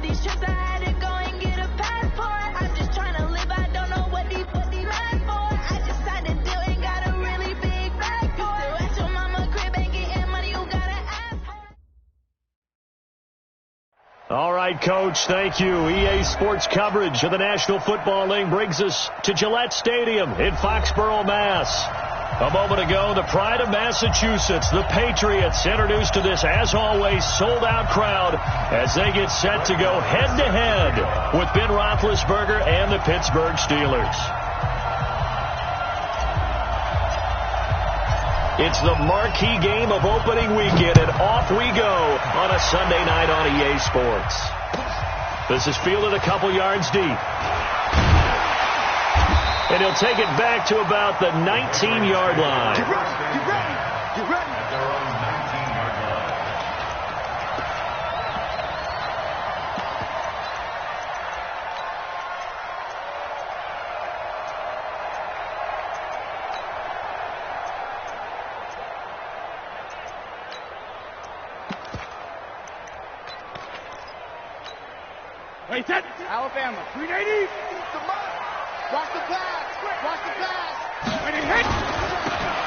all these trips I had to go and get a passport. I'm just trying to live, I don't know what these mad for. I just signed a deal and got a really big bag for it. At your mama crib ain't getting money, you gotta ask for it. All right, Coach, thank you. EA Sports coverage of the National Football League brings us to Gillette Stadium in Foxborough, Mass. A moment ago, the pride of Massachusetts, the Patriots, introduced to this, as always, sold-out crowd as they get set to go head-to-head with Ben Roethlisberger and the Pittsburgh Steelers. It's the marquee game of opening weekend, and off we go on a Sunday night on EA Sports. This is fielded a couple yards deep. And he'll take it back to about the 19-yard line. Get ready, get ready, get ready. At their own 19-yard line. Wait, set. Alabama, 380. Watch the pass. Watch the pass. When it hits.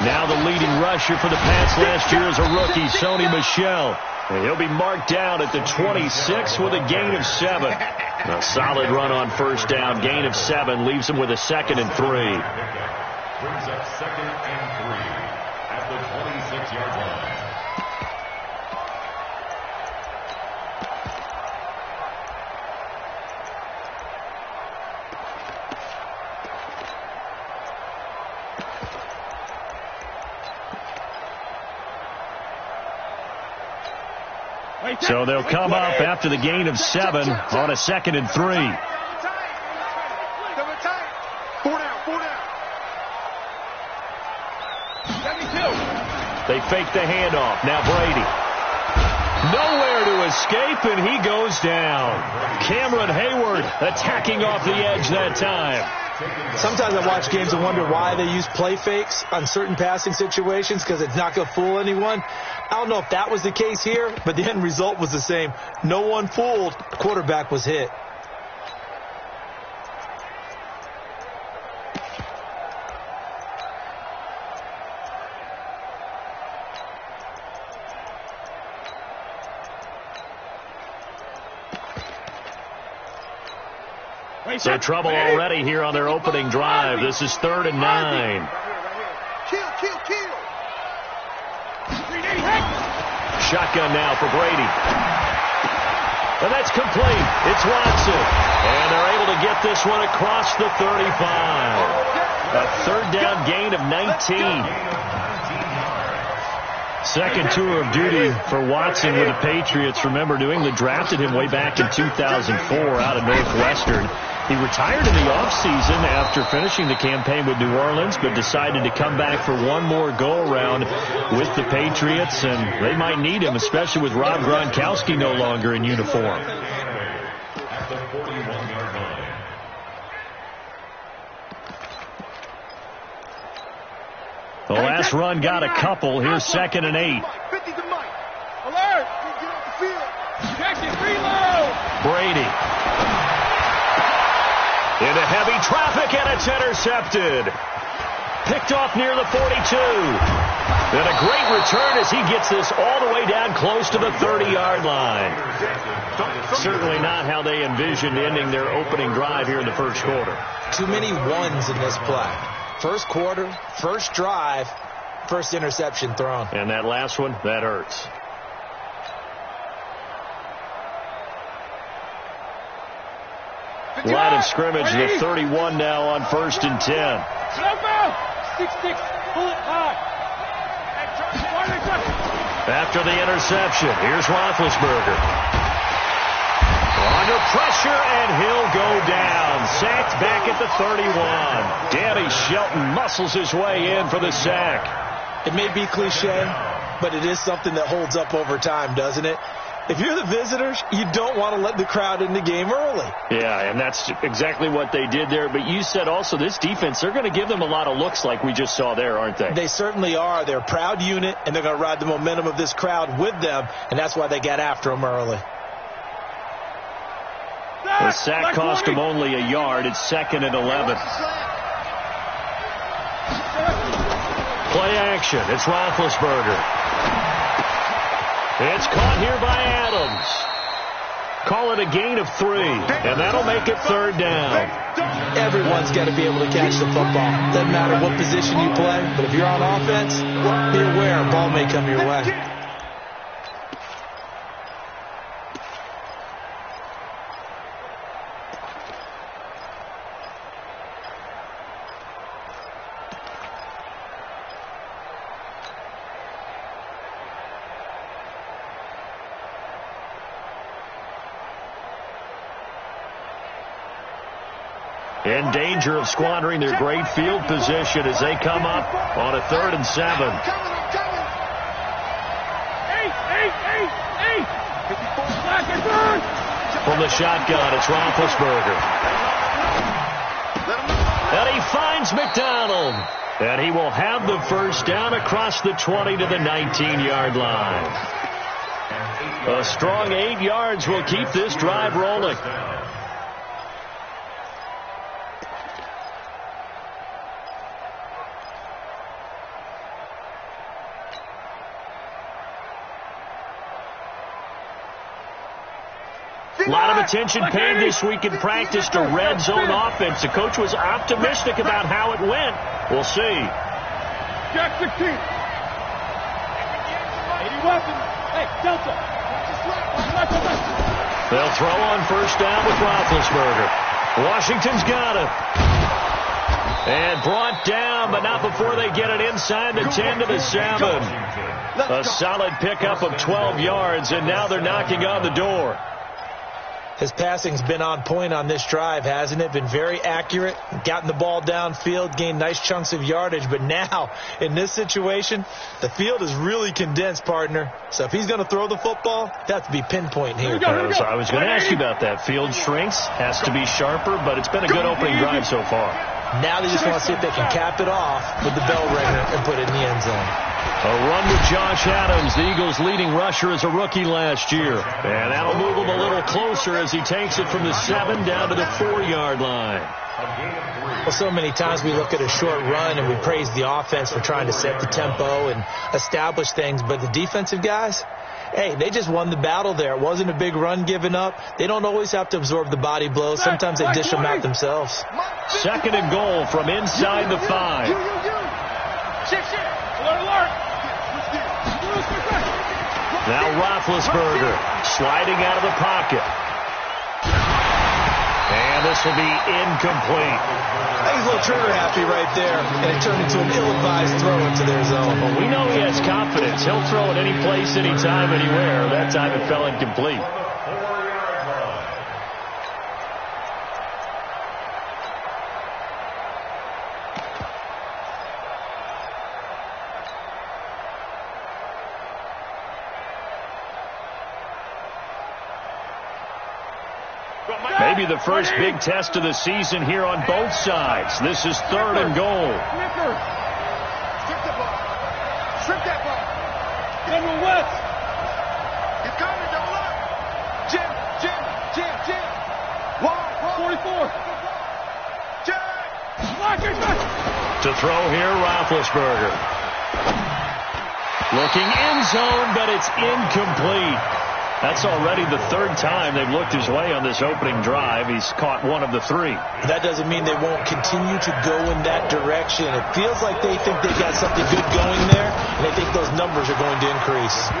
Now the leading rusher for the Pats last year is a rookie, Sony Michel. And he'll be marked down at the 26 with a gain of 7. A solid run on first down. Gain of 7 leaves him with a 2nd and 3. Brings up 2nd and 3 at the 26-yard line. So they'll come up after the gain of 7 on a 2nd and 3. 4 down, 4 down. 72. They fake the handoff. Now Brady. Nowhere to escape, and he goes down. Cameron Hayward attacking off the edge that time. Sometimes I watch games and wonder why they use play fakes on certain passing situations, because it's not going to fool anyone. I don't know if that was the case here, but the end result was the same. No one fooled. The quarterback was hit. So trouble already here on their opening drive. This is 3rd and 9. Kill. Shotgun now for Brady. And that's complete. It's Watson. And they're able to get this one across the 35. A 3rd down gain of 19. Second tour of duty for Watson with the Patriots. Remember, New England drafted him way back in 2004 out of Northwestern. He retired in the offseason after finishing the campaign with New Orleans, but decided to come back for one more go-around with the Patriots, and they might need him, especially with Rob Gronkowski no longer in uniform. At the 41-yard line. The last run got a couple. Here's 2nd and 8. 50 to Mike. Alert. Get off the field. Jackson, reload. Brady. Into heavy traffic, and it's intercepted. Picked off near the 42. And a great return as he gets this all the way down close to the 30-yard line. Certainly not how they envisioned ending their opening drive here in the first quarter. Too many ones in this play. First quarter, first drive, first interception thrown. And that last one, that hurts. Line of scrimmage, the 31 now on 1st and 10. 6-6, pull it high. After the interception, here's Roethlisberger. Under pressure, and he'll go down. Sacked back at the 31. Danny Shelton muscles his way in for the sack. It may be cliche, but it is something that holds up over time, doesn't it? If you're the visitors, you don't want to let the crowd in the game early. Yeah, and that's exactly what they did there. But you said also this defense, they're going to give them a lot of looks like we just saw there, aren't they? They certainly are. They're a proud unit, and they're going to ride the momentum of this crowd with them, and that's why they got after them early. sack cost him only a yard. It's 2nd and 11. Play action. It's Roethlisberger. It's caught here by Adams. Call it a gain of 3, and that'll make it 3rd down. Everyone's got to be able to catch the football. Doesn't matter what position you play, but if you're on offense, be aware a ball may come your way. In danger of squandering their great field position as they come up on a 3rd and 7. From the shotgun, it's Roethlisberger. And he finds McDonald. And he will have the first down across the 20 to the 19-yard line. A strong 8 yards will keep this drive rolling. A lot of attention paid this week in practice to red zone offense. The coach was optimistic about how it went. We'll see. Jack 16. 80 weapons. Hey, Delta. They'll throw on first down with Roethlisberger. Washington's got it. And brought down, but not before they get it inside the 10 to the 7. A solid pickup of 12 yards, and now they're knocking on the door. His passing's been on point on this drive, hasn't it? Been very accurate, gotten the ball downfield, gained nice chunks of yardage. But now, in this situation, the field is really condensed, partner. So if he's going to throw the football, that's to be pinpoint here. I was going to ask you about that. Field shrinks, has to be sharper, but it's been a good opening drive so far. Now they just want to see if they can cap it off with the bell ringer and put it in the end zone. A run with Josh Adams, the Eagles' leading rusher as a rookie last year. And that'll move him a little closer as he takes it from the 7 down to the 4-yard line. Well, so many times we look at a short run and we praise the offense for trying to set the tempo and establish things. But the defensive guys, hey, they just won the battle there. It wasn't a big run given up. They don't always have to absorb the body blows. Sometimes they dish them out themselves. 2nd and goal from inside the 5. Now Roethlisberger sliding out of the pocket. And this will be incomplete. I think he's a little trigger happy right there, and it turned into an ill-advised throw into their zone. Well, we know he has confidence. He'll throw it any place, anytime, anywhere. That time it fell incomplete. Maybe the first big test of the season here on both sides. This is 3rd and goal. Strip that ball. General West. He's coming, double up. Jim. 44. To throw here, Roethlisberger. Looking end zone, but it's incomplete. That's already the 3rd time they've looked his way on this opening drive. He's caught 1 of the 3. That doesn't mean they won't continue to go in that direction. It feels like they think they got something good going there, and they think those numbers are going to increase.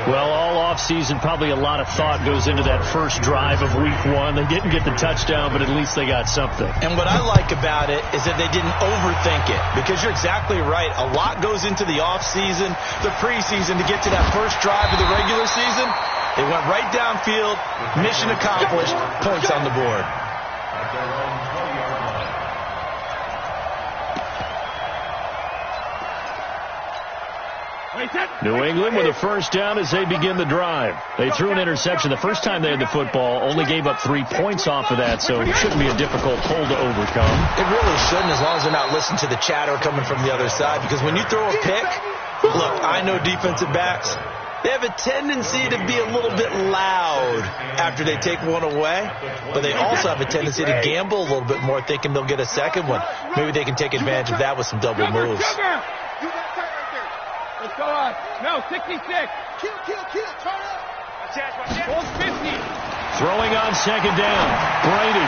Well, all offseason, probably a lot of thought goes into that first drive of week 1. They didn't get the touchdown, but at least they got something. And what I like about it is that they didn't overthink it, because you're exactly right. A lot goes into the offseason, the preseason to get to that first drive of the regular season. They went right downfield, mission accomplished, points on the board. New England with a first down as they begin the drive. They threw an interception the first time they had the football, only gave up 3 points off of that, so it shouldn't be a difficult hole to overcome. It really shouldn't, as long as they're not listening to the chatter coming from the other side, because when you throw a pick, look, I know defensive backs, they have a tendency to be a little bit loud after they take one away, but they also have a tendency to gamble a little bit more, thinking they'll get a second one. Maybe they can take advantage of that with some double moves. Let's go on. No, 66. Kill. Turn up. Hold 50. Throwing on second down. Brady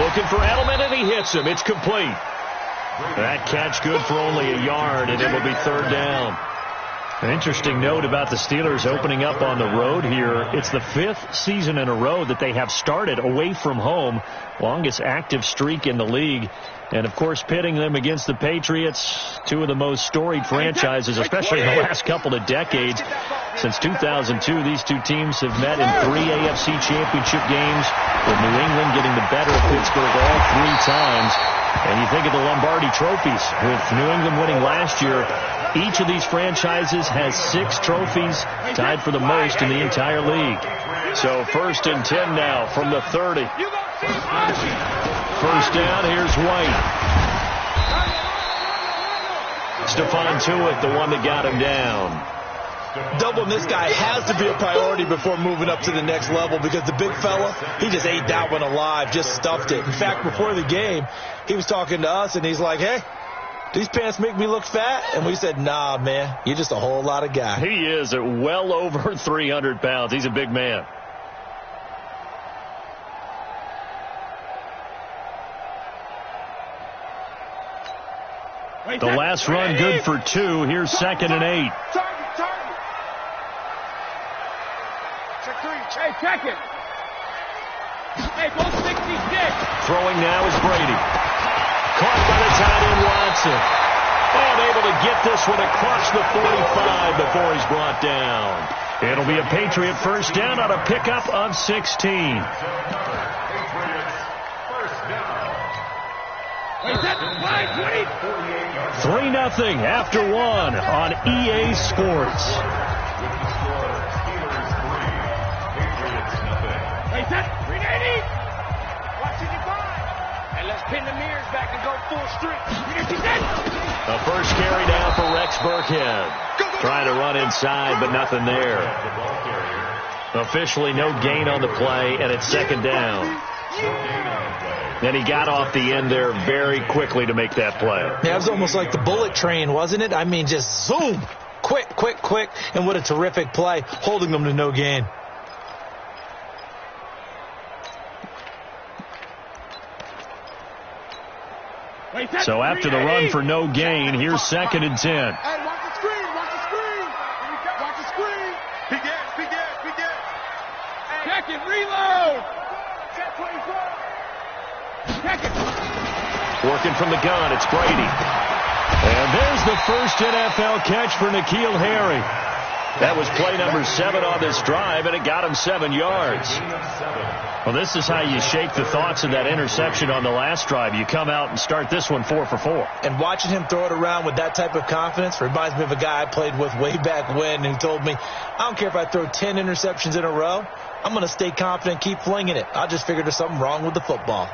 looking for Edelman, and he hits him. It's complete. That catch good for only a yard, and it will be third down. An interesting note about the Steelers opening up on the road here. It's the 5th season in a row that they have started away from home. Longest active streak in the league. And, of course, pitting them against the Patriots, two of the most storied franchises, especially in the last couple of decades. Since 2002, these two teams have met in 3 AFC championship games, with New England getting the better of Pittsburgh all 3 times. And you think of the Lombardi trophies, with New England winning last year. Each of these franchises has 6 trophies, tied for the most in the entire league. So 1st and 10 now from the 30. First down, here's White. Stephon Tuitt, the one that got him down. Doubling this guy has to be a priority before moving up to the next level, because the big fella, he just ate that one alive, just stuffed it. In fact, before the game, he was talking to us, and he's like, hey, these pants make me look fat? And we said, nah, man, you're just a whole lot of guy. He is at well over 300 pounds. He's a big man. The last run good for 2. Here's 2nd and 8. Target. Check 3. Hey, check it. Hey, go 66. Throwing now is Brady. Caught by the tight end Watson. And able to get this one across the 45 before he's brought down. It'll be a Patriot first down on a pickup of 16. 3-0 after 1 on EA Sports. Wait, that 380. Watch it divide. And let's pin the mirrors back and go full streak. The first carry down for Rex Burkhead. Trying to run inside, but nothing there. Officially no gain on the play, and it's 2nd down. Then he got off the end there very quickly to make that play. Yeah, it was almost like the bullet train, wasn't it? I mean, just zoom. Quick. And what a terrific play, holding them to no gain. So after the run for no gain, here's 2nd and 10. Hey, watch the screen. Watch the screen. Big gas. Check it, reload. Check 24. Check it. Working from the gun, it's Brady. And there's the first NFL catch for N'Keal Harry. That was play number 7 on this drive, and it got him 7 yards. Well, this is how you shake the thoughts of that interception on the last drive. You come out and start this one 4 for 4. And watching him throw it around with that type of confidence reminds me of a guy I played with way back when who told me, I don't care if I throw 10 interceptions in a row, I'm going to stay confident and keep flinging it. I just figured there's something wrong with the football.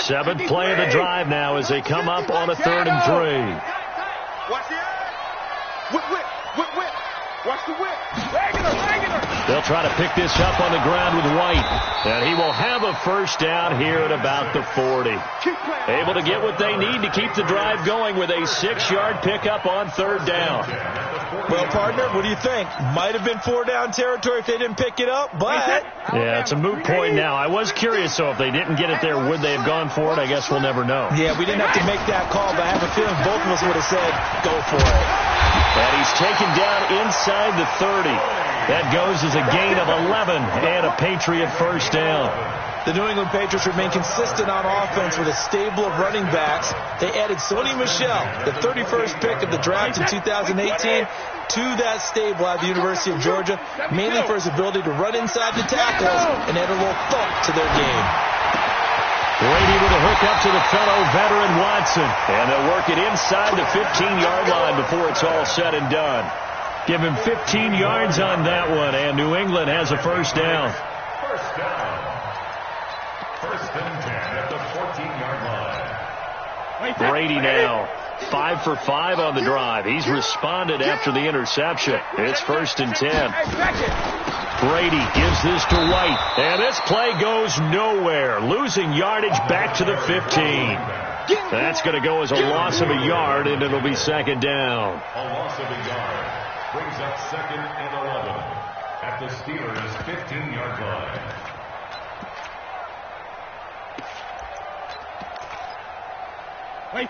Seventh play of the drive now as they come up on a 3rd and 3. Watch the whip. Watch the whip. Regular. They'll try to pick this up on the ground with White. And he will have a first down here at about the 40. Able to get what they need to keep the drive going with a 6-yard pickup on 3rd down. Well, partner, what do you think? Might have been 4-down territory if they didn't pick it up, but... Yeah, it's a moot point now. I was curious, so if they didn't get it there, would they have gone for it? I guess we'll never know. Yeah, we didn't have to make that call, but I have a feeling both of us would have said, go for it. And he's taken down inside the 30. That goes as a gain of 11 and a Patriot first down. The New England Patriots remain consistent on offense with a stable of running backs. They added Sony Michel, the 31st pick of the draft in 2018, to that stable at the University of Georgia, mainly for his ability to run inside the tackles and add a little thump to their game. Brady with a hook up to the fellow veteran Watson. And they'll work it inside the 15-yard line before it's all said and done. Give him 15 yards on that one, and New England has a first down. First and 10 at the 14-yard line. Brady now 5 for 5 on the drive. He's responded after the interception. It's first and 10. Brady gives this to White, and this play goes nowhere. Losing yardage back to the 15. That's going to go as a loss of a yard, and it'll be second down. A loss of a yard brings up second and 11 at the Steelers' 15-yard line.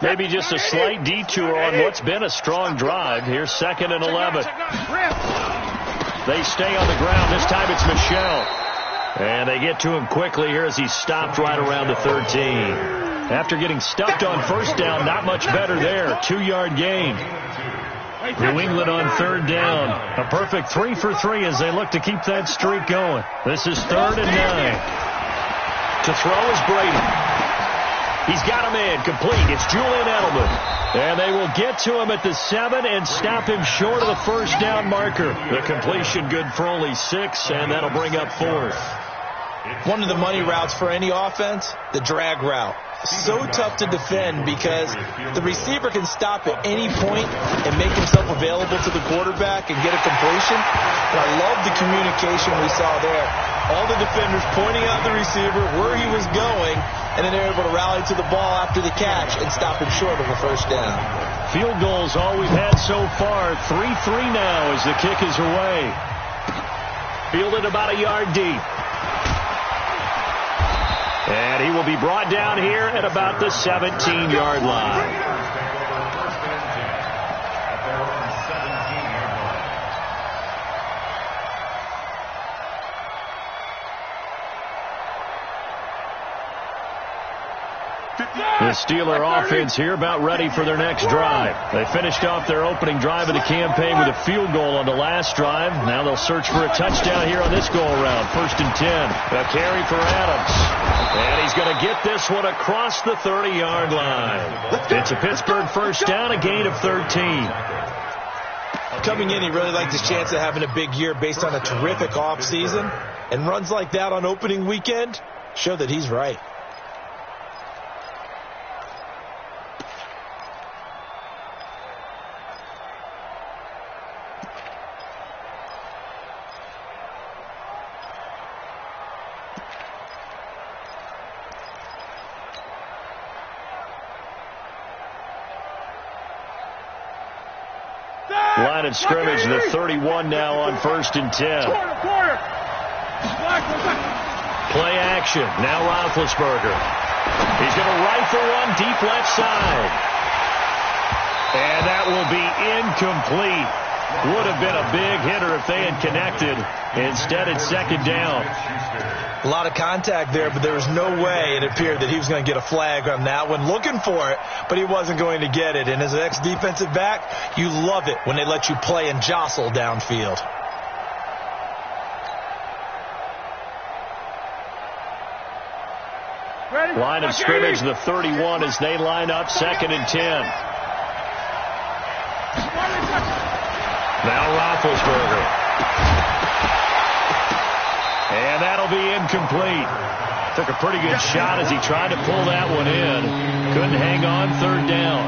Maybe just a slight detour on what's been a strong drive. Here's second and 11. They stay on the ground. This time it's Michel. And they get to him quickly here as he's stopped right around the 13. After getting stuffed on first down, not much better there. 2-yard gain. New England on third down. A perfect 3 for 3 as they look to keep that streak going. This is third and 9. To throw is Brady. He's got him in, complete. It's Julian Edelman. And they will get to him at the 7 and stop him short of the first down marker. The completion good for only 6, and that'll bring up fourth. One of the money routes for any offense, the drag route. So tough to defend because the receiver can stop at any point and make himself available to the quarterback and get a completion. And I love the communication we saw there. All the defenders pointing out the receiver where he was going, and then they're able to rally to the ball after the catch and stop him short of a first down. Field goals all we've had so far. 3-3 now as the kick is away. Fielded about a yard deep. And he will be brought down here at about the 17-yard line. The Steeler offense here about ready for their next drive. They finished off their opening drive of the campaign with a field goal on the last drive. Now they'll search for a touchdown here on this go-around. First and 10. A carry for Adams. And he's going to get this one across the 30-yard line. It's a Pittsburgh first down, a gain of 13. Coming in, he really liked his chance of having a big year based on a terrific offseason. And runs like that on opening weekend show that he's right. Line of scrimmage, the 31 now on first and 10. Play action. Now Roethlisberger. He's going to rifle one deep left side. And that will be incomplete. Would have been a big hitter if they had connected. Instead, it's second down. A lot of contact there, but there was no way it appeared that he was going to get a flag on that one. Looking for it, but he wasn't going to get it. And as an ex-defensive back, you love it when they let you play and jostle downfield. Line of scrimmage, the 31 as they line up second and 10. Now Roethlisberger. And that'll be incomplete. Took a pretty good shot as he tried to pull that one in. Couldn't hang on third down.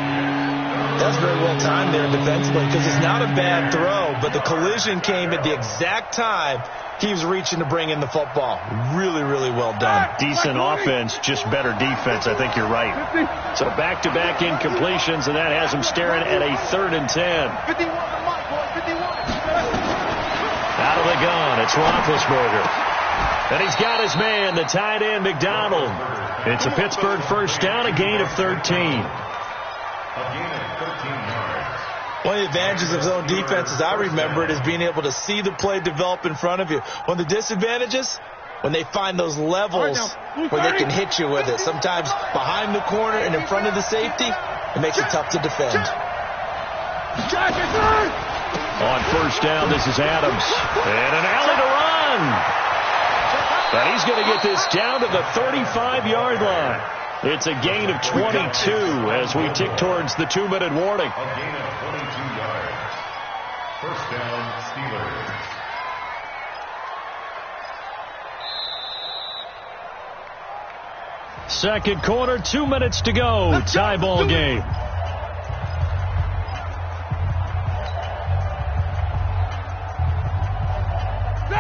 That's very well timed there defensively because it's not a bad throw, but the collision came at the exact time he was reaching to bring in the football. Really, really well done. Decent offense, just better defense. I think you're right. So back-to-back incompletions, and that has him staring at a third and 10. Out of the gun, it's Roethlisberger. And he's got his man, the tight end, McDonald. It's a Pittsburgh first down, a gain of 13. One of the advantages of zone defense, as I remember it, is being able to see the play develop in front of you. One of the disadvantages, when they find those levels where they can hit you with it. Sometimes behind the corner and in front of the safety, it makes it tough to defend. On first down, this is Adams. And an alley to run. But he's going to get this down to the 35-yard line. It's a gain of 22 as we tick towards the 2-minute warning. A gain of 22 yards. First down, Steelers. Second quarter, 2 minutes to go. Tie ball game.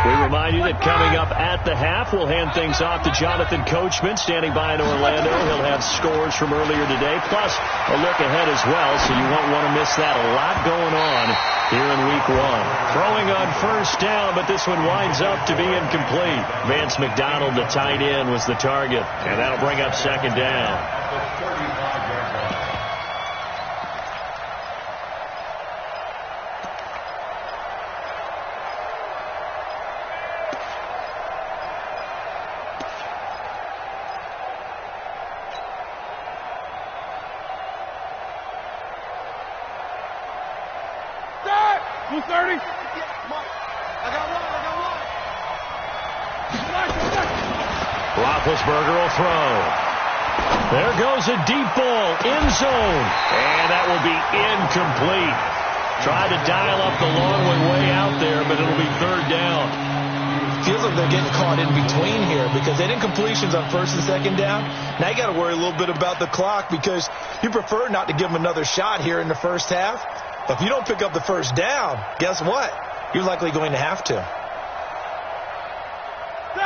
We remind you that coming up at the half, we'll hand things off to Jonathan Coachman, standing by in Orlando. He'll have scores from earlier today, plus a look ahead as well, so you won't want to miss that. A lot going on here in week one. Throwing on first down, but this one winds up to be incomplete. Vance McDonald, the tight end, was the target, and that'll bring up second down. Roethlisberger will throw. There goes a deep ball, end zone, and that will be incomplete. Tried to dial up the long way out there, but it'll be third down. Feels like they're getting caught in between here because they didn't completions on first and second down. Now you got to worry a little bit about the clock because you prefer not to give them another shot here in the first half. But if you don't pick up the first down, guess what? You're likely going to have to.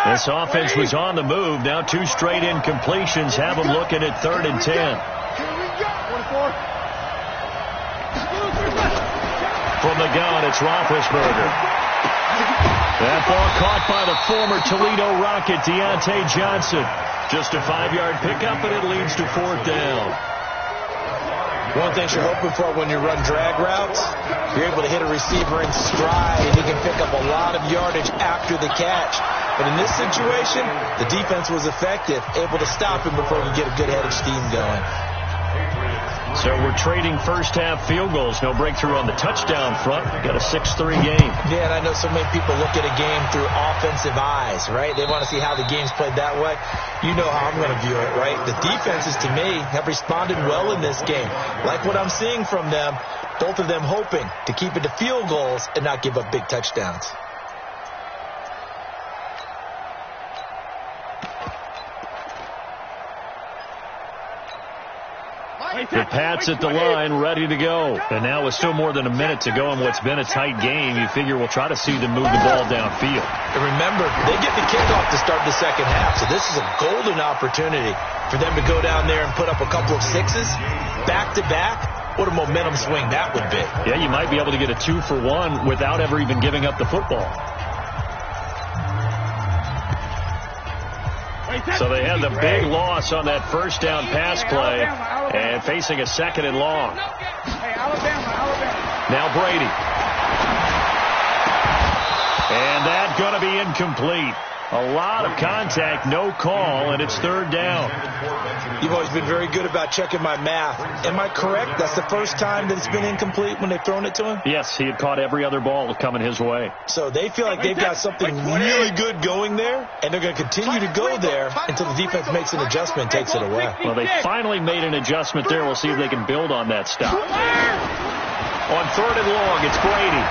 This offense was on the move. Now 2 straight incompletions have them looking at 3rd and 10. From the gun, it's Roethlisberger. That ball caught by the former Toledo Rocket, Deontay Johnson. Just a 5-yard pickup, and it leads to 4th down. One thing you're hoping for when you run drag routes, you're able to hit a receiver in stride, and he can pick up a lot of yardage after the catch. But in this situation, the defense was effective, able to stop him before he could get a good head of steam going. So we're trading first-half field goals. No breakthrough on the touchdown front. We've got a 6-3 game. Yeah, and I know so many people look at a game through offensive eyes, right? They want to see how the game's played that way. You know how I'm going to view it, right? The defenses, to me, have responded well in this game. Like what I'm seeing from them, both of them hoping to keep it to field goals and not give up big touchdowns. The Pats at the line, ready to go. And now with still more than a minute to go in what's been a tight game, you figure we'll try to see them move the ball downfield. And remember, they get the kickoff to start the second half, so this is a golden opportunity for them to go down there and put up a couple of sixes back-to-back. What a momentum swing that would be. Yeah, you might be able to get a 2-for-1 without ever even giving up the football. So they had the big loss on that first down pass play and facing a 2nd and long. Now Brady. And that's going to be incomplete. A lot of contact, no call, and it's 3rd down. You've always been very good about checking my math. Am I correct? That's the first time that it's been incomplete when they've thrown it to him? Yes, he had caught every other ball coming his way. So they feel like they've got something really good going there, and they're going to continue to go there until the defense makes an adjustment and takes it away. Well, they finally made an adjustment there. We'll see if they can build on that stop. On 3rd and long, it's Brady.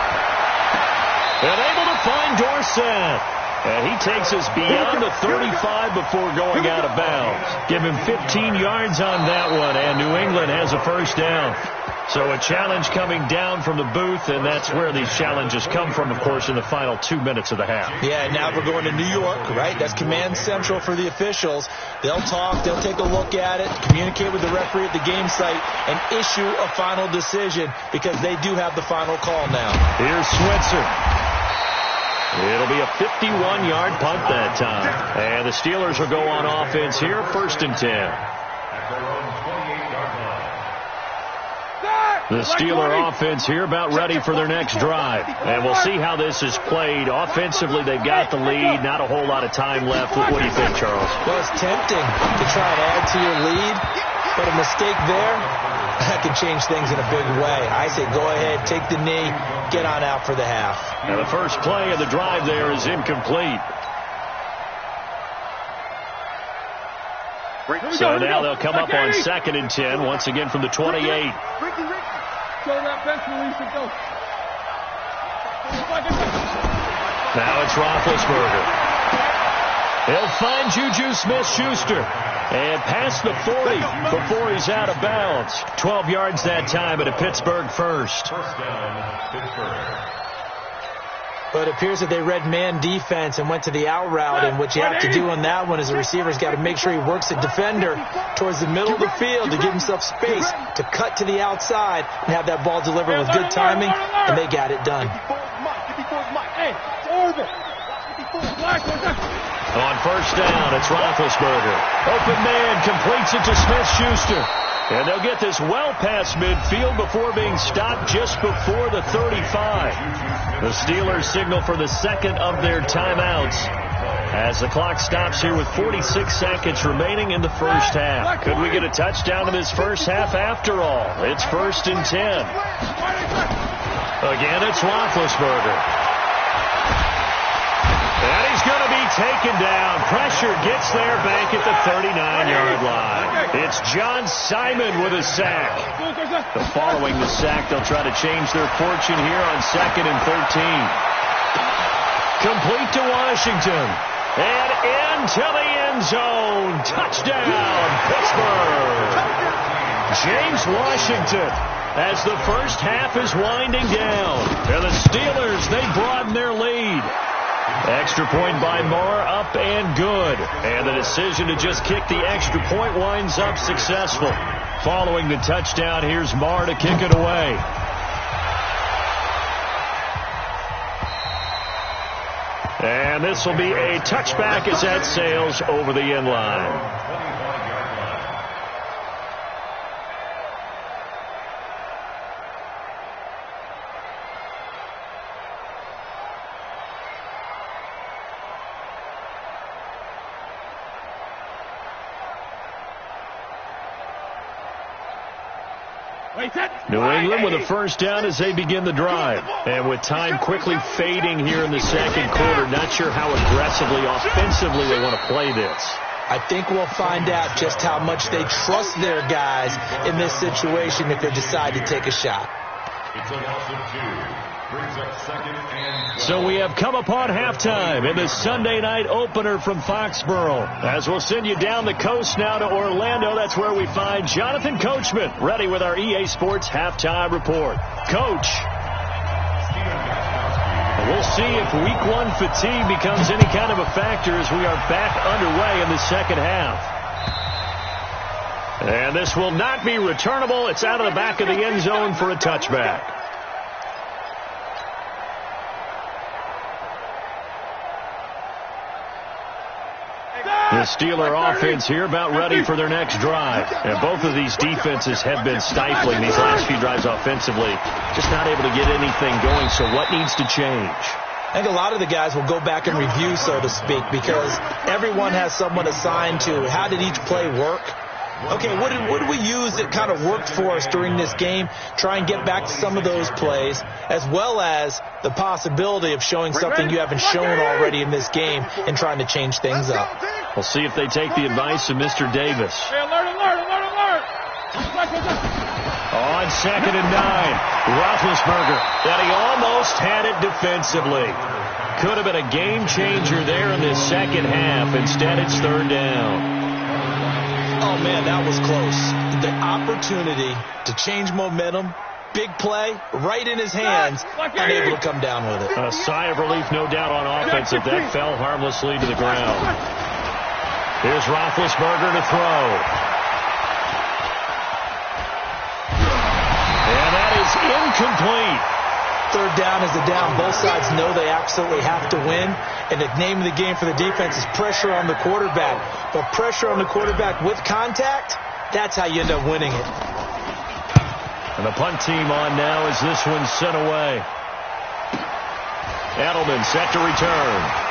And able to find Dorsett. And he takes us beyond the 35 before going out of bounds. Give him 15 yards on that one, and New England has a first down. So a challenge coming down from the booth, and that's where these challenges come from, of course, in the final 2 minutes of the half. Yeah, and now we're going to New York, right? That's command central for the officials. They'll talk, they'll take a look at it, communicate with the referee at the game site, and issue a final decision because they do have the final call now. Here's Switzer. It'll be a 51-yard punt that time. And the Steelers will go on offense here, 1st and 10. The Steeler offense here about ready for their next drive. And we'll see how this is played. Offensively, they've got the lead. Not a whole lot of time left. What do you think, Charles? Well, it's tempting to try and add to your lead, but a mistake there, that can change things in a big way. I say go ahead, take the knee, get on out for the half. And the first play of the drive there is incomplete. So now they'll come up on 2nd and 10, once again from the 28. Now it's Roethlisberger. He'll find Juju Smith-Schuster and past the 40 before he's out of bounds. 12 yards that time at a Pittsburgh first. First down, Pittsburgh. But it appears that they read man defense and went to the out route, and what you have to do on that one is the receiver's got to make sure he works the defender towards the middle of the field to give himself space to cut to the outside and have that ball delivered with good timing, and they got it done. On first down, it's Roethlisberger. Open man completes it to Smith-Schuster. And they'll get this well past midfield before being stopped just before the 35. The Steelers signal for the second of their timeouts as the clock stops here with 46 seconds remaining in the first half. Could we get a touchdown in this first half after all? It's 1st and 10. Again, it's Roethlisberger. And he's going to be taken down. Pressure gets there back at the 39-yard line. It's John Simon with a sack. Following the sack, they'll try to change their fortune here on 2nd and 13. Complete to Washington. And into the end zone. Touchdown, Pittsburgh. James Washington as the first half is winding down. And the Steelers, they broaden their lead. Extra point by Marr, up and good. And the decision to just kick the extra point winds up successful. Following the touchdown, here's Marr to kick it away. And this will be a touchback as that sails over the end line. New England with a first down as they begin the drive. And with time quickly fading here in the second quarter, not sure how aggressively, offensively they want to play this. I think we'll find out just how much they trust their guys in this situation if they decide to take a shot. It's a loss of 2. Brings up 2nd and 12. So we have come upon halftime in the Sunday night opener from Foxborough. As we'll send you down the coast now to Orlando, that's where we find Jonathan Coachman, ready with our EA Sports halftime report. Coach. We'll see if week 1 fatigue becomes any kind of a factor as we are back underway in the second half. And this will not be returnable. It's out of the back of the end zone for a touchback. The Steeler offense here about ready for their next drive. And both of these defenses have been stifling these last few drives offensively. Just not able to get anything going, so what needs to change? I think a lot of the guys will go back and review, so to speak, because everyone has someone assigned to how did each play work. Okay, what did we use that kind of worked for us during this game? Try and get back to some of those plays, as well as the possibility of showing something you haven't shown already in this game and trying to change things up. We'll see if they take the advice of Mr. Davis. Hey, alert. On 2nd and 9, Roethlisberger, and he almost had it defensively. Could have been a game changer there in this second half. Instead, it's 3rd down. Oh, man, that was close. The opportunity to change momentum, big play, right in his hands, unable to come down with it. A sigh of relief, no doubt, on offense if that fell harmlessly to the ground. Here's Roethlisberger to throw. And that is incomplete. 3rd down is the down. Both sides know they absolutely have to win. And the name of the game for the defense is pressure on the quarterback. But pressure on the quarterback with contact, that's how you end up winning it. And the punt team on now as this one's sent away. Edelman set to return.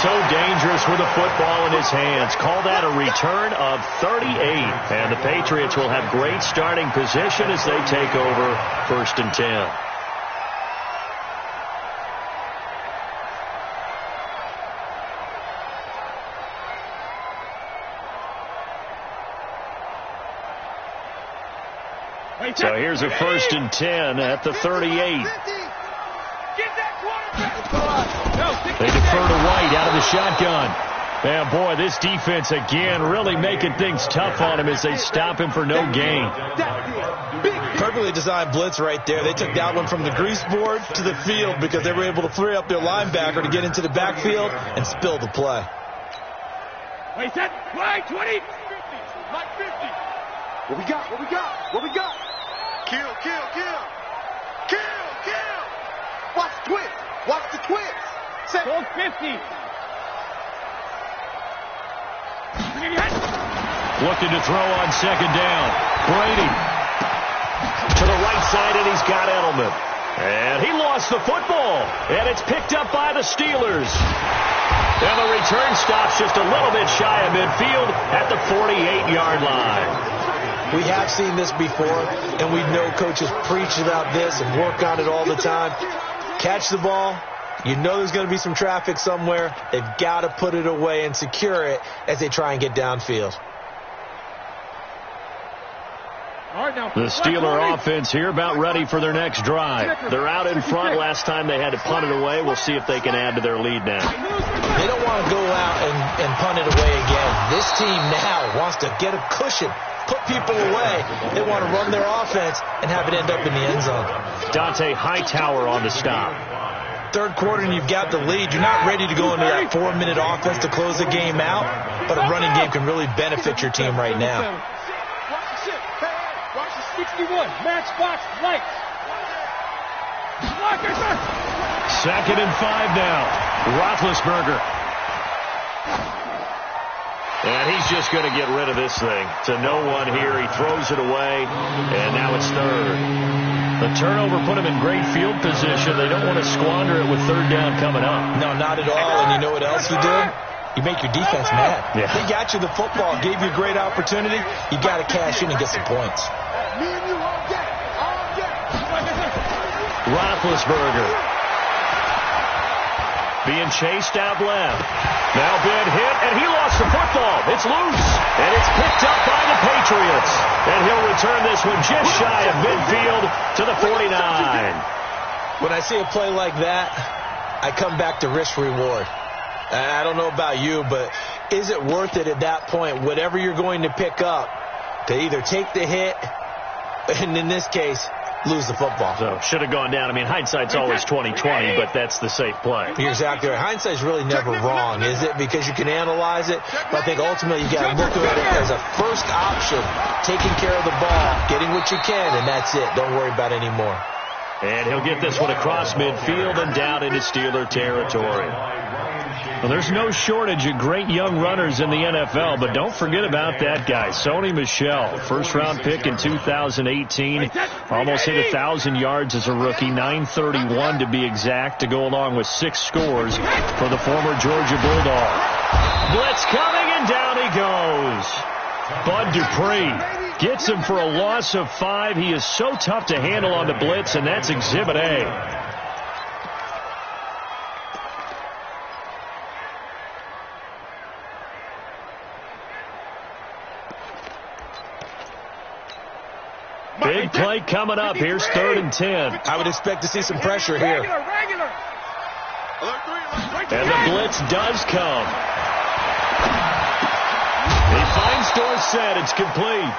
So dangerous with the football in his hands. Call that a return of 38. And the Patriots will have great starting position as they take over 1st and 10. So here's a 1st and 10 at the 38. Get that quarterback. to White out of the shotgun. And, boy, this defense, again, really making things tough on him as they stop him for no gain. Perfectly designed blitz right there. They took that one from the grease board to the field because they were able to free up their linebacker to get into the backfield and spill the play. Wait, set, right, 20, 50, like 50. What we got, what we got, what we got? Kill, kill, kill. Kill, kill. Watch the twist. Watch the twist. Set. Go 50. Looking to throw on second down. Brady to the right side, and he's got Edelman. And he lost the football, and it's picked up by the Steelers. And the return stops just a little bit shy of midfield at the 48-yard line. We have seen this before, and we know coaches preach about this and work on it all the time. Catch the ball. You know there's going to be some traffic somewhere. They've got to put it away and secure it as they try and get downfield. The Steeler offense here about ready for their next drive. They're out in front. Last time they had to punt it away. We'll see if they can add to their lead now. They don't want to go out and punt it away again. This team now wants to get a cushion, put people away. They want to run their offense and have it end up in the end zone. Dante Hightower on the stop. Third quarter and you've got the lead. You're not ready to go into that 4-minute offense to close the game out, but a running game can really benefit your team right now. Watch the 61. Matchbox lights. Second and 5 now. Roethlisberger. And he's just going to get rid of this thing. To no one here. He throws it away, and now it's third. The turnover put him in great field position. They don't want to squander it with third down coming up. No, not at all. And you know what else you do? You make your defense mad. Yeah. They got you the football, gave you a great opportunity. You got to cash in and get some points. Roethlisberger being chased out left. Now been hit, and he lost the football. It's loose, and it's picked up by the Patriots. And he'll return this one just shy of midfield to the 49. When I see a play like that, I come back to risk-reward. I don't know about you, but is it worth it at that point, whatever you're going to pick up, to either take the hit, and in this case, lose the football? So, should have gone down. I mean, hindsight's always 20/20, but that's the safe play. You're exactly right. Hindsight's really never wrong, is it? Because you can analyze it, but I think ultimately you got to look at it as a first option, taking care of the ball, getting what you can, and that's it. Don't worry about any more. And he'll get this one across midfield and down into Steeler territory. Well, there's no shortage of great young runners in the NFL, but don't forget about that guy, Sony Michel, first-round pick in 2018. Almost hit 1,000 yards as a rookie, 931 to be exact, to go along with 6 scores for the former Georgia Bulldog. Blitz coming, and down he goes. Bud Dupree gets him for a loss of 5. He is so tough to handle on the blitz, and that's Exhibit A. Big play coming up. Here's 3rd and 10. I would expect to see some pressure here. And the blitz does come. He finds Dorsett. It's complete.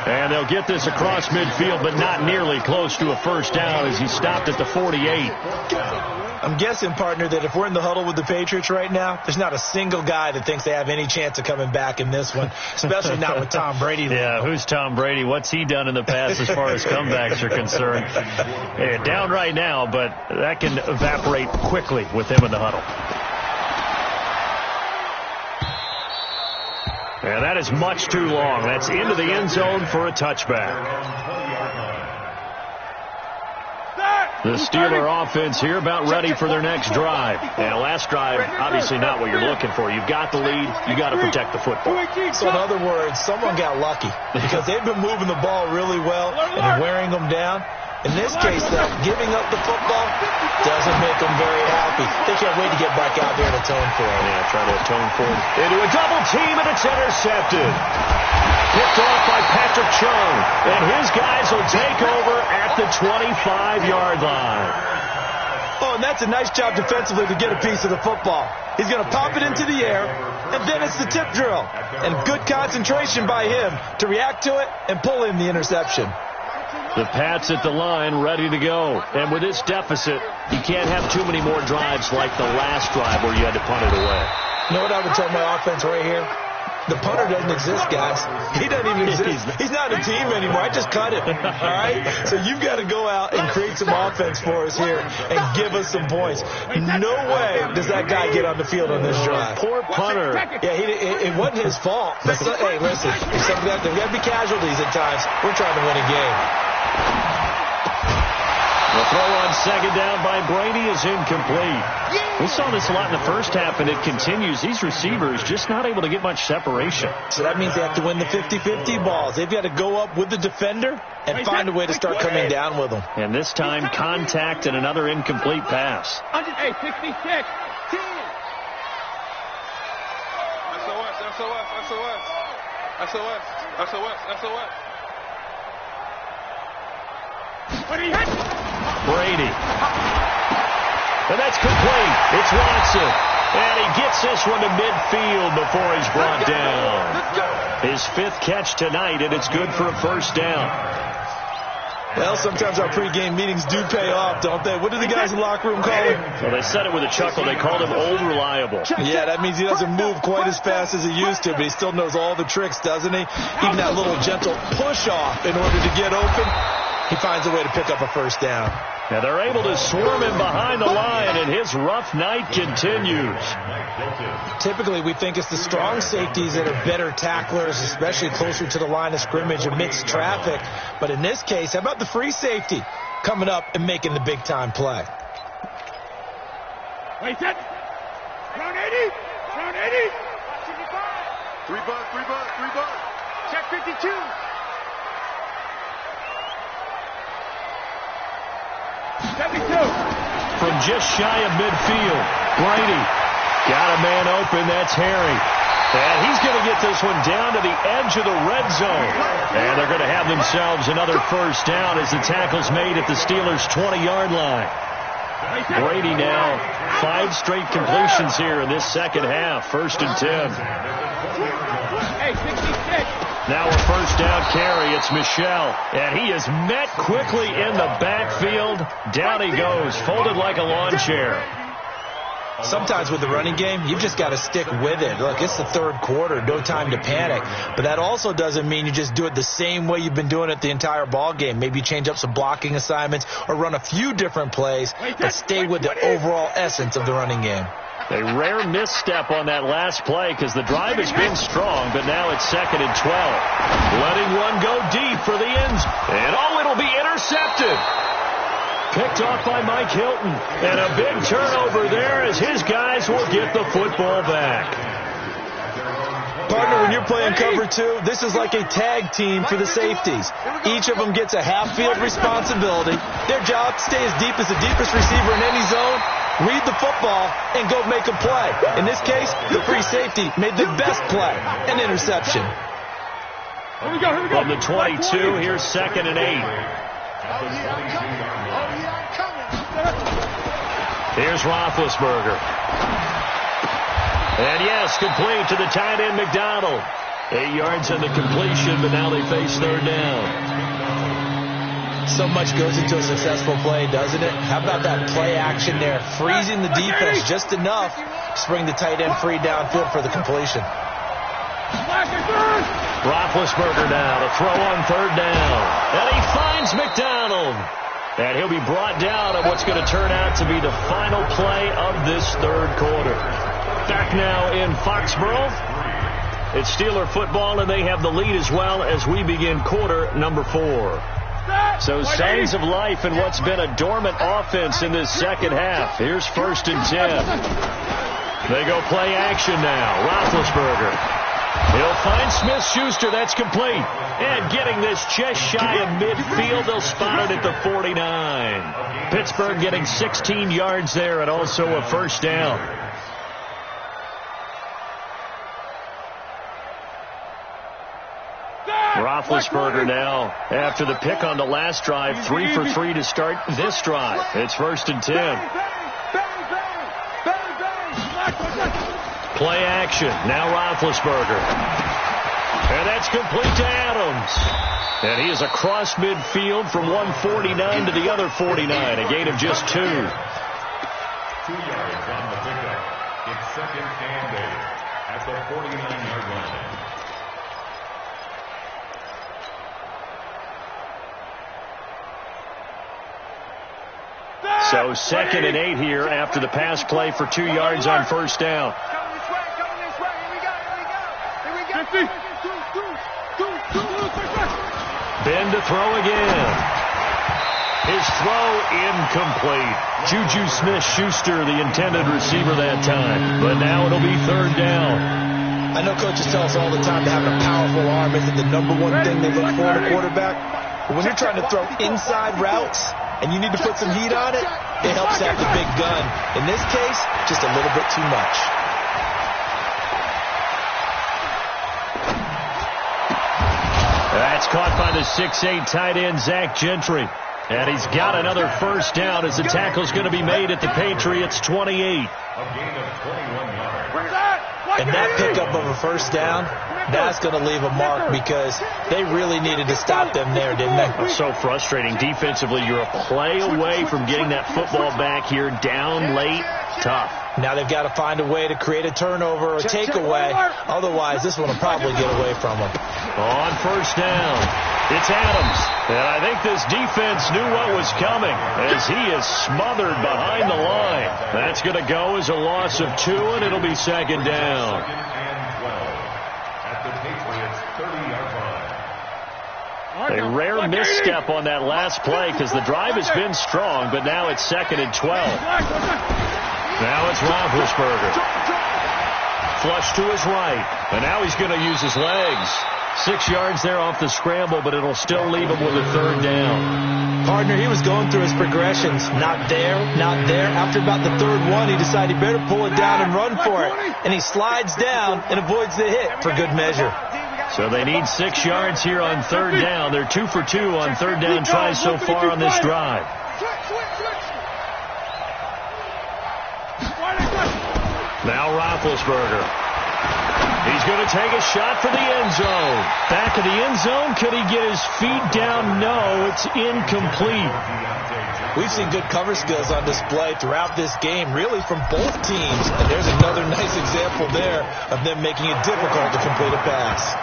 And they'll get this across midfield, but not nearly close to a first down as he stopped at the 48. I'm guessing, partner, that if we're in the huddle with the Patriots right now, there's not a single guy that thinks they have any chance of coming back in this one, especially not with Tom Brady. Yeah, who's Tom Brady? What's he done in the past as far as comebacks are concerned? Yeah, down right now, but that can evaporate quickly with him in the huddle. And that is much too long. That's into the end zone for a touchback. The Steeler offense here about ready for their next drive. And last drive, obviously not what you're looking for. You've got the lead. You got to protect the football. So in other words, someone got lucky because they've been moving the ball really well and wearing them down. In this case, though, giving up the football doesn't make them very happy. They can't wait to get back out there and atone for it. Yeah, trying to atone for it. Into a double team, and it's intercepted. Picked off by Patrick Chung, and his guys will take over at the 25-yard line. Oh, and that's a nice job defensively to get a piece of the football. He's going to pop it into the air, and then it's the tip drill. And good concentration by him to react to it and pull in the interception. The Pats at the line, ready to go. And with this deficit, you can't have too many more drives like the last drive where you had to punt it away. You know what I would tell my offense right here? The punter doesn't exist, guys. He doesn't even exist. He's not a team anymore. I just cut him. All right? So you've got to go out and create some offense for us here and give us some points. No way does that guy get on the field on this drive. Poor punter. Yeah, it wasn't his fault. But hey, listen, there's got to be casualties at times. We're trying to win a game. The throw on second down by Brady is incomplete. We saw this a lot in the first half, and it continues. These receivers just not able to get much separation. So that means they have to win the 50-50 balls. They've got to go up with the defender and find a way to start coming down with them. And this time, contact and another incomplete pass. Hey, 66. 10. SOS. Brady. And that's complete. It's Watson. And he gets this one to midfield before he's brought down. His 5th catch tonight, and it's good for a first down. Well, sometimes our pregame meetings do pay off, don't they? What do the guys in the locker room call him? Well, they said it with a chuckle. They called him Old Reliable. Yeah, that means he doesn't move quite as fast as he used to, but he still knows all the tricks, doesn't he? Even that little gentle push-off in order to get open. He finds a way to pick up a first down. Now they're able to swarm him behind the line, and his rough night continues. Typically, we think it's the strong safeties that are better tacklers, especially closer to the line of scrimmage amidst traffic. But in this case, how about the free safety coming up and making the big-time play? Wait, set. Round 80. 3 bucks. Check 52. From just shy of midfield, Brady got a man open. That's Harry. And he's going to get this one down to the edge of the red zone. And they're going to have themselves another first down as the tackle's made at the Steelers' 20-yard line. Brady now 5 straight completions here in this second half. 1st and 10. Hey, 66. Now a first down carry. It's Michel. And he is met quickly in the backfield. Down he goes, folded like a lawn chair. Sometimes with the running game, you've just got to stick with it. Look, it's the 3rd quarter, no time to panic. But that also doesn't mean you just do it the same way you've been doing it the entire ball game. Maybe change up some blocking assignments or run a few different plays, but stay with the overall essence of the running game. A rare misstep on that last play because the drive has been strong, but now it's 2nd and 12. Letting one go deep for the ends. And it'll be intercepted. Picked off by Mike Hilton. And a big turnover there as his guys will get the football back. Partner, when you're playing cover 2, this is like a tag team for the safeties. Each of them gets a half-field responsibility. Their job, stay as deep as the deepest receiver in any zone, read the football, and go make a play. In this case, the free safety made the best play, an interception. Here we go. From the 22, here's 2nd and 8. Here's Roethlisberger. And yes, complete to the tight end McDonald. 8 yards on the completion, but now they face 3rd down. So much goes into a successful play, doesn't it? How about that play action there? Freezing the defense just enough to bring the tight end free downfield for the completion. Roethlisberger now to throw on 3rd down. And he finds McDonald. And he'll be brought down on what's going to turn out to be the final play of this 3rd quarter. Back now in Foxborough. It's Steeler football, and they have the lead as well as we begin quarter number 4. So signs of life in what's been a dormant offense in this second half. Here's 1st and 10. They go play action now. Roethlisberger. He'll find Smith-Schuster. That's complete. And getting this just shy of midfield, they'll spot it at the 49. Pittsburgh getting 16 yards there and also a first down. Roethlisberger now, after the pick on the last drive, 3 for 3 to start this drive. It's 1st and 10. Play action. Now Roethlisberger. And that's complete to Adams. And he is across midfield from 149 to the other 49. A gain of just 2. 2 yards on the pickup. It's 2nd and 8 at the 49-yard line. So 2nd and 8 here after the pass play for 2 yards on 1st down. Ben to throw again. His throw incomplete. Juju Smith-Schuster, the intended receiver that time. But now it'll be 3rd down. I know coaches tell us all the time that having a powerful arm isn't the #1 thing they look for in a quarterback. But when you're trying to throw inside routes and you need to put some heat on it, it helps to have the big gun. In this case, just a little bit too much. That's caught by the 6'8" tight end, Zach Gentry. And he's got another 1st down as the tackle's going to be made at the Patriots' 28. A gain of 21 yards. And that pickup of a 1st down, that's going to leave a mark because they really needed to stop them there, didn't they? It's so frustrating. Defensively, you're a play away from getting that football back here down late. Tough. Now they've got to find a way to create a turnover or takeaway. Otherwise, this one will probably get away from them. On 1st down, it's Adams. And I think this defense knew what was coming as he is smothered behind the line. That's going to go as a loss of 2, and it'll be 2nd down. 2nd and 12 at the Patriots' 30-yard line. A rare misstep on that last play because the drive has been strong, but now it's 2nd and 12. Now it's Roethlisberger. Flush to his right, and now he's going to use his legs. 6 yards there off the scramble, but it'll still leave him with a 3rd down. Partner, he was going through his progressions. Not there, not there. After about the 3rd one, he decided he better pull it down and run for it. And he slides down and avoids the hit for good measure. So they need 6 yards here on 3rd down. They're 2 for 2 on 3rd down tries so far on this drive. Now Roethlisberger. He's going to take a shot for the end zone. Back of the end zone. Could he get his feet down? No, it's incomplete. We've seen good cover skills on display throughout this game, really from both teams. And there's another nice example there of them making it difficult to complete a pass.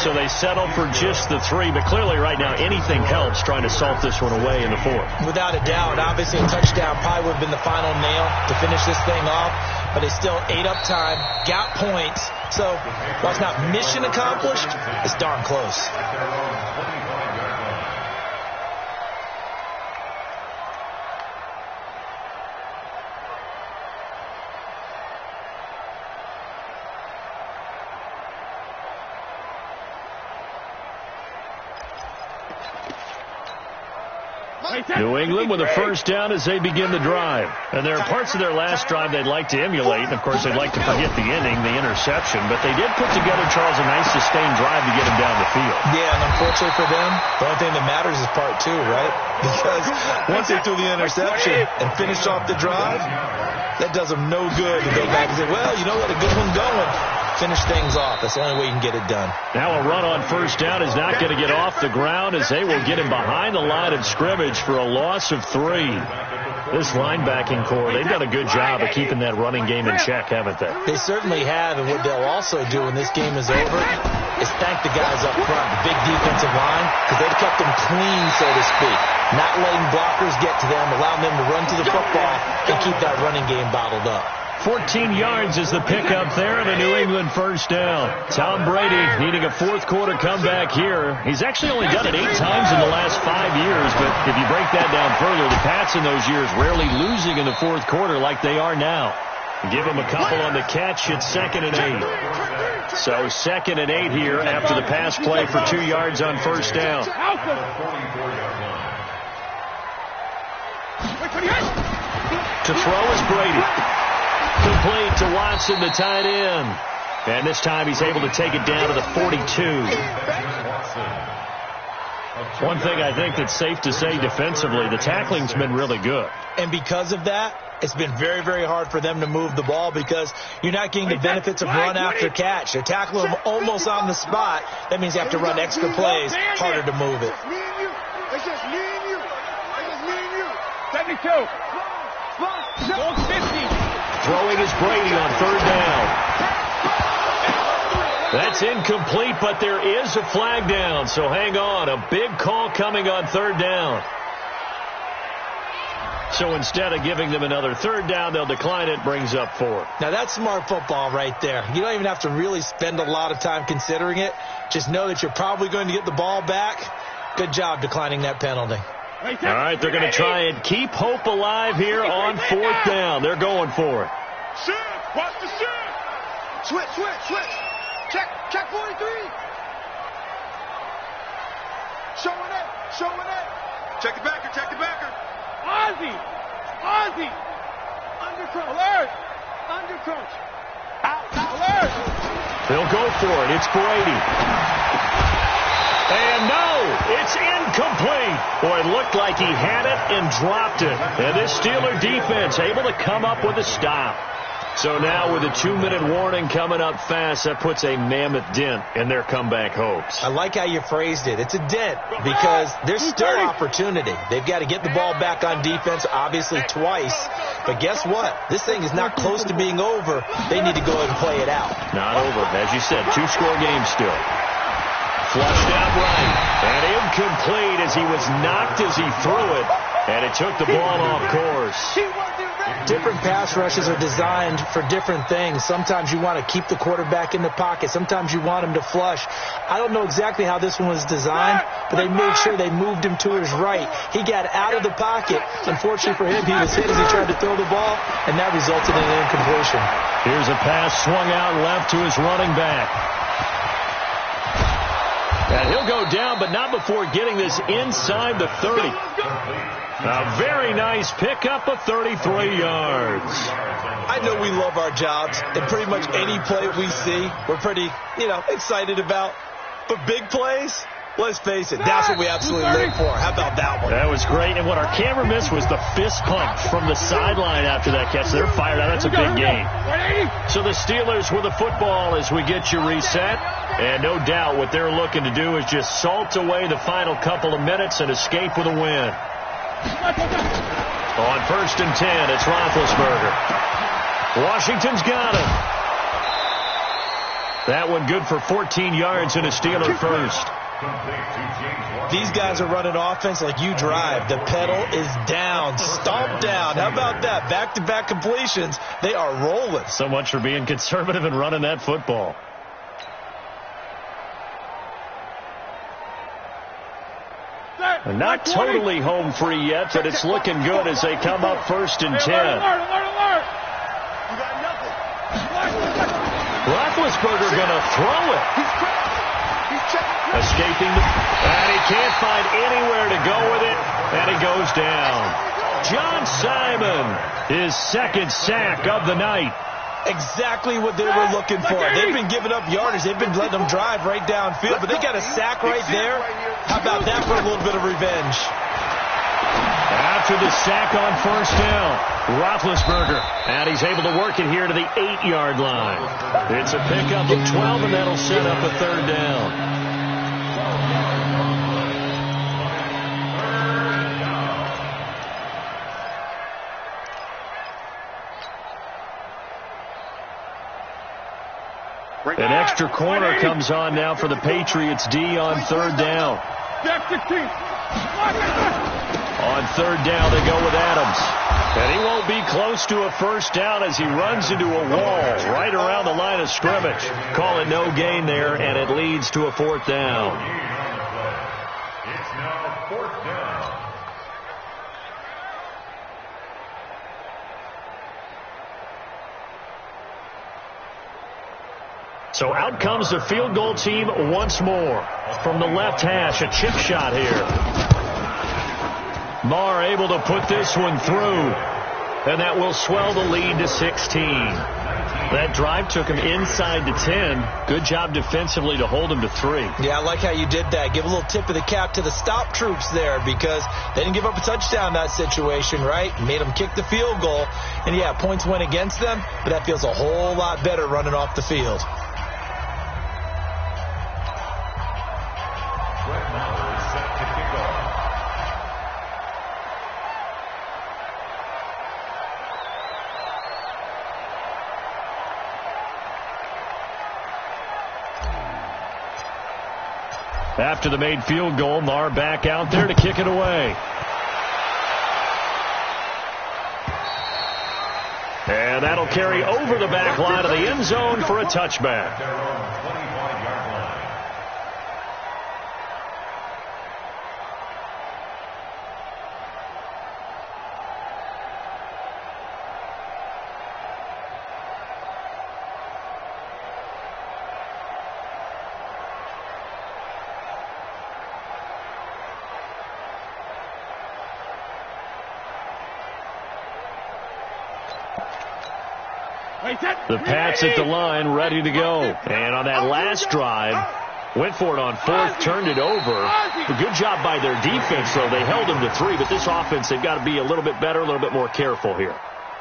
So they settle for just the 3, but clearly right now anything helps trying to salt this one away in the 4th. Without a doubt, obviously a touchdown probably would have been the final nail to finish this thing off, but they still ate up time, got points. So while it's not mission accomplished, it's darn close. New England with a 1st down as they begin the drive. And there are parts of their last drive they'd like to emulate. And, of course, they'd like to forget the inning, the interception. But they did put together, Charles, a nice sustained drive to get him down the field. Yeah, and unfortunately for them, the only thing that matters is part 2, right? Because once they threw the interception and finished off the drive, that does them no good to go back and say, well, you know what, a good one going. Finish things off. That's the only way you can get it done. Now a run on 1st down is not going to get off the ground as they will get him behind the line of scrimmage for a loss of 3. This linebacking core, they've done a good job of keeping that running game in check, haven't they? They certainly have, and what they'll also do when this game is over is thank the guys up front, the big defensive line, because they've kept them clean, so to speak. Not letting blockers get to them, allowing them to run to the football and keep that running game bottled up. 14 yards is the pickup there and a New England 1st down. Tom Brady needing a 4th quarter comeback here. He's actually only done it 8 times in the last 5 years, but if you break that down further, the Pats in those years rarely losing in the 4th quarter like they are now. Give him a couple on the catch. It's 2nd and 8. So 2nd and 8 here after the pass play for 2 yards on 1st down. To throw is Brady. Complete to Watson, the tight end. And this time he's able to take it down to the 42. One thing I think that's safe to say defensively, the tackling's been really good. And because of that, it's been very, very hard for them to move the ball because you're not getting the benefits of run after catch. They're tackling them almost on the spot. That means you have to run extra plays, harder to move it. It's just me and you. It's just me and you. 72. 50. Throwing is Brady on third down. That's incomplete, but there is a flag down, so hang on. A big call coming on third down. So instead of giving them another third down, they'll decline it, brings up 4. Now, that's smart football right there. You don't even have to really spend a lot of time considering it. Just know that you're probably going to get the ball back. Good job declining that penalty. All right, they're going to try and keep hope alive here on fourth down. They're going for it. Shift. Watch the shift. Switch. Check 43. Showing it. Check the backer. Ozzie. Undercroach. Alert. Undercroach. Out. Alert. They'll go for it. It's Brady. And no, it's incomplete. Boy, it looked like he had it and dropped it. And this Steeler defense able to come up with a stop. So now with a 2-minute warning coming up fast, that puts a mammoth dent in their comeback hopes. I like how you phrased it. It's a dent because there's still opportunity. They've got to get the ball back on defense, obviously twice. But guess what? This thing is not close to being over. They need to go ahead and play it out. Not over. As you said, 2-score game still. Flushed out right. And incomplete as he was knocked as he threw it. And it took the ball off course. Different pass rushes are designed for different things. Sometimes you want to keep the quarterback in the pocket. Sometimes you want him to flush. I don't know exactly how this one was designed, but they made sure they moved him to his right. He got out of the pocket. Unfortunately for him, he was hit as he tried to throw the ball, and that resulted in an incompletion. Here's a pass swung out left to his running back. And he'll go down, but not before getting this inside the 30. A very nice pickup of 33 yards. I know we love our jobs, and pretty much any play we see, we're pretty, excited about. But big plays, let's face it, that's what we absolutely live for. How about that one? That was great, and what our camera missed was the fist pump from the sideline after that catch. They're fired out. That's a big gain. So the Steelers with the football as we get you reset. And no doubt what they're looking to do is just salt away the final couple of minutes and escape with a win. On 1st and 10, it's Roethlisberger. Washington's got him. That one good for 14 yards and a Steeler first. These guys are running offense like you drive. The pedal is down, stomped down. How about that? Back-to-back completions. They are rolling. So much for being conservative and running that football. And not totally home free yet, but it's looking good as they come up 1st and 10. Roethlisberger going to throw it. Escaping, and he can't find anywhere to go with it, and he goes down. John Simon, his 2nd sack of the night. Exactly what they were looking for. They've been giving up yardage. They've been letting them drive right downfield, but they got a sack right there. How about that for a little bit of revenge? After the sack on 1st down, Roethlisberger, and he's able to work it here to the 8-yard line. It's a pickup of 12, and that'll set up a 3rd down. An extra corner comes on now for the Patriots D on 3rd down. On 3rd down, they go with Adams. And he won't be close to a 1st down as he runs into a wall right around the line of scrimmage. Call it no gain there, and it leads to a 4th down. It's now 4th down. So out comes the field goal team once more. From the left hash, a chip shot here. Marr able to put this one through. and that will swell the lead to 16. That drive took him inside the 10. Good job defensively to hold him to 3. Yeah, I like how you did that. Give a little tip of the cap to the stop troops there because they didn't give up a touchdown in that situation, right? Made them kick the field goal. And, yeah, points went against them, but that feels a whole lot better running off the field. After the made field goal, Maher back out there to kick it away. And that'll carry over the back line of the end zone for a touchback. The Pats at the line, ready to go. And on that last drive, went for it on 4th, turned it over. A good job by their defense, though. They held them to 3, but this offense, they've got to be a little bit better, a little bit more careful here.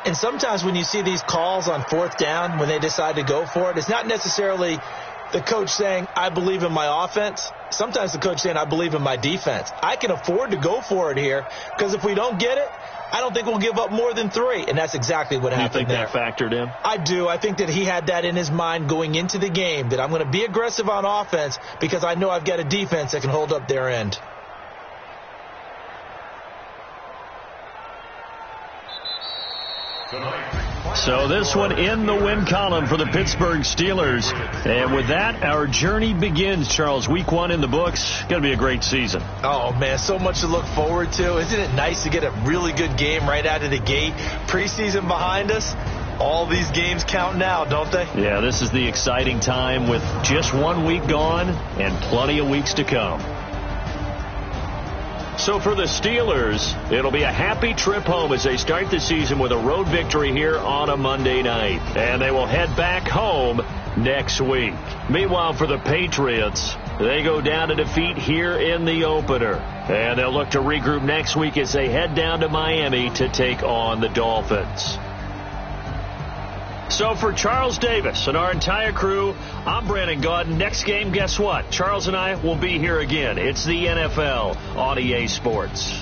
And sometimes when you see these calls on 4th down, when they decide to go for it, it's not necessarily the coach saying, I believe in my offense. Sometimes the coach saying, I believe in my defense. I can afford to go for it here because if we don't get it, I don't think we'll give up more than 3, and that's exactly what happened there. You think that factored in? I do. I think that he had that in his mind going into the game, that I'm going to be aggressive on offense because I know I've got a defense that can hold up their end. So this one in the win column for the Pittsburgh Steelers. And with that, our journey begins, Charles. Week 1 in the books. Going to be a great season. Oh, man, so much to look forward to. Isn't it nice to get a really good game right out of the gate? Preseason behind us. All these games count now, don't they? Yeah, this is the exciting time with just 1 week gone and plenty of weeks to come. So for the Steelers, it'll be a happy trip home as they start the season with a road victory here on a Monday night. And they will head back home next week. Meanwhile, for the Patriots, they go down to defeat here in the opener. And they'll look to regroup next week as they head down to Miami to take on the Dolphins. So for Charles Davis and our entire crew, I'm Brandon Gaudin. Next game, guess what? Charles and I will be here again. It's the NFL on EA Sports.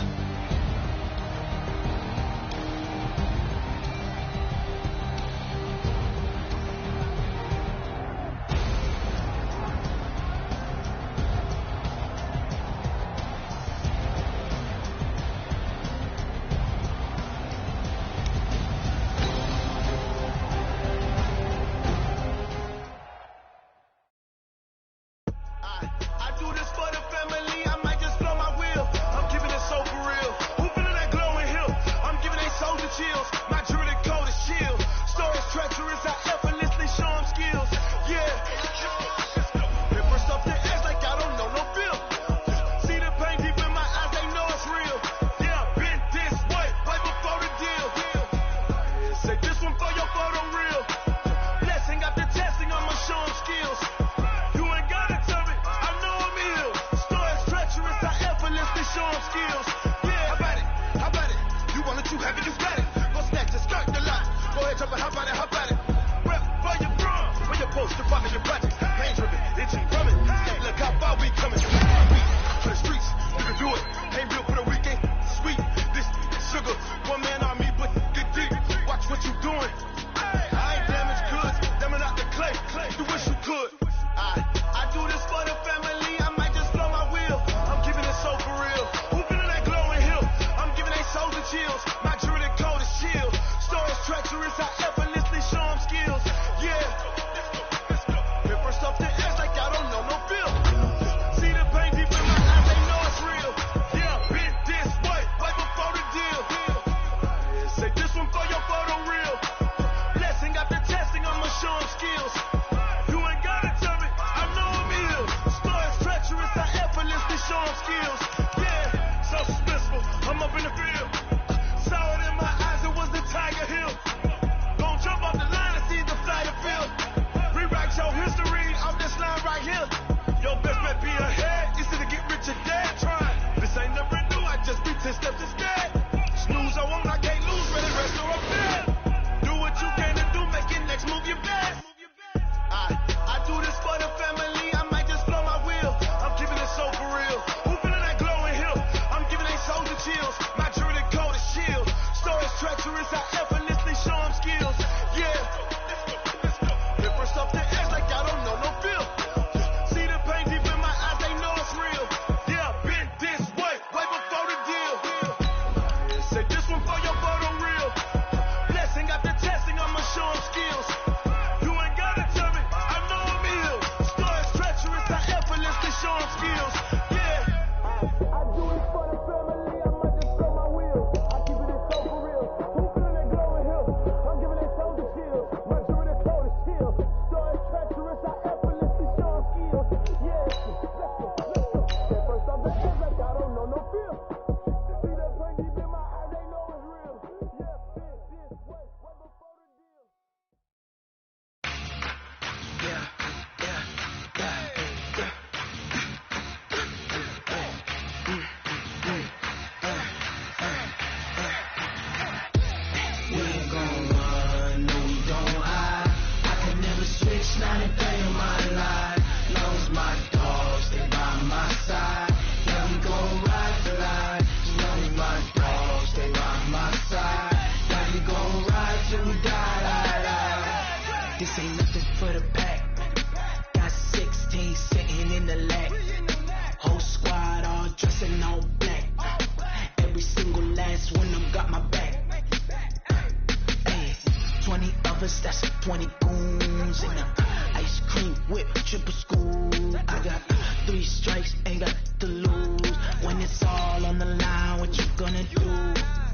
triple school. I got 3 strikes, ain't got to lose. When it's all on the line, what you gonna do?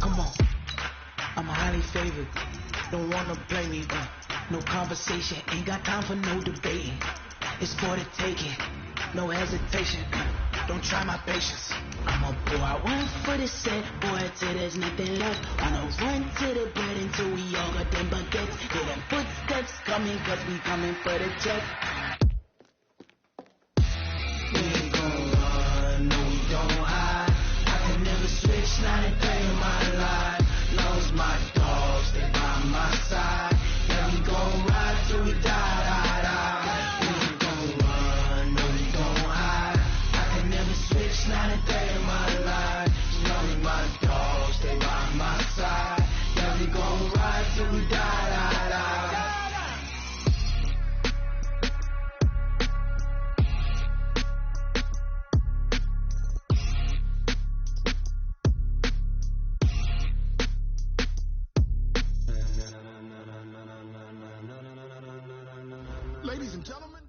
Come on, I'm highly favored. Don't wanna play me, no conversation. Ain't got time for no debating. It's for the taking, no hesitation. Don't try my patience. I'm a boy, I went for the set, boy, till there's nothing left. Wanna run to the bread until we all got them baguettes. Hear them footsteps coming, cause we coming for the check. We ain't gon' run, no we don't hide. I can never switch, not a day in my life. Lost my dogs, stay by my side. Yeah, we gon' ride till we die, die, die. We ain't gon' run, no we don't hide. I can never switch, not a day in my life. Lost my dogs, stay by my side. Yeah, we gon' ride till we die, die, die. Ladies and gentlemen.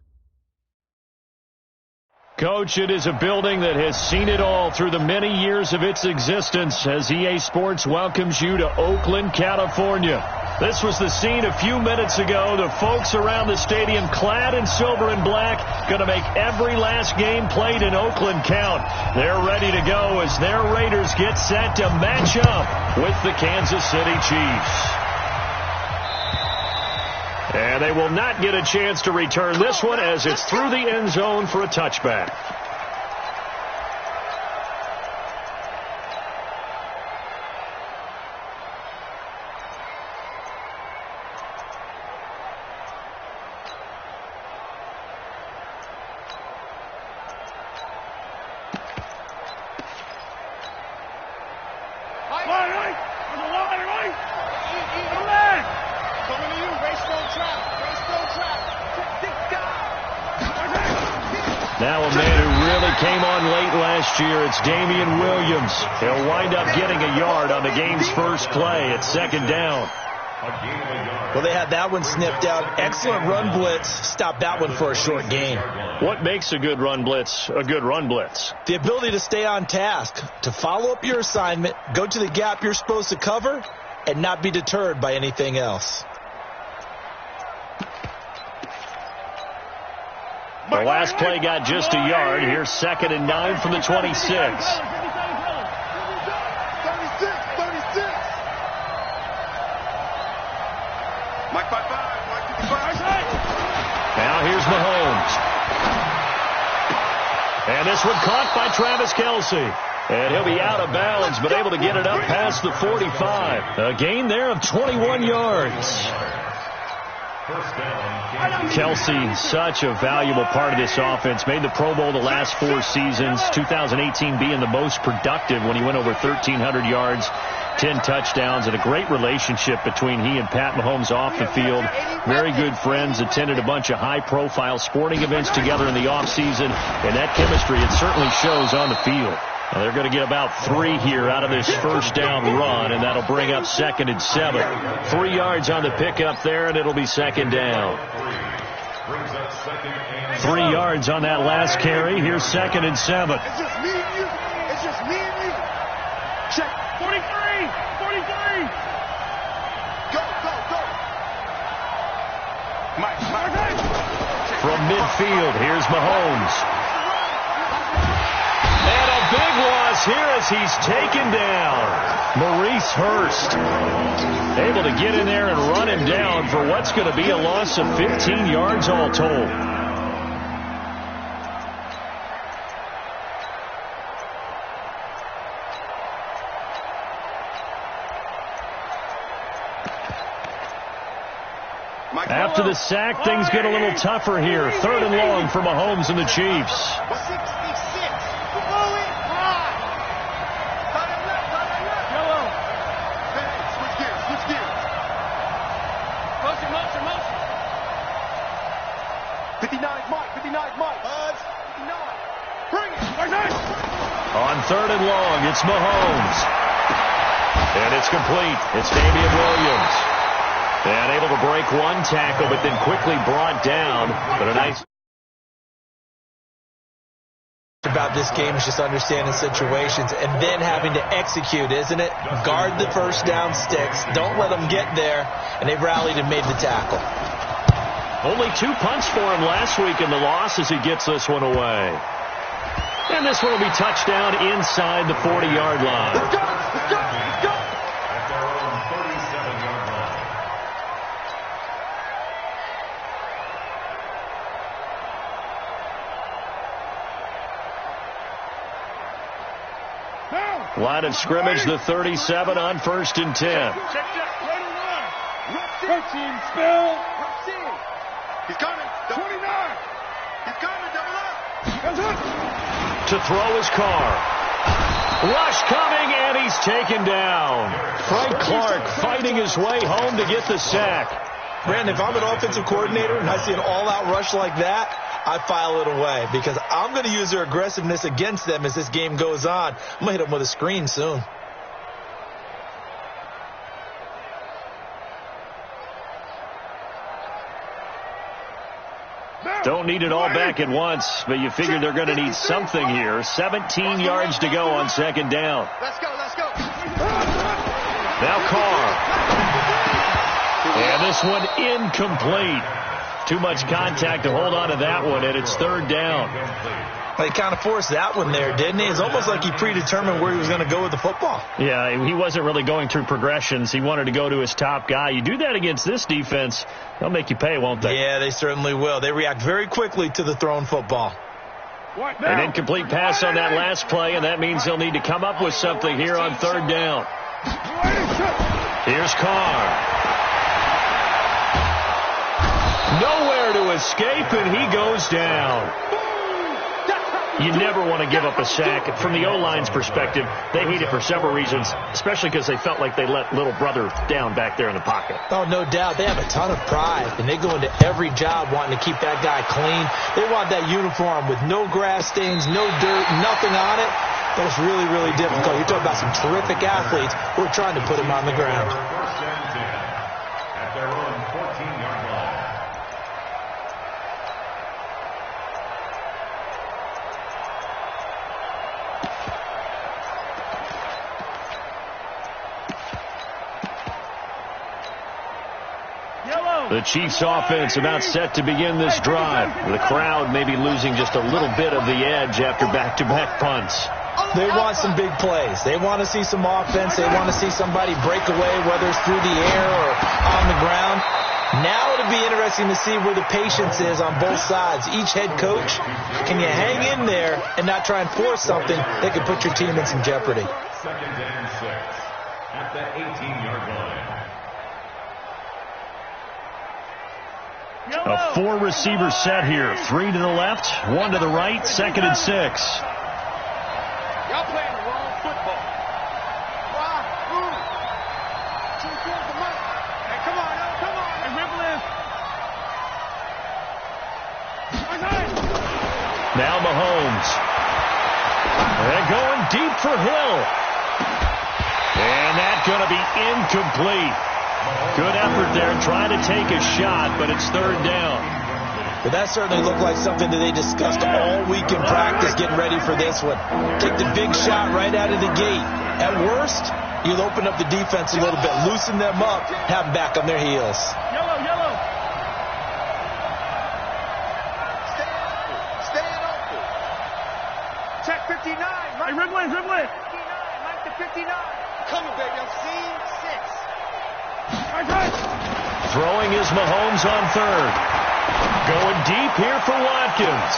Coach, it is a building that has seen it all through the many years of its existence as EA Sports welcomes you to Oakland, California. This was the scene a few minutes ago. The folks around the stadium clad in silver and black going to make every last game played in Oakland count. They're ready to go as their Raiders get set to match up with the Kansas City Chiefs. And they will not get a chance to return this one as it's through the end zone for a touchback. Now a man who really came on late last year, it's Damian Williams. He'll wind up getting a yard on the game's first play at 2nd down. Well, they had that one snipped out. Excellent run blitz. Stop that one for a short gain. What makes a good run blitz a good run blitz? The ability to stay on task, to follow up your assignment, go to the gap you're supposed to cover, and not be deterred by anything else. The last play got just a yard. Here's 2nd and 9 from the 26. 36. Mike 5-5, Mike 55. Now here's Mahomes. And this one caught by Travis Kelce. And he'll be out of bounds, but able to get it up past the 45. A gain there of 21 yards. Kelce, such a valuable part of this offense. Made the Pro Bowl the last 4 seasons. 2018 being the most productive when he went over 1,300 yards, 10 touchdowns, and a great relationship between he and Pat Mahomes off the field. Very good friends. Attended a bunch of high-profile sporting events together in the offseason. And that chemistry, it certainly shows on the field. Now they're going to get about 3 here out of this first down run, and that'll bring up 2nd and 7. 3 yards on the pickup there, and it'll be 2nd down. 3 yards on that last carry. Here's 2nd and 7. It's just me and you. It's just me and you. Check. 43. 43. Go, go, go. Mike. From midfield, here's Mahomes. And a big loss here as he's taken down. Maurice Hurst able to get in there and run him down for what's going to be a loss of 15 yards all told. After the sack, things get a little tougher here. 3rd and long for Mahomes and the Chiefs. 66. On 3rd and long, it's Mahomes. And it's complete. It's Damian Williams. And able to break one tackle, but then quickly brought down. But a nice about this game is just understanding situations and then having to execute, isn't it? Guard the first down sticks. Don't let them get there. And they rallied and made the tackle. Only 2 punts for him last week in the loss as he gets this one away. And this one will be touchdown inside the 40-yard line. Let's go! Let's go! Let's go! At their own 37-yard line. Line of scrimmage, the 37 on 1st and 10. Check that. Right in line. Team spell. He's coming. 29. He's coming. Double up. That's it. To throw his car. Rush coming, and he's taken down. Frank Clark fighting his way home to get the sack. Brandon, if I'm an offensive coordinator and I see an all-out rush like that, I file it away because I'm going to use their aggressiveness against them as this game goes on. I'm going to hit them with a screen soon. Don't need it all back at once, but you figure they're going to need something here. 17 yards to go on 2nd down. Let's go. Let's go. Now Carr. And this one incomplete. Too much contact to hold on to that one, and it's 3rd down. He kind of forced that one there, didn't he? It's almost like he predetermined where he was going to go with the football. Yeah, he wasn't really going through progressions. He wanted to go to his top guy. You do that against this defense, they'll make you pay, won't they? Yeah, they certainly will. They react very quickly to the thrown football. An incomplete pass on that last play, and that means they'll need to come up with something here on 3rd down. Here's Carr. Nowhere to escape, and he goes down. You never want to give up a sack. From the O-line's perspective, they hate it for several reasons, especially because they felt like they let little brother down back there in the pocket. Oh, no doubt. They have a ton of pride, and they go into every job wanting to keep that guy clean. They want that uniform with no grass stains, no dirt, nothing on it. But it's really, really difficult. You're talking about some terrific athletes who are trying to put him on the ground. At their own 14-yard line. The Chiefs offense about set to begin this drive. The crowd maybe losing just a little bit of the edge after back-to-back punts. They want some big plays. They want to see some offense. They want to see somebody break away, whether it's through the air or on the ground. Now it'll be interesting to see where the patience is on both sides. Each head coach, can you hang in there and not try and force something that could put your team in some jeopardy? 2nd and 6 at the 18-yard line. A 4-receiver set here. 3 to the left, 1 to the right, 2nd and 6. Y'all playing the wrong football. Why? Ooh. Too good for money. Hey, come on, yo, come on. Hey, Ripple in. Now Mahomes. They're going deep for Hill. And that's going to be incomplete. Good effort there, trying to take a shot, but it's 3rd down. But that certainly looked like something that they discussed all week in practice getting ready for this one. Take the big shot right out of the gate. At worst, you'll open up the defense a little bit, loosen them up, have them back on their heels. Yellow. Stay open. Check 59. Hey, Ridley. 59. Like the 59. Coming, baby. I'm seeing 6. Throwing is Mahomes on 3rd. Going deep here for Watkins.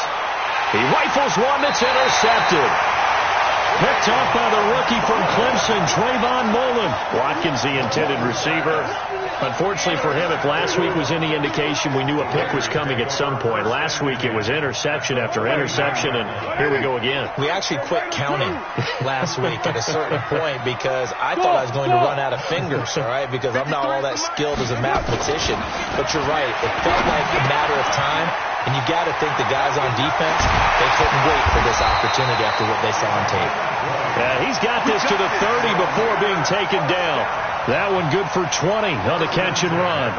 He rifles one that's intercepted. Picked off by the rookie from Clemson, Trayvon Mullen. Watkins, the intended receiver. Unfortunately for him, if last week was any indication, we knew a pick was coming at some point. Last week it was interception after interception, and here we go again. We actually quit counting last week at a certain point because I thought I was going to run out of fingers, all right, because I'm not all that skilled as a mathematician. But you're right. It felt like a matter of time, and you got to think the guys on defense, they couldn't wait for this opportunity after what they saw on tape. Yeah, he's got this to the 30 before being taken down. That one good for 20 on the catch and run.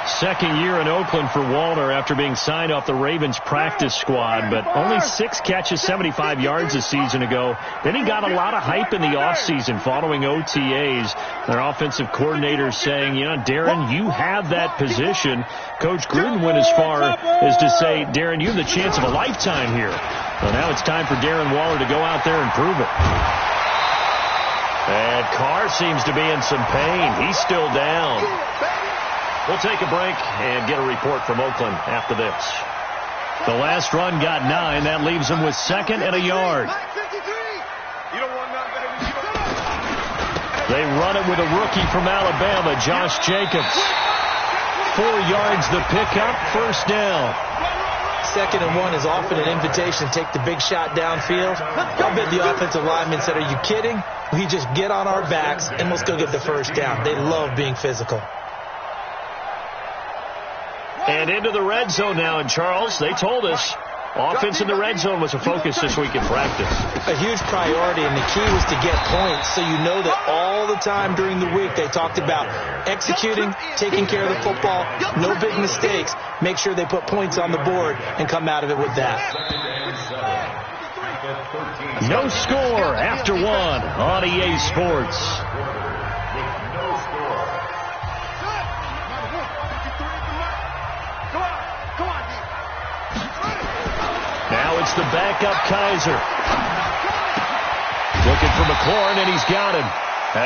Second year in Oakland for Walter after being signed off the Ravens practice squad, but only 6 catches, 75 yards a season ago. Then he got a lot of hype in the offseason following OTAs. Their offensive coordinators saying, you know, Darren, you have that position. Coach Gruden went as far as to say, Darren, you have the chance of a lifetime here. So now it's time for Darren Waller to go out there and prove it. And Carr seems to be in some pain. He's still down. We'll take a break and get a report from Oakland after this. The last run got 9. That leaves them with 2nd and a yard. They run it with a rookie from Alabama, Josh Jacobs. 4 yards the pickup, first down. 2nd and 1 is often an invitation to take the big shot downfield. I bet the offensive lineman said, are you kidding? We just get on our backs and let's go get the first down. They love being physical. And into the red zone now. And Charles, they told us offense in the red zone was a focus this week in practice. A huge priority, and the key was to get points. So you know that all the time during the week they talked about executing, taking care of the football, no big mistakes. Make sure they put points on the board and come out of it with that. No score after 1 on EA Sports. Now it's the backup Kaiser. Looking for McLaurin, and he's got him.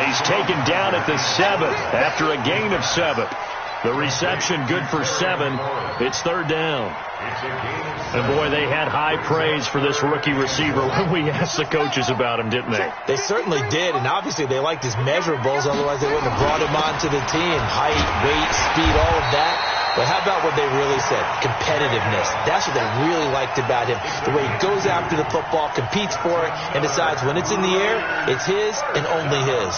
He's taken down at the 7th after a gain of 7. The reception good for 7. It's 3rd down. And boy, they had high praise for this rookie receiver when we asked the coaches about him, didn't they? They certainly did, and obviously they liked his measurables, otherwise they wouldn't have brought him onto the team. Height, weight, speed, all of that. But how about what they really said? Competitiveness. That's what they really liked about him. The way he goes after the football, competes for it, and decides when it's in the air, it's his and only his.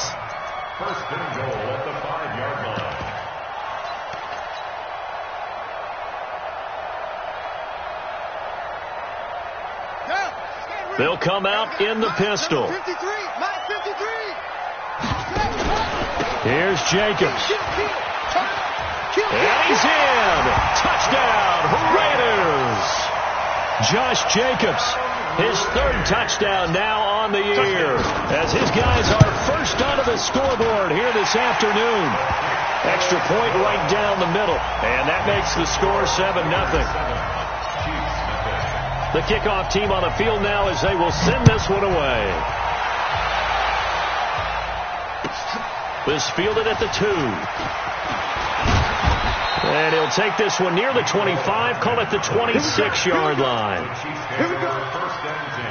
First and goal at the 5-yard line. They'll come out in the pistol. Here's Jacobs. And he's in. Touchdown, Raiders. Josh Jacobs, his 3rd touchdown now on the year, as his guys are first onto the scoreboard here this afternoon. Extra point right down the middle, and that makes the score 7-0. The kickoff team on the field now as they will send this one away. This fielded at the 2. And he'll take this one near the 25, call it the 26-yard line. Here we go. First and 10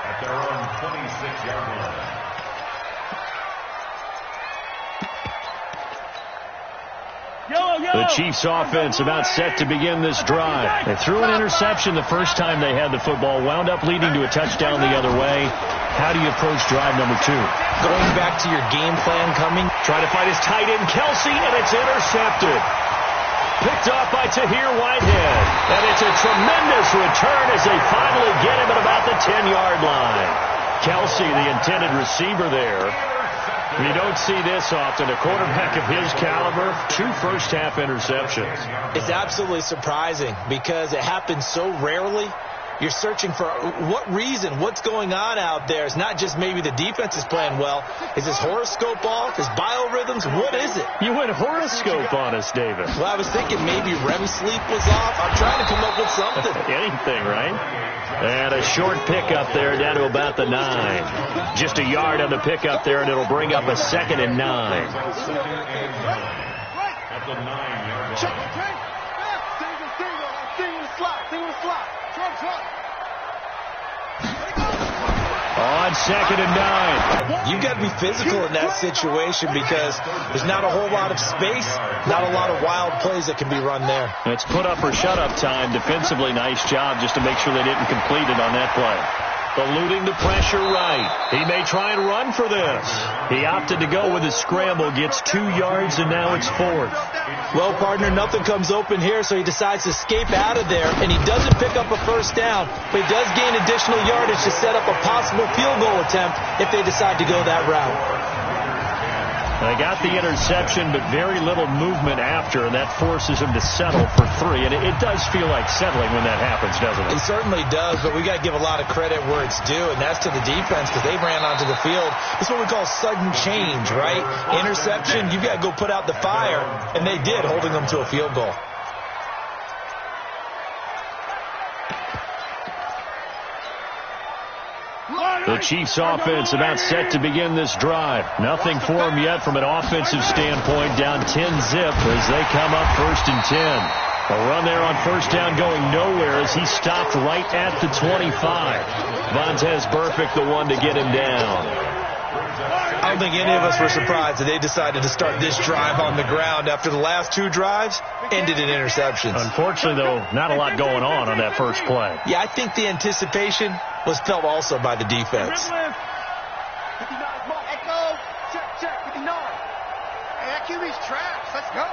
at their own 26-yard line. The Chiefs offense about set to begin this drive. They threw an interception the first time they had the football, wound up leading to a touchdown the other way. How do you approach drive number 2? Going back to your game plan coming. Try to find his tight end, Kelsey, and it's intercepted. Picked off by Tahir Whitehead. And it's a tremendous return as they finally get him at about the 10-yard line. Kelsey, the intended receiver there. You don't see this often. A quarterback of his caliber, 2 first-half interceptions. It's absolutely surprising because it happens so rarely. You're searching for what reason, what's going on out there. It's not just maybe the defense is playing well. Is his horoscope off? His biorhythms? What is it? You went horoscope on us, David. Well, I was thinking maybe REM sleep was off. I'm trying to come up with something. Anything, right? And a short pickup there down to about the 9. Just a yard on the pickup there, and it'll bring up a 2nd and 9. At the 9-yard line. On 2nd and 9. You've got to be physical in that situation because there's not a whole lot of space, not a lot of wild plays that can be run there. It's put up or shut up time. Defensively, nice job just to make sure they didn't complete it on that play. Eluding the pressure right. He may try and run for this. He opted to go with a scramble, gets 2 yards, and now it's 4th. Well, partner, nothing comes open here, so he decides to escape out of there, and he doesn't pick up a first down, but he does gain additional yardage to set up a possible field goal attempt if they decide to go that route. They got the interception, but very little movement after, and that forces him to settle for 3. And it does feel like settling when that happens, doesn't it? It certainly does, but we got to give a lot of credit where it's due, and that's to the defense because they ran onto the field. It's what we call sudden change, right? Interception, you've got to go put out the fire, and they did, holding them to a field goal. The Chiefs offense about set to begin this drive. Nothing for them yet from an offensive standpoint. Down 10-zip as they come up 1st and 10. A run there on 1st down going nowhere as he stopped right at the 25. Vontaze Burfict the one to get him down. I don't think any of us were surprised that they decided to start this drive on the ground after the last 2 drives ended in interceptions. Unfortunately, though, not a lot going on that first play. Yeah, I think the anticipation was felt also by the defense. 59, Echo, check, 59. Hey, that QB's trash. Let's go.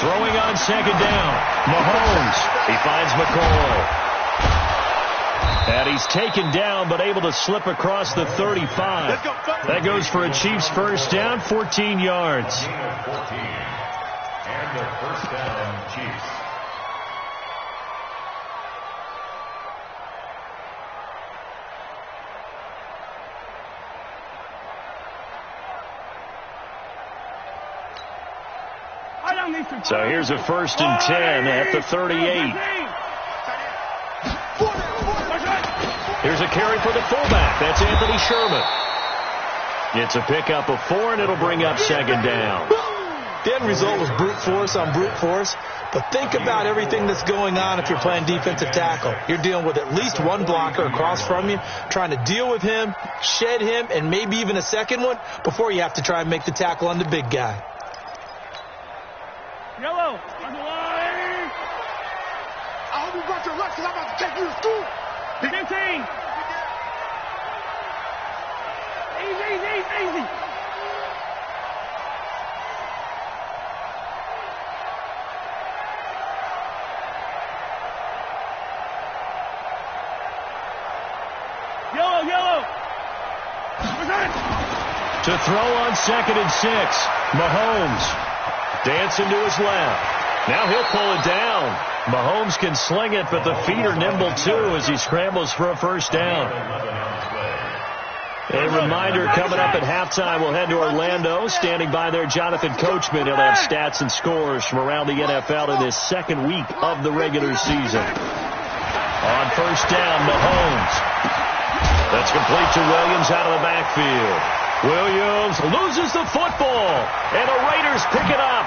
Throwing on 2nd down. Mahomes. He finds McCoy. And he's taken down, but able to slip across the 35. That goes for a Chiefs 1st down, 14 yards. And the 1st down, Chiefs. So here's a 1st and 10 at the 38. Here's a carry for the fullback. That's Anthony Sherman. It's a pickup of 4, and it'll bring up 2nd down. The end result was brute force on brute force. But think about everything that's going on if you're playing defensive tackle. You're dealing with at least one blocker across from you, trying to deal with him, shed him, and maybe even a second one before you have to try and make the tackle on the big guy. Yellow, on the line. I hope you brought your lunch because I'm about to take you to school. 15. Easy. Yellow. To throw on 2nd and 6. Mahomes dancing to his left. Now he'll pull it down. Mahomes can sling it, but the feet are nimble too as he scrambles for a 1st down. A reminder coming up at halftime, we'll head to Orlando. Standing by there, Jonathan Coachman. He'll have stats and scores from around the NFL in this 2nd week of the regular season. On 1st down, Mahomes. That's complete to Williams out of the backfield. Williams loses the football, and the Raiders pick it up.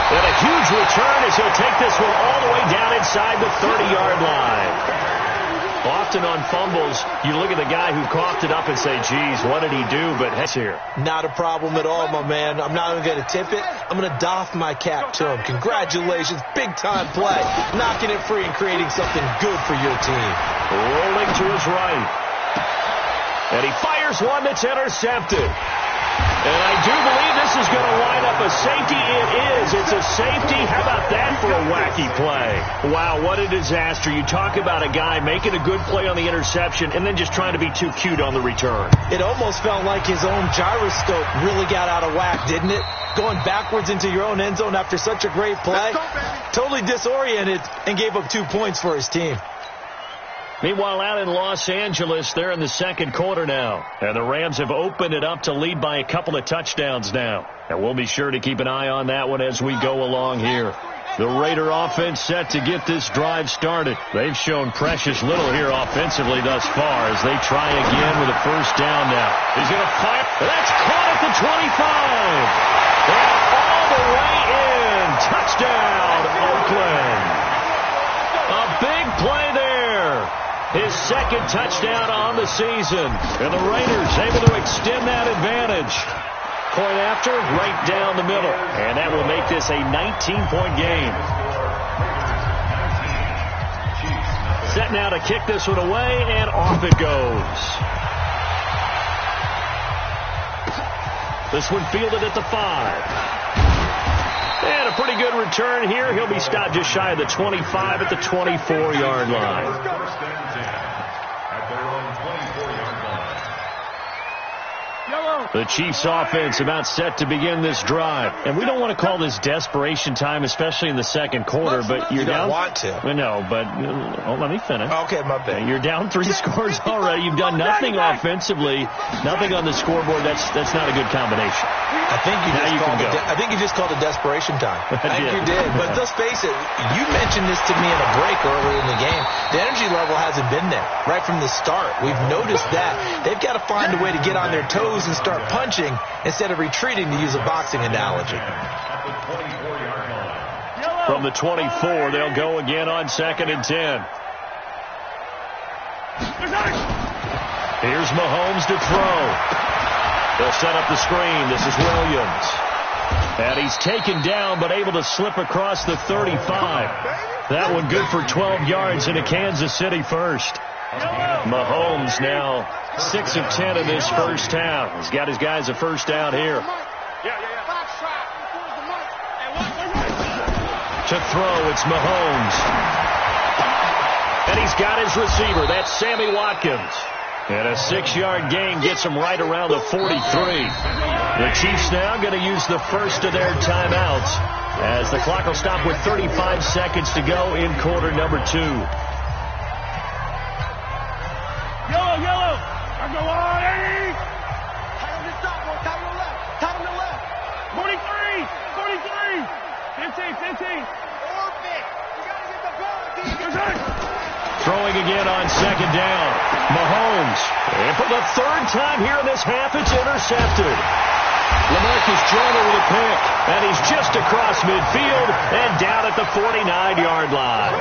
And a huge return as he'll take this one all the way down inside the 30-yard line. Often on fumbles, you look at the guy who coughed it up and say, geez, what did he do? But he's here. Not a problem at all, my man. I'm not even going to tip it. I'm going to doff my cap to him. Congratulations. Big-time play. Knocking it free and creating something good for your team. Rolling to his right. And he fires one that's intercepted. And I do believe this is going to line up a safety. It is. It's a safety. How about that for a wacky play? Wow, what a disaster. You talk about a guy making a good play on the interception and then just trying to be too cute on the return. It almost felt like his own gyroscope really got out of whack, didn't it? Going backwards into your own end zone after such a great play. Totally disoriented and gave up 2 points for his team. Meanwhile, out in Los Angeles, they're in the 2nd quarter now. And the Rams have opened it up to lead by a couple of touchdowns now. And we'll be sure to keep an eye on that one as we go along here. The Raider offense set to get this drive started. They've shown precious little here offensively thus far as they try again with a 1st down now. He's going to fire. That's caught at the 25. And all the way in. Touchdown, Oakland. A big play there. His 2nd touchdown on the season. And the Raiders able to extend that advantage. Point after, right down the middle. And that will make this a 19-point game. Set now to kick this one away, and off it goes. This one fielded at the 5. And a pretty good return here. He'll be stopped just shy of the 25 at the 24-yard line. The Chiefs offense about set to begin this drive. And we don't want to call this desperation time, especially in the second quarter, but you're down. You don't want to. No, but let me finish. Okay, my bad. You're down 3 scores already. You've done nothing offensively, nothing on the scoreboard. That's not a good combination. I think you just called it desperation time. I think you did. But let's face it, you mentioned this to me in a break earlier in the game. The energy level hasn't been there right from the start. We've noticed that. They've got to find a way to get on their toes and start punching instead of retreating, to use a boxing analogy. From the 24, they'll go again on 2nd and 10. Here's Mahomes to throw. They'll set up the screen. This is Williams. And he's taken down but able to slip across the 35. That one good for 12 yards into Kansas City first. Mahomes now 6 of 10 in this first half. He's got his guys a first down here. To throw, it's Mahomes. And he's got his receiver. That's Sammy Watkins. And a 6-yard gain gets him right around the 43. The Chiefs now going to use the first of their timeouts as the clock will stop with 35 seconds to go in quarter number 2. Yellow. I go on, Eddie. Tight on the top, boy. Tight on the left. Tight on the left. 43. 15. Orbit. You got to get the ball. Throwing again on 2nd down. Mahomes. And for the 3rd time here in this half, it's intercepted. LaMarcus Joyner with a pick. And he's just across midfield and down at the 49-yard line.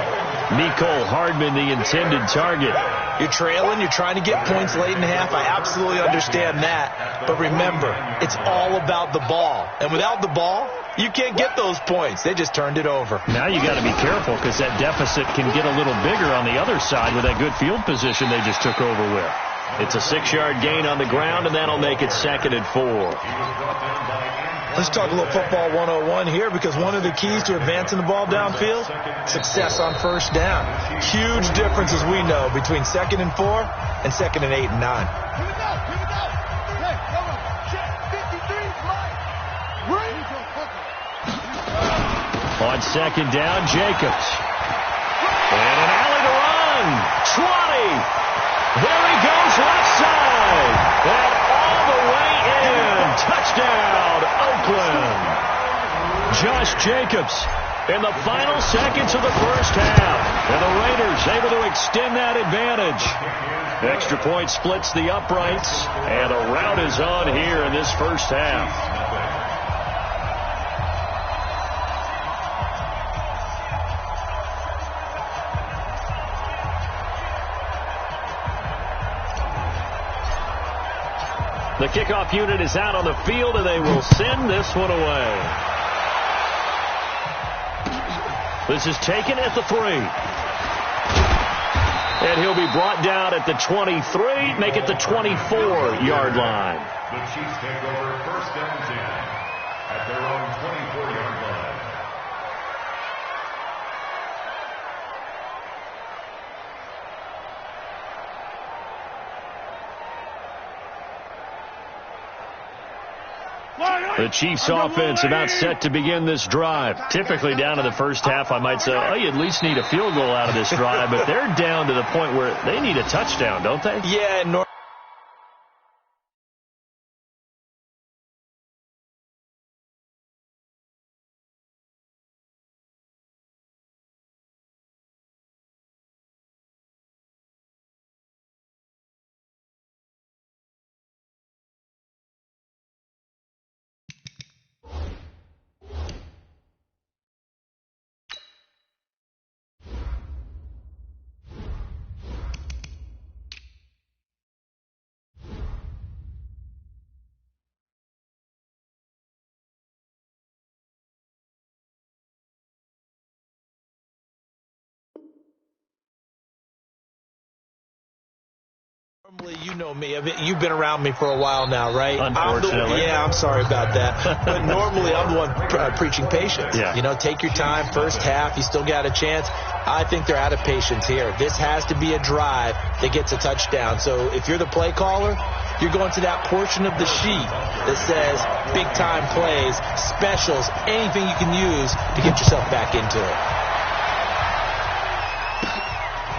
Mecole Hardman, the intended target. You're trailing. You're trying to get points late in the half. I absolutely understand that. But remember, it's all about the ball. And without the ball, you can't get those points. They just turned it over. Now you got to be careful because that deficit can get a little bigger on the other side with that good field position they just took over with. It's a 6-yard gain on the ground, and that'll make it 2nd and 4. Let's talk a little football 101 here, because one of the keys to advancing the ball downfield, success on first down. Huge difference, as we know, between 2nd and 4 and 2nd and 8 and 9. On 2nd down, Jacobs. And an alley to run. 20. There he goes left side. And all the way in. Touchdown, Oakland. Josh Jacobs in the final seconds of the first half. And the Raiders able to extend that advantage. Extra point splits the uprights. And a rout is on here in this first half. The kickoff unit is out on the field, and they will send this one away. This is taken at the 3. And he'll be brought down at the 23, make it the 24-yard line. The Chiefs take over 1st and 10 at their own 24-yard line. The Chiefs offense about set to begin this drive. Typically down to the first half, I might say, oh, you at least need a field goal out of this drive. But they're down to the point where they need a touchdown, don't they? Yeah, normally, you know me. You've been around me for a while now, right? Unfortunately. I'm sorry about that. But normally, I'm the one preaching patience. Yeah. You know, take your time. First half, you still got a chance. I think they're out of patience here. This has to be a drive that gets a touchdown. So if you're the play caller, you're going to that portion of the sheet that says big-time plays, specials, anything you can use to get yourself back into it.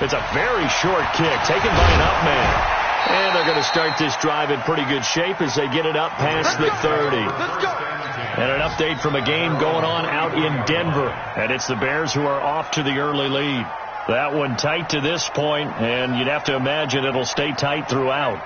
It's a very short kick taken by an up man. And they're going to start this drive in pretty good shape as they get it up past the 30. And an update from a game going on out in Denver. And it's the Bears who are off to the early lead. That one tight to this point, and you'd have to imagine it'll stay tight throughout.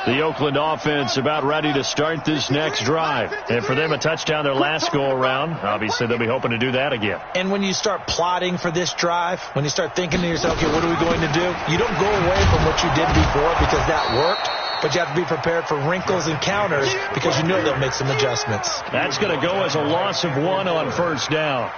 The Oakland offense about ready to start this next drive. And for them, a touchdown their last go-around. Obviously, they'll be hoping to do that again. And when you start plotting for this drive, when you start thinking to yourself, okay, what are we going to do? You don't go away from what you did before because that worked. But you have to be prepared for wrinkles and counters because you know they'll make some adjustments. That's going to go as a loss of 1 on first down.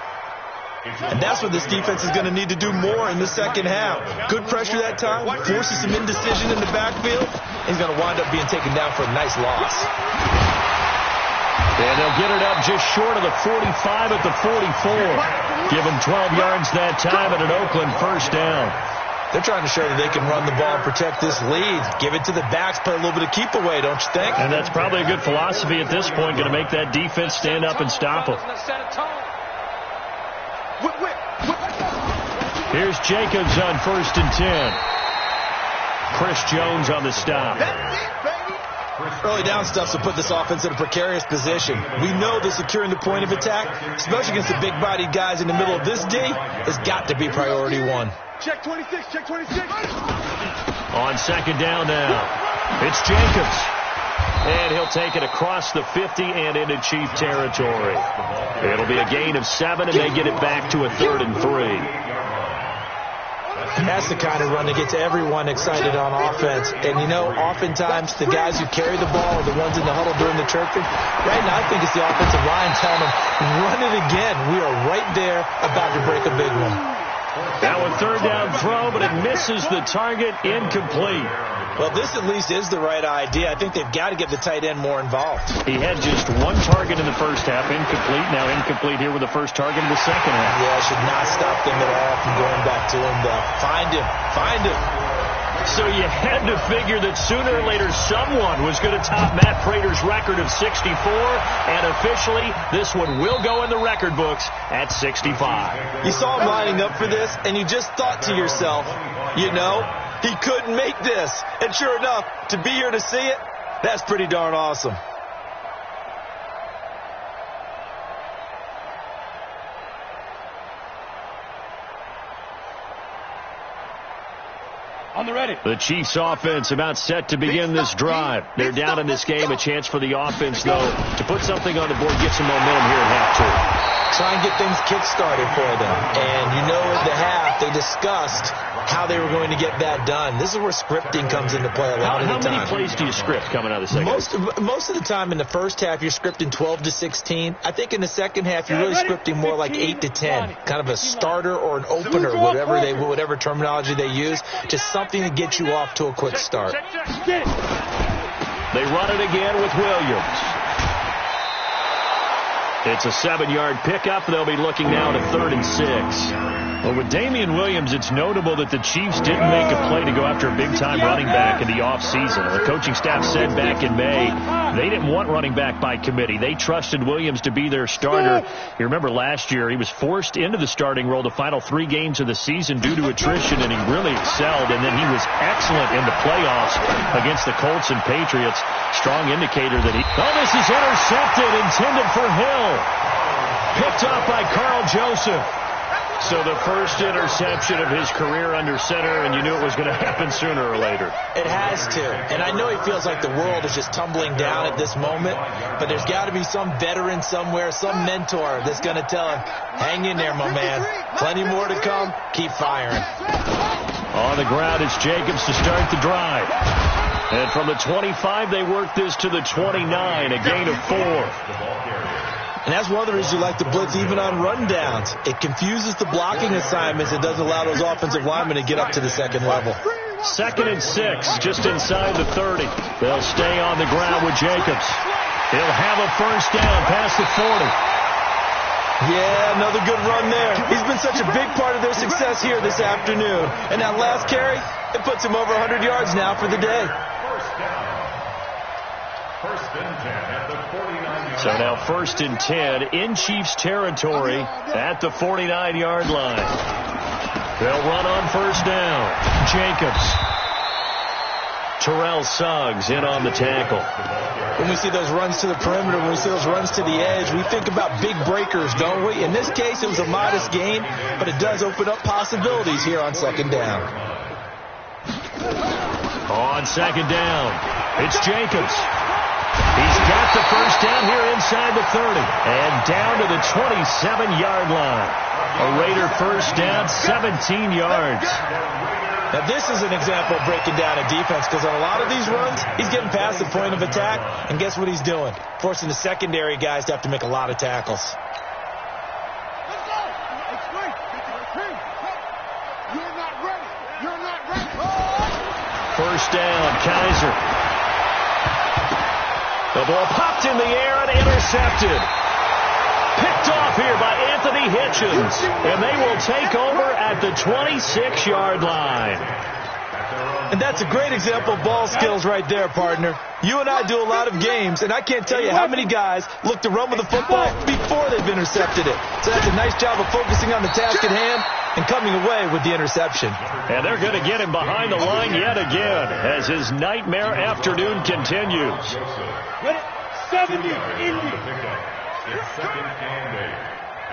And that's what this defense is going to need to do more in the second half. Good pressure that time, forces some indecision in the backfield. He's going to wind up being taken down for a nice loss. And they'll get it up just short of the 45 at the 44. Give them 12 yards that time at an Oakland first down. They're trying to show that they can run the ball and protect this lead. Give it to the backs, play a little bit of keep away, don't you think? And that's probably a good philosophy at this point, going to make that defense stand up and stop them. Here's Jacobs on 1st and 10. Chris Jones on the stop. Early down stuff will put this offense in a precarious position. We know that securing the point of attack, especially against the big-bodied guys in the middle of this D, has got to be priority 1. Check 26, check 26. On second down now, it's Jacobs. And he'll take it across the 50 and into Chief territory. It'll be a gain of 7, and they get it back to a 3rd and 3. That's the kind of run that gets everyone excited on offense. And, you know, oftentimes the guys who carry the ball are the ones in the huddle doing the chirping. Right now, I think it's the offensive line telling them, run it again. We are right there about to break a big one. Now a 3rd down throw, but it misses the target, incomplete. Well, this at least is the right idea. I think they've got to get the tight end more involved. He had just 1 target in the first half, incomplete. Now incomplete here with the first target in the second half. Yeah, it should not stop them at all from going back to him, though. Find him. Find him. So you had to figure that sooner or later someone was going to top Matt Prater's record of 64, and officially this one will go in the record books at 65. You saw him lining up for this, and you just thought to yourself, you know, he couldn't make this. And sure enough, to be here to see it, that's pretty darn awesome. On the ready. The Chiefs offense about set to begin this drive. They're down in this game. A chance for the offense, though, to put something on the board, get some momentum here at half 2. Try and get things kick-started for them. And you know at the half, they discussed how they were going to get that done. This is where scripting comes into play a lot of the time. How many plays do you script coming out of the second? Most of the time in the first half, you're scripting 12 to 16. I think in the second half, you're really scripting more like 8 to 10. Kind of a starter or an opener, whatever terminology they use. Just something to get you off to a quick start. They run it again with Williams. It's a 7-yard pickup. They'll be looking now to 3rd and 6. Well, with Damian Williams, it's notable that the Chiefs didn't make a play to go after a big-time running back in the offseason. The coaching staff said back in May they didn't want running back by committee. They trusted Williams to be their starter. You remember last year he was forced into the starting role the final 3 games of the season due to attrition, and he really excelled. And then he was excellent in the playoffs against the Colts and Patriots. Strong indicator that he... Oh, this is intercepted, intended for Hill. Picked off by Carl Joseph. So the first interception of his career under center, and you knew it was going to happen sooner or later. It has to. And I know he feels like the world is just tumbling down at this moment, but there's got to be some veteran somewhere, some mentor that's going to tell him, hang in there, my man. Plenty more to come. Keep firing. On the ground, it's Jacobs to start the drive. And from the 25, they work this to the 29, a gain of 4. And that's one of the reasons you like to blitz even on rundowns. It confuses the blocking assignments. It doesn't allow those offensive linemen to get up to the second level. 2nd and 6, just inside the 30. They'll stay on the ground with Jacobs. He'll have a first down past the 40. Yeah, another good run there. He's been such a big part of their success here this afternoon. And that last carry, it puts him over 100 yards now for the day. First and 10 at the 49-yard. So now 1st and 10 in Chiefs territory at the 49-yard line. They'll run on 1st down. Jacobs. Terrell Suggs in on the tackle. When we see those runs to the perimeter, when we see those runs to the edge, we think about big breakers, don't we? In this case, it was a modest gain, but it does open up possibilities here on 2nd down. On 2nd down, it's Jacobs. He's got the 1st down here inside the 30 and down to the 27-yard line. A Raider 1st down, 17 yards. Now, this is an example of breaking down a defense because on a lot of these runs, he's getting past the point of attack, and guess what he's doing? Forcing the secondary guys to have to make a lot of tackles. First down, Kaiser. The ball popped in the air and intercepted. Picked off here by Anthony Hitchens, and they will take over at the 26-yard line. And that's a great example of ball skills right there, partner. You and I do a lot of games, and I can't tell you how many guys look to run with the football before they've intercepted it. So that's a nice job of focusing on the task at hand and coming away with the interception. And they're going to get him behind the line yet again as his nightmare afternoon continues. 70, Indy. It's 2nd and 8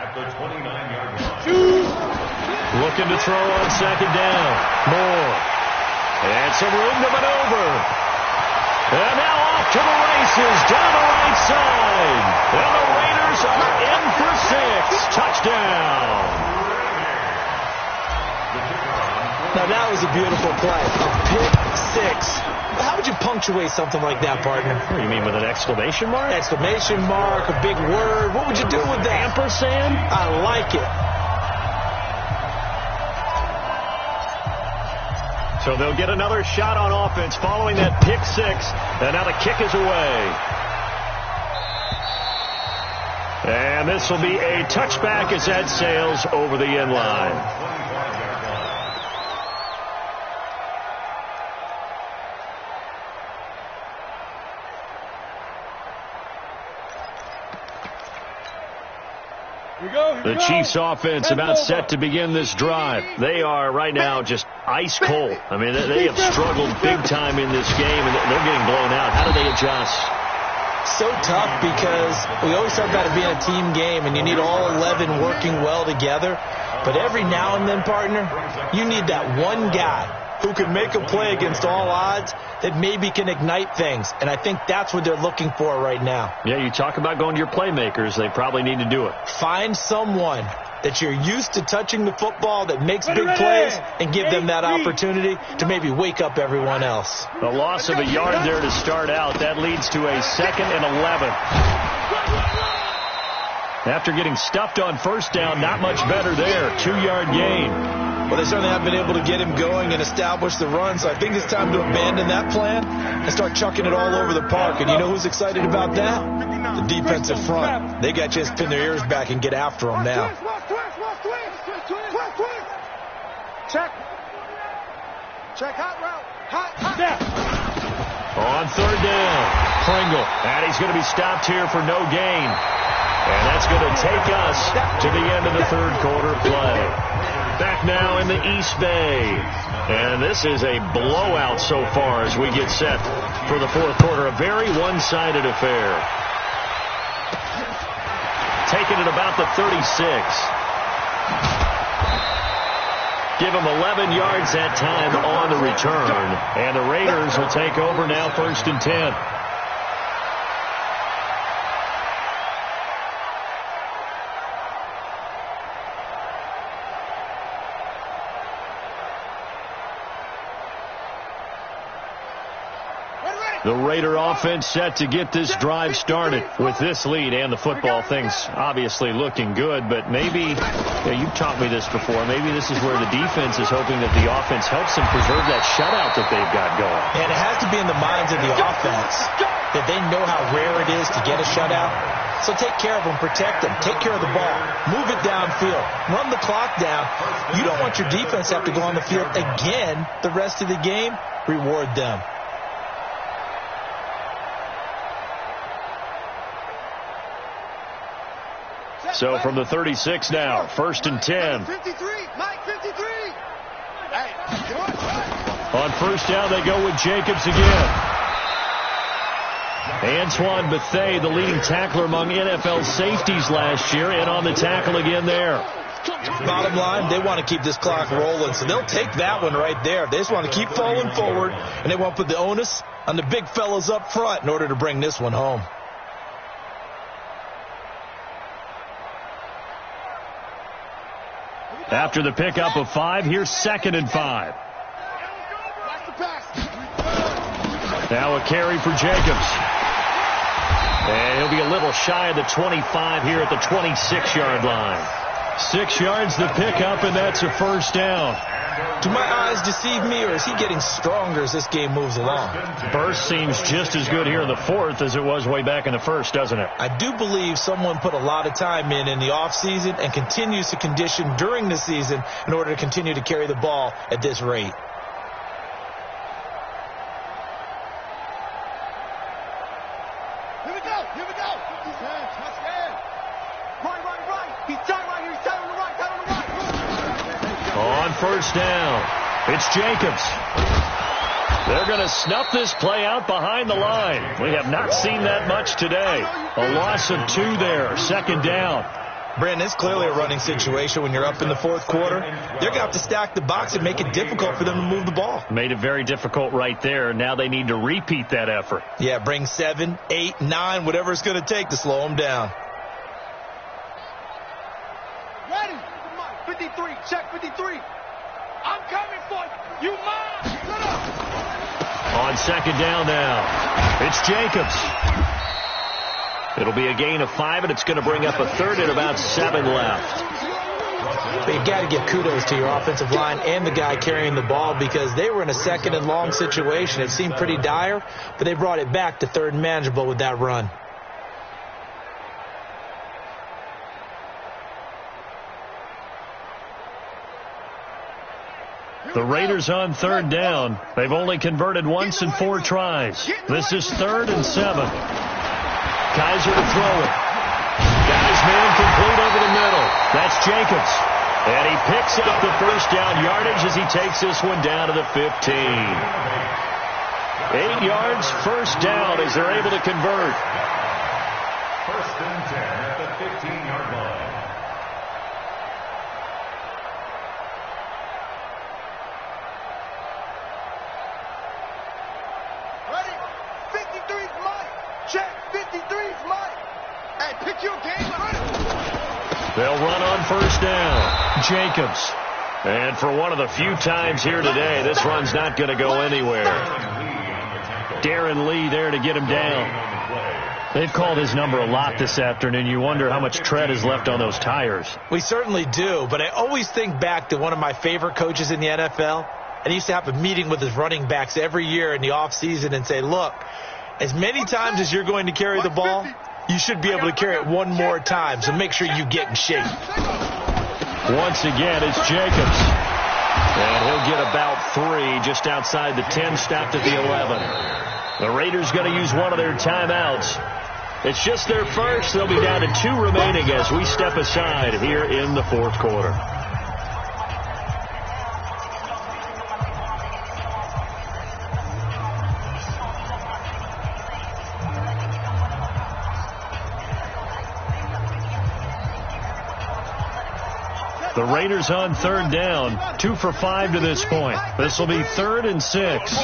at the 29-yard line. Looking to throw on 2nd down. Moore. And some room to maneuver. And now off to the races down the right side. And the Raiders are in for 6. Touchdown. Now that was a beautiful play. A pick 6. How would you punctuate something like that, partner? What do you mean, with an exclamation mark? Exclamation mark, a big word. What would you do with that? Ampersand? I like it. So they'll get another shot on offense following that pick 6. And now the kick is away. And this will be a touchback as that sails over the end line. The Chiefs offense about set to begin this drive. They are right now just ice cold. I mean, they have struggled big time in this game, and they're getting blown out. How do they adjust? So tough because we always talk about it being a team game, and you need all 11 working well together. But every now and then, partner, you need that one guy who can make a play against all odds that maybe can ignite things. And I think that's what they're looking for right now. Yeah, you talk about going to your playmakers. They probably need to do it. Find someone that you're used to touching the football that makes big plays and give them that opportunity to maybe wake up everyone else. A loss of a yard there to start out. That leads to a 2nd and 11. After getting stuffed on 1st down, not much better there. 2-yard gain. Well, they certainly have been able to get him going and establish the run, so I think it's time to abandon that plan and start chucking it all over the park. And you know who's excited about that? The defensive front. They got a chance to pin their ears back and get after him now. Check hot route. Hot. On 3rd down, Pringle. And he's going to be stopped here for no gain. And that's going to take us to the end of the 3rd quarter play. Back now in the East Bay. And this is a blowout so far as we get set for the 4th quarter. A very one-sided affair. Taking it about the 36. Give them 11 yards that time on the return. And the Raiders will take over now 1st and 10. The Raider offense set to get this drive started with this lead and the football. Things obviously looking good, but maybe, you've taught me this before, maybe this is where the defense is hoping that the offense helps them preserve that shutout that they've got going. And it has to be in the minds of the offense that they know how rare it is to get a shutout. So take care of them, protect them, take care of the ball, move it downfield, run the clock down. You don't want your defense to have to go on the field again the rest of the game. Reward them. So from the 36 now, 1st and 10. 53, Mike, 53. Hey, On 1st down, they go with Jacobs again. Antoine Bethea, the leading tackler among NFL safeties last year, and on the tackle again there. Bottom line, they want to keep this clock rolling, so they'll take that one right there. They just want to keep falling forward, and they want to put the onus on the big fellas up front in order to bring this one home. After the pickup of 5, here's 2nd and 5. Now a carry for Jacobs. And he'll be a little shy of the 25 here at the 26-yard line. 6 yards the pickup, and that's a 1st down. Do my eyes deceive me, or is he getting stronger as this game moves along? Burst seems just as good here in the 4th as it was way back in the 1st, doesn't it? I do believe someone put a lot of time in the offseason and continues to condition during the season in order to continue to carry the ball at this rate. Here we go. Touchdown. Right. He's tight right here. He's tight on the right. On 1st down, it's Jacobs. They're going to snuff this play out behind the line. We have not seen that much today. A loss of 2 there, 2nd down. Brandon, it's clearly a running situation when you're up in the 4th quarter. They're going to have to stack the box and make it difficult for them to move the ball. Made it very difficult right there. Now they need to repeat that effort. Yeah, bring 7, 8, 9, whatever it's going to take to slow them down. Ready. 53. Check 53. I'm coming for you. You mine. On 2nd down now, it's Jacobs. It'll be a gain of 5, and it's going to bring up a 3rd and about 7 left. But you've got to give kudos to your offensive line and the guy carrying the ball, because they were in a 2nd and long situation. It seemed pretty dire, but they brought it back to 3rd and manageable with that run. The Raiders on 3rd down. They've only converted once in 4 tries. This is 3rd and 7. Kaiser to throw it. Got his man complete over the middle. That's Jacobs. And he picks up the 1st down yardage as he takes this one down to the 15. 8 yards, 1st down as they're able to convert. 1st and 10 at the 15-yard line. Ready. 53's Mike. Check. 53's Mike. Hey, pick your game. They'll run on 1st down. Jacobs. And for one of the few times here today, this run's not going to go anywhere. Darren Lee there to get him down. They've called his number a lot this afternoon. You wonder how much tread is left on those tires. We certainly do, but I always think back to one of my favorite coaches in the NFL. And he used to have a meeting with his running backs every year in the offseason and say, look, as many times as you're going to carry the ball, you should be able to carry it one more time, so make sure you get in shape. Once again, it's Jacobs. And he'll get about 3 just outside the 10, stopped at the 11. The Raiders going to use one of their timeouts. It's just their first. They'll be down to 2 remaining as we step aside here in the 4th quarter. The Raiders on 3rd down, 2 for 5 to this point. This will be 3rd and 6.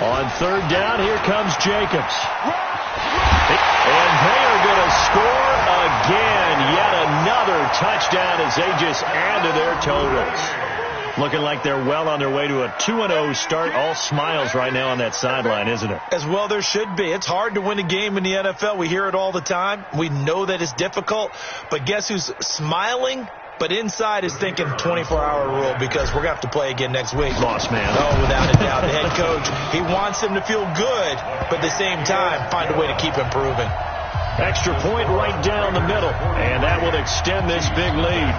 On 3rd down, here comes Jacobs. And they are going to score again. Yet another touchdown as they just add to their totals. Looking like they're well on their way to a 2-0 start. All smiles right now on that sideline, isn't it? As well there should be. It's hard to win a game in the NFL. We hear it all the time. We know that it's difficult. But guess who's smiling? But inside is thinking 24-hour rule, because we're going to have to play again next week. Lost man. Oh, without a doubt. The head coach, he wants them to feel good, but at the same time, find a way to keep improving. Extra point right down the middle, and that will extend this big lead.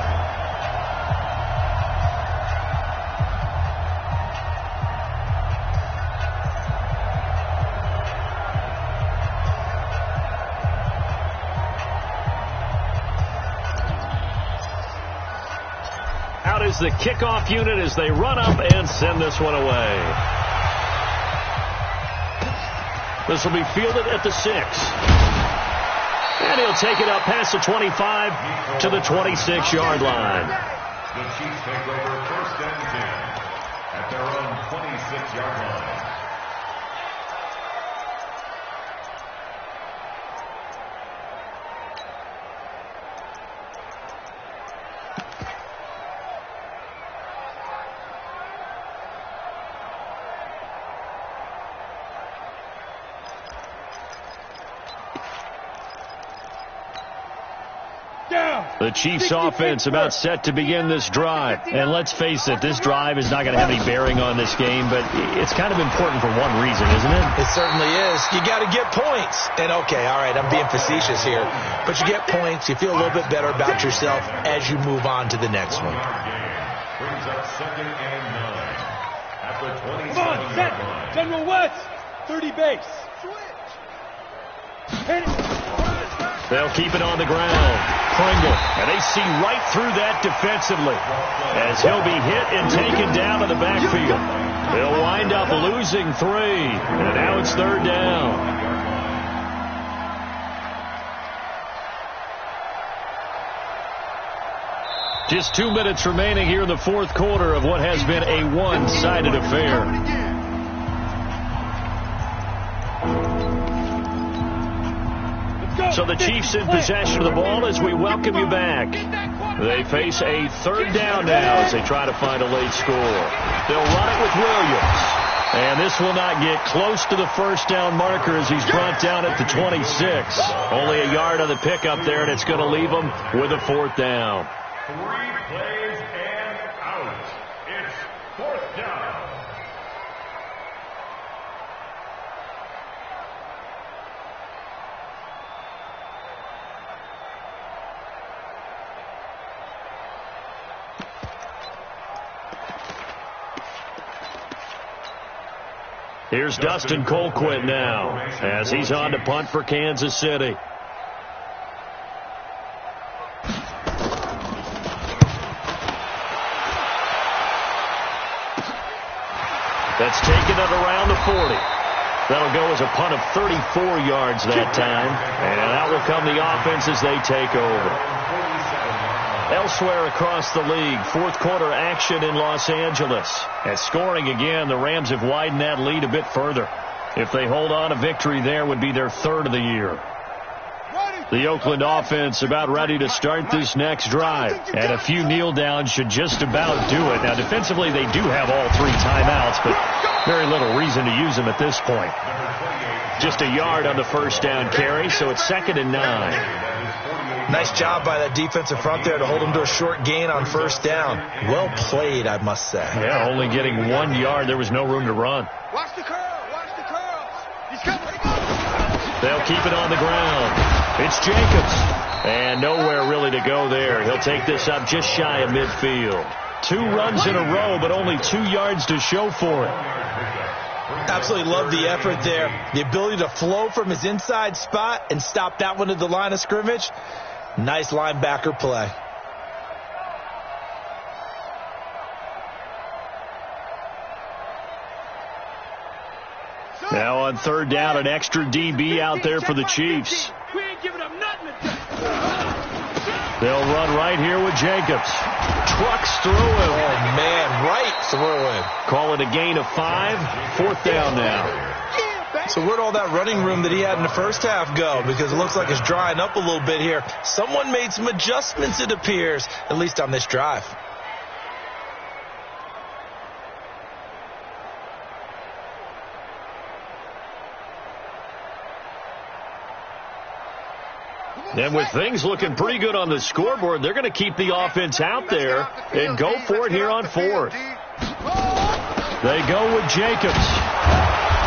Out is the kickoff unit as they run up and send this one away. This will be fielded at the 6. And he'll take it up past the 25 to the 26-yard line. The Chiefs take over 1st and 10 at their own 26-yard line. The Chiefs offense about set to begin this drive. And let's face it, this drive is not going to have any bearing on this game, but it's kind of important for one reason, isn't it? It certainly is. You got to get points. And okay, all right, I'm being facetious here, but you get points, you feel a little bit better about yourself as you move on to the next one. Brings up 2nd and 9 at the 27-yard Come on, set. line. General West, 30 base. Hit it. They'll keep it on the ground. Pringle. And they see right through that defensively as he'll be hit and taken down to the backfield. They'll wind up losing 3. And now it's 3rd down. Just 2 minutes remaining here in the 4th quarter of what has been a one-sided affair. So the Chiefs in possession of the ball as we welcome you back. They face a 3rd down now as they try to find a late score. They'll run it with Williams. And this will not get close to the 1st down marker as he's brought down at the 26. Only a yard on the pickup there, and it's going to leave him with a 4th down. 3 plays and out. It's 4th down. Here's Dustin Colquitt now as he's on to punt for Kansas City. That's taken it around the 40. That'll go as a punt of 34 yards that time. And out will come the offense as they take over. Elsewhere across the league, 4th quarter action in Los Angeles. And scoring again, the Rams have widened that lead a bit further. If they hold on, a victory there would be their 3rd of the year. The Oakland offense about ready to start this next drive. And a few kneel downs should just about do it. Now, defensively, they do have all 3 timeouts, but very little reason to use them at this point. Just a yard on the 1st down carry, so it's 2nd and 9. Nice job by that defensive front there to hold him to a short gain on 1st down. Well played, I must say. Yeah, only getting 1 yard. There was no room to run. Watch the curl. Watch the curls. He's coming. They'll keep it on the ground. It's Jacobs. And nowhere really to go there. He'll take this up just shy of midfield. 2 runs in a row, but only 2 yards to show for it. Absolutely love the effort there. The ability to flow from his inside spot and stop that one at the line of scrimmage. Nice linebacker play. Now on 3rd down, an extra DB out there for the Chiefs. We ain't giving up nothing. They'll run right here with Jacobs. Trucks through him. Oh, man, right through him. Call it a gain of 5. 4th down now. So where'd all that running room that he had in the 1st half go? Because it looks like it's drying up a little bit here. Someone made some adjustments, it appears, at least on this drive. And with things looking pretty good on the scoreboard, they're going to keep the offense out there and go for it here on 4th. They go with Jacobs.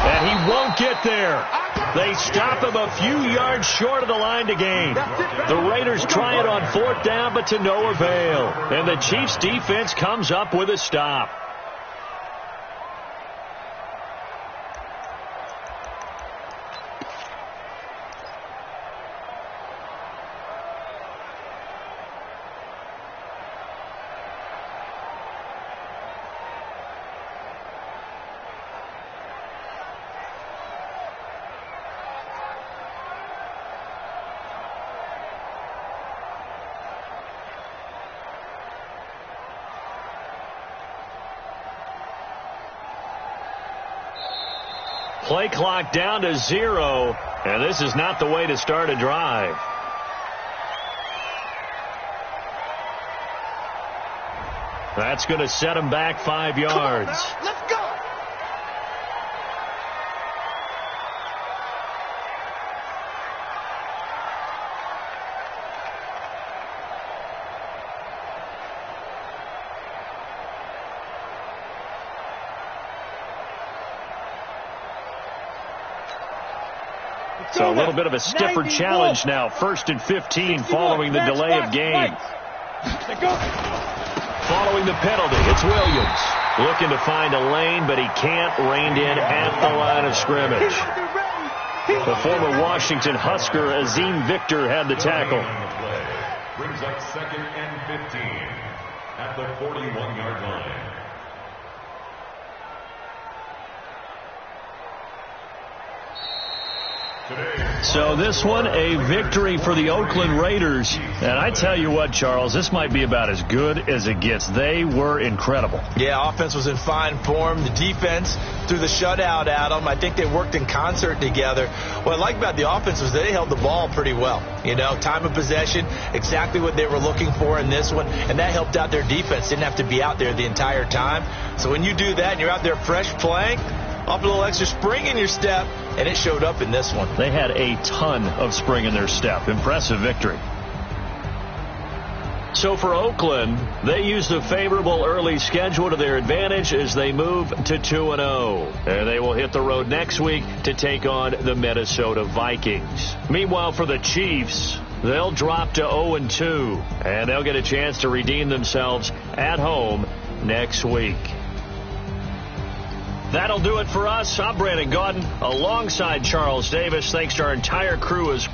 And he won't get there. They stop him a few yards short of the line to gain. The Raiders try it on 4th down, but to no avail. And the Chiefs defense comes up with a stop. Play clock down to 0, and this is not the way to start a drive. That's going to set him back 5 yards. Let's go. So a little bit of a stiffer challenge now. 1st and 15 following the delay of game. Following the penalty, it's Williams. Looking to find a lane, but he can't. Reined in at the line of scrimmage. The former Washington Husker, Azim Victor, had the tackle. Brings up 2nd and 15 at the 41-yard line. So this one, a victory for the Oakland Raiders. And I tell you what, Charles, this might be about as good as it gets. They were incredible. Yeah, offense was in fine form. The defense threw the shutout at them. I think they worked in concert together. What I like about the offense was they held the ball pretty well. You know, time of possession, exactly what they were looking for in this one. And that helped out their defense. Didn't have to be out there the entire time. So when you do that and you're out there fresh playing, off a little extra spring in your step, and it showed up in this one. They had a ton of spring in their step. Impressive victory. So for Oakland, they used a favorable early schedule to their advantage as they move to 2-0. And they will hit the road next week to take on the Minnesota Vikings. Meanwhile, for the Chiefs, they'll drop to 0-2, and they'll get a chance to redeem themselves at home next week. That'll do it for us. I'm Brandon Gaudin alongside Charles Davis. Thanks to our entire crew as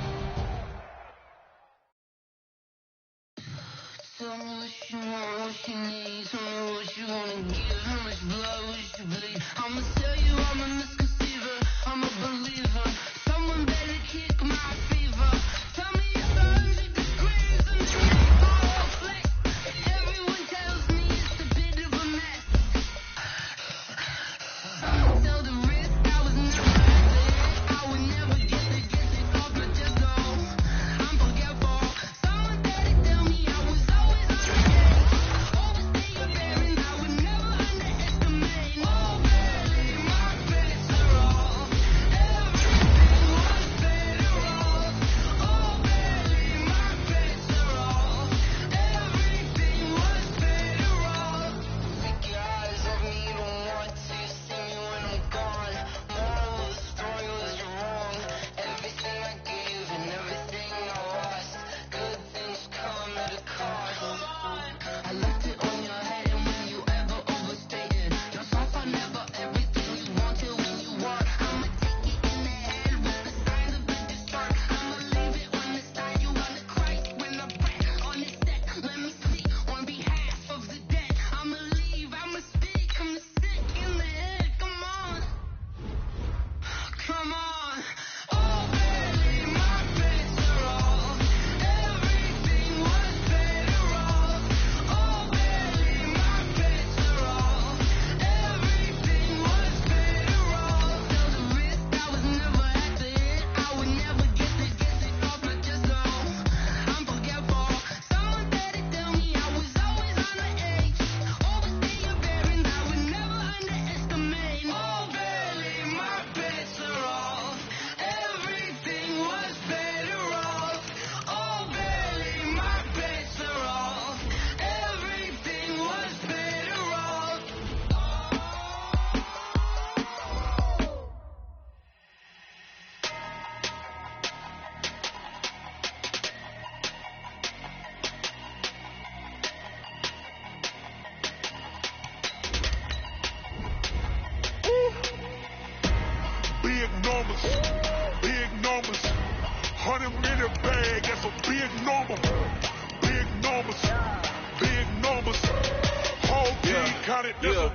Yeah.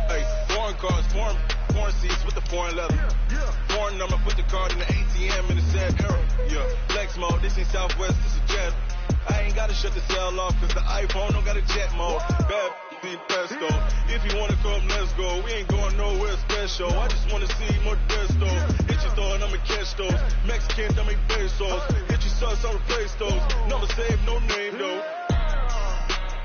Hey, foreign cars, foreign seats with the foreign leather. Foreign number, put the card in the ATM in the sad era. Yeah, flex mode, this ain't Southwest, this is Jet. I ain't gotta shut the cell off, cause the iPhone don't got a jet mode. Bad need pesto. If you wanna come, let's go. We ain't going nowhere special. I just wanna see more Modesto. Hit your store and I'ma catch those. Mexican, dummy pesos. Hit your sauce, I'll replace those. Number save, no name though.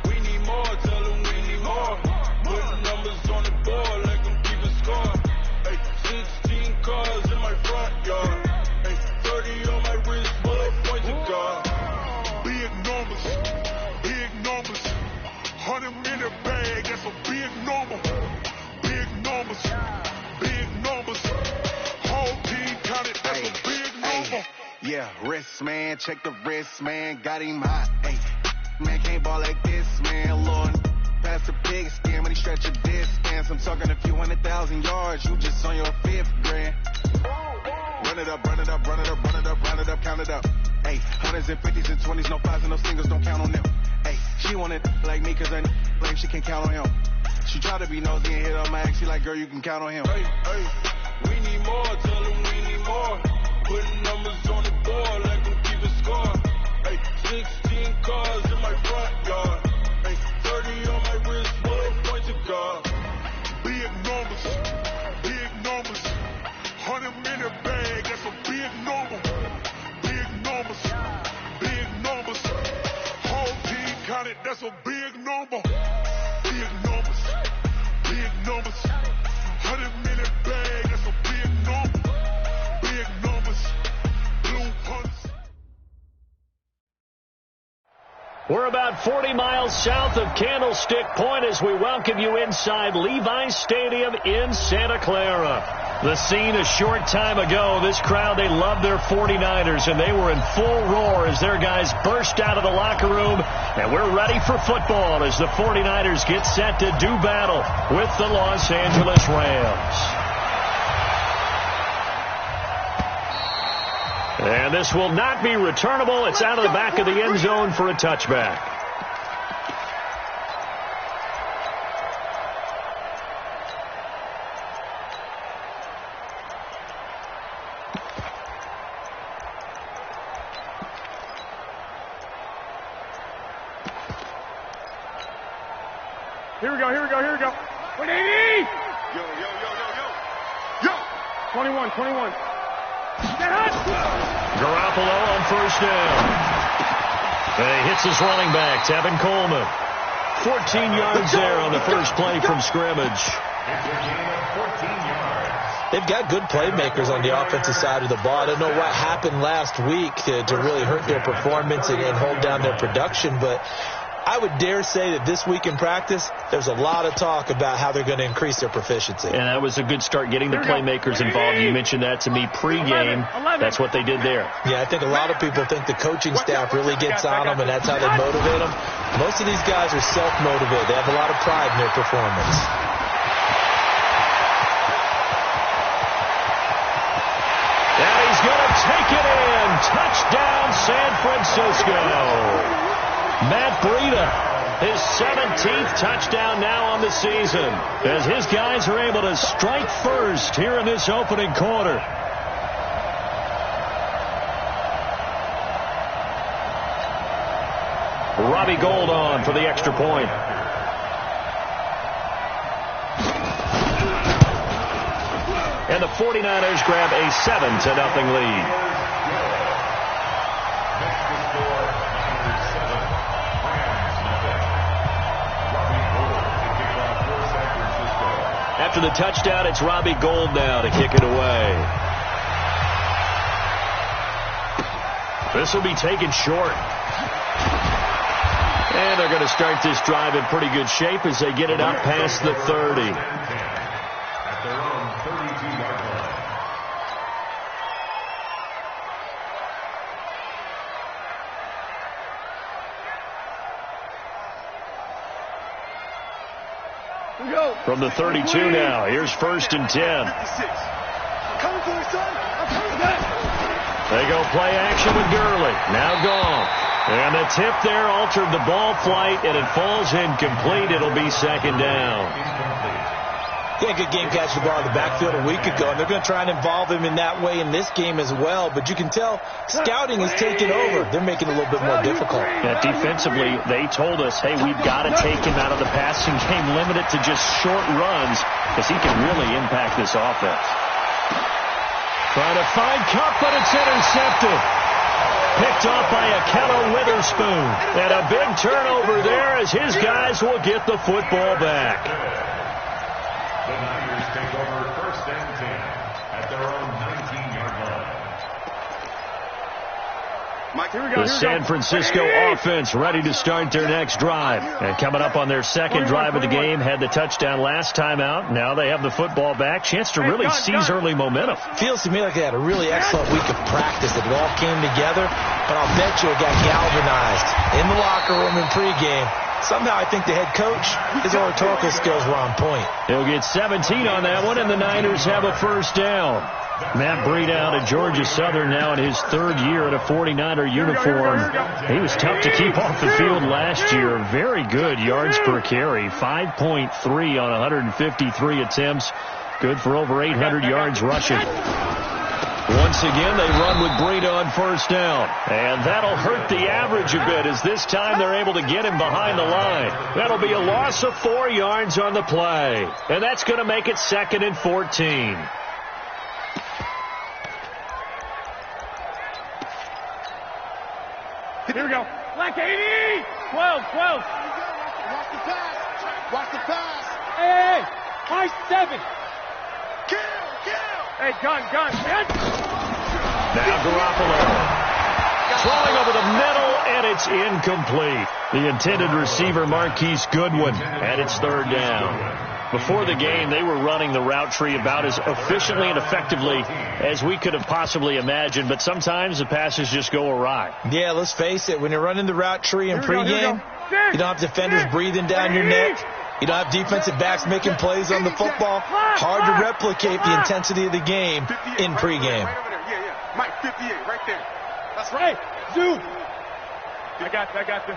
We need more, tell them we need more. Put numbers on the board like I'm keeping score. Hey, 16 cars in my front yard. Hey, 30 on my wrist, full of points of God. Big numbers. 100 minute bag, that's a big number. Big numbers. Whole team counted, that's a big number. Yeah, wrist man, check the wrist man, got him hot. Hey, man can't ball like this, man. Lord, pass the big skin when he stretch a distance. I'm talking a few 100,000 yards, you just on your 5th grand. Run it up, count it up. Hey, hundreds and 50s and 20s, no 5s and no singles, don't count on them. Hey, she wanted like me cause her like she can count on him. She tried to be nosy and hit on my ex, she like, girl, you can count on him. Hey, we need more, tell them we need more. Putting numbers on the board like I'm keeping score. Hey, 16 cars in my front yard. Hey, 30 on my wrist, full of points of God. Big numbers. 100 minute bag, that's a big number. Big numbers. Whole team counted, that's a big number. Big numbers. 100 minute bag, that's a big number. Big numbers. Blue punts. We're about 40 miles south of Candlestick Point as we welcome you inside Levi's Stadium in Santa Clara. The scene a short time ago, this crowd, they loved their 49ers, and they were in full roar as their guys burst out of the locker room. And we're ready for football as the 49ers get set to do battle with the Los Angeles Rams. And this will not be returnable. It's out of the back of the end zone for a touchback. Here we go. 180! Yo! 21. Garoppolo on first down. And he hits his running back, Tevin Coleman. 14 yards there on the first play from scrimmage. They've got good playmakers on the offensive side of the ball. I don't know what happened last week to really hurt their performance and hold down their production, but I would dare say that this week in practice, there's a lot of talk about how they're going to increase their proficiency. And that was a good start getting the playmakers involved. You mentioned that to me pregame. That's what they did there. Yeah, I think a lot of people think the coaching staff really gets on them, and that's how they motivate them. Most of these guys are self-motivated. They have a lot of pride in their performance. And he's going to take it in. Touchdown, San Francisco. Matt Breida, his 17th touchdown now on the season, as his guys are able to strike first here in this opening quarter. Robbie Gould on for the extra point. And the 49ers grab a 7-0 lead. After the touchdown, it's Robbie Gould now to kick it away. This will be taken short. And they're going to start this drive in pretty good shape as they get it up past the 30. At their own 32-yard line. From the 32 now, here's 1st and 10. Coming for you, son. I'm coming back. They go play action with Gurley. Now gone. And the tip there altered the ball flight, and it falls incomplete. It'll be second down. He had a good game catching the ball in the backfield a week ago, and they're going to try and involve him in that way in this game as well. But you can tell scouting is taking over. They're making it a little bit more difficult. Yeah, defensively, they told us, hey, we've got to take him out of the passing game, limit it to just short runs, because he can really impact this offense. Trying to find Kupp, but it's intercepted. Picked off by Akello Witherspoon. And a big turnover there as his guys will get the football back. The Niners take over 1st and 10 at their own 19-yard line. Mike, here we go. The San Francisco offense ready to start their next drive. And coming up on their second drive of the game, had the touchdown last time out. Now they have the football back. Chance to really seize early momentum. Feels to me like they had a really excellent week of practice. It all came together, but I'll bet you it got galvanized in the locker room in pregame. Somehow I think the head coach, his oratorical skills were on point. He'll get 17 on that one, and the Niners have a first down. Matt Breida out of Georgia Southern now in his third year in a 49er uniform. He was tough to keep off the field last year. Very good yards per carry, 5.3 on 153 attempts. Good for over 800 yards rushing. Once again, they run with Breida on first down. And that'll hurt the average a bit as this time they're able to get him behind the line. That'll be a loss of 4 yards on the play. And that's going to make it 2nd and 14. Here we go. Black 80. 12. Watch the pass. Watch the pass. Hey. High 7. Kill. Hey, gun. Now Garoppolo. Throwing over the middle, and it's incomplete. The intended receiver, Marquise Goodwin, and it's 3rd down. Before the game, they were running the route tree about as efficiently and effectively as we could have possibly imagined, but sometimes the passes just go awry. Yeah, let's face it. When you're running the route tree in pregame, you don't have defenders breathing down your neck. You don't have defensive backs making plays on the football. Hard to replicate the intensity of the game in pregame. Yeah. Mike, 58, right there. That's right. Zoom. I got you.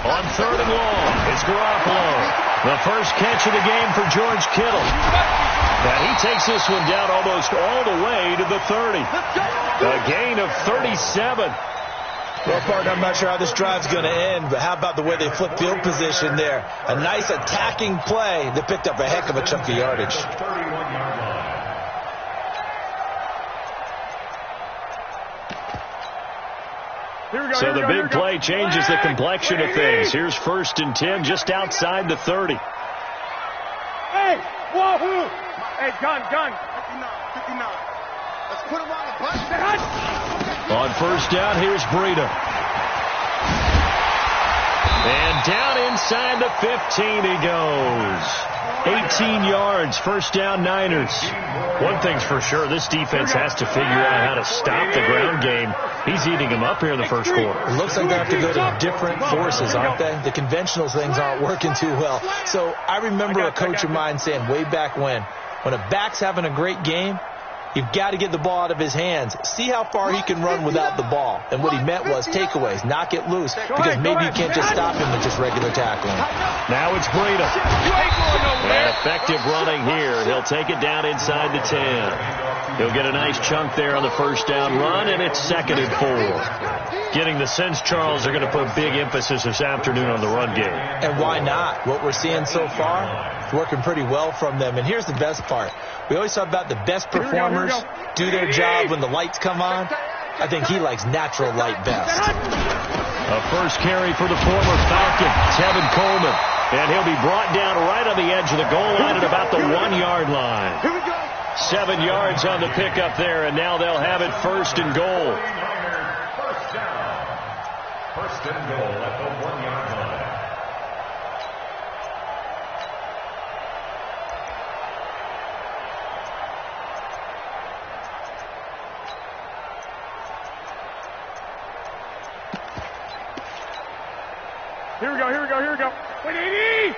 On 3rd and long, it's Garoppolo. The first catch of the game for George Kittle. And he takes this one down almost all the way to the 30. A gain of 37. Well, partner, I'm not sure how this drive's going to end, but how about the way they flip field position there? A nice attacking play that picked up a heck of a chunk of yardage. 31-yard line. So the big play changes the complexion of things. Here's 1st and 10 just outside the 30. Hey, wahoo! Hey, gun. 59. Let's put him on the button. On first down, here's Breida. And down inside the 15 he goes. 18 yards, first down Niners. One thing's for sure, this defense has to figure out how to stop the ground game. He's eating them up here in the first quarter. It looks like they have to go to different forces, aren't they? The conventional things aren't working too well. So I remember a coach of mine saying way back when a back's having a great game, you've got to get the ball out of his hands. See how far he can run without the ball. And what he meant was takeaways, knock it loose, because maybe you can't just stop him with just regular tackling. Now it's Breida. And effective running here. He'll take it down inside the 10. He'll get a nice chunk there on the first down run, and it's 2nd and 4. Getting the sense, Charles, they're going to put big emphasis this afternoon on the run game. And why not? What we're seeing so far is working pretty well from them. And here's the best part. We always talk about the best performers do their job when the lights come on. I think he likes natural light best. A first carry for the former Falcon, Tevin Coleman. And he'll be brought down right on the edge of the goal line at about the 1-yard line. 7 yards on the pickup there, and now they'll have it 1st and goal. First down. 1st and goal at the 1-yard line. Here we go. Wait, 80!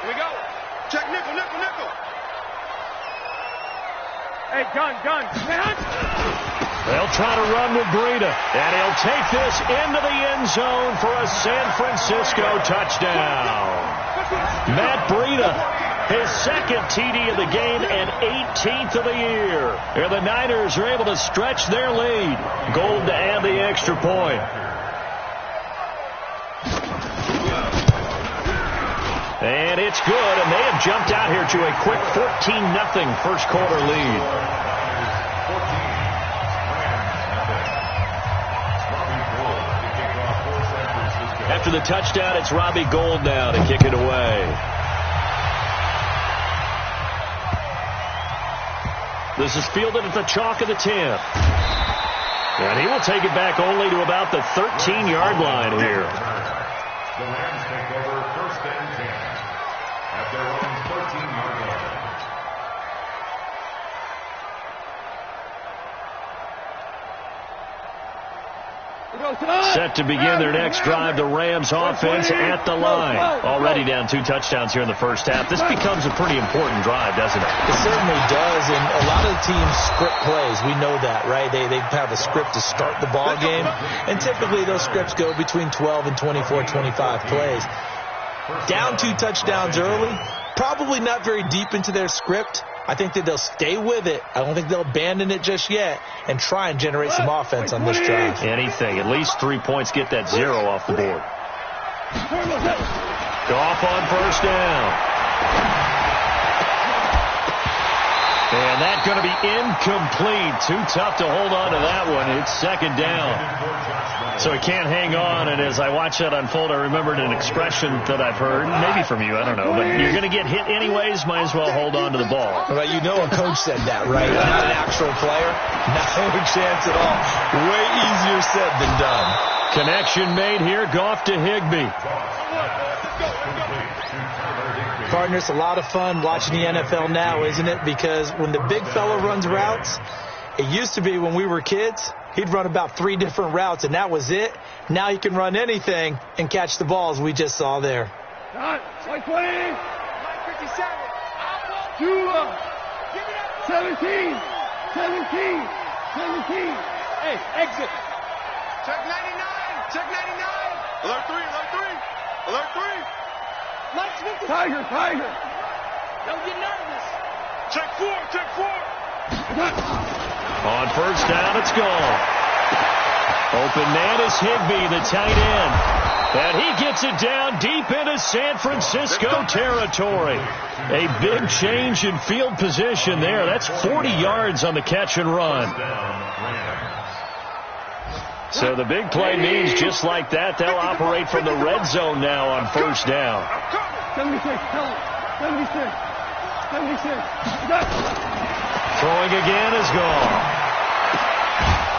Here we go. Check nickel. Hey, gun. They'll try to run with Breida, and he'll take this into the end zone for a San Francisco touchdown. Matt Breida, his second TD of the game and 18th of the year. And the Niners are able to stretch their lead. Gold to add the extra point. And it's good, and they have jumped out here to a quick 14-0 first quarter lead. After the touchdown, it's Robbie Gould now to kick it away. This is fielded at the chalk of the 10. And he will take it back only to about the 13-yard line here. The Rams take over first and 10 at their own 13-yard line. Set to begin their next drive, the Rams offense at the line. Already down 2 touchdowns here in the first half. This becomes a pretty important drive, doesn't it? It certainly does, and a lot of the teams script plays. We know that, right? They have a script to start the ball game, and typically those scripts go between 12 and 24, 25 plays. Down 2 touchdowns early, probably not very deep into their script. I think that they'll stay with it. I don't think they'll abandon it just yet and try and generate some offense on this drive. Anything. At least 3 points. Get that 0 off the board. Goff on first down. And that's going to be incomplete. Too tough to hold on to that one. It's second down. So he can't hang on, and as I watch that unfold, I remembered an expression that I've heard, maybe from you, I don't know, but you're going to get hit anyways, might as well hold on to the ball. Well, you know a coach said that, right? Not an actual player. No chance at all. Way easier said than done. Connection made here, Goff to Higbee. Partner, it's a lot of fun watching the NFL now, isn't it? Because when the big fella runs routes, it used to be when we were kids, he'd run about 3 different routes, and that was it. Now he can run anything and catch the balls we just saw there. 20, 57, 17. Hey, exit. Check 99. Check 99. Alert 3. Alert 3. Alert 3. Tiger. Don't get nervous. Check 4. Check 4. On first down, it's gone. Open man is Higbee, the tight end. And he gets it down deep into San Francisco territory. A big change in field position there. That's 40 yards on the catch and run. So the big play means just like that, they'll operate from the red zone now on first down. 76. Throwing again is gone.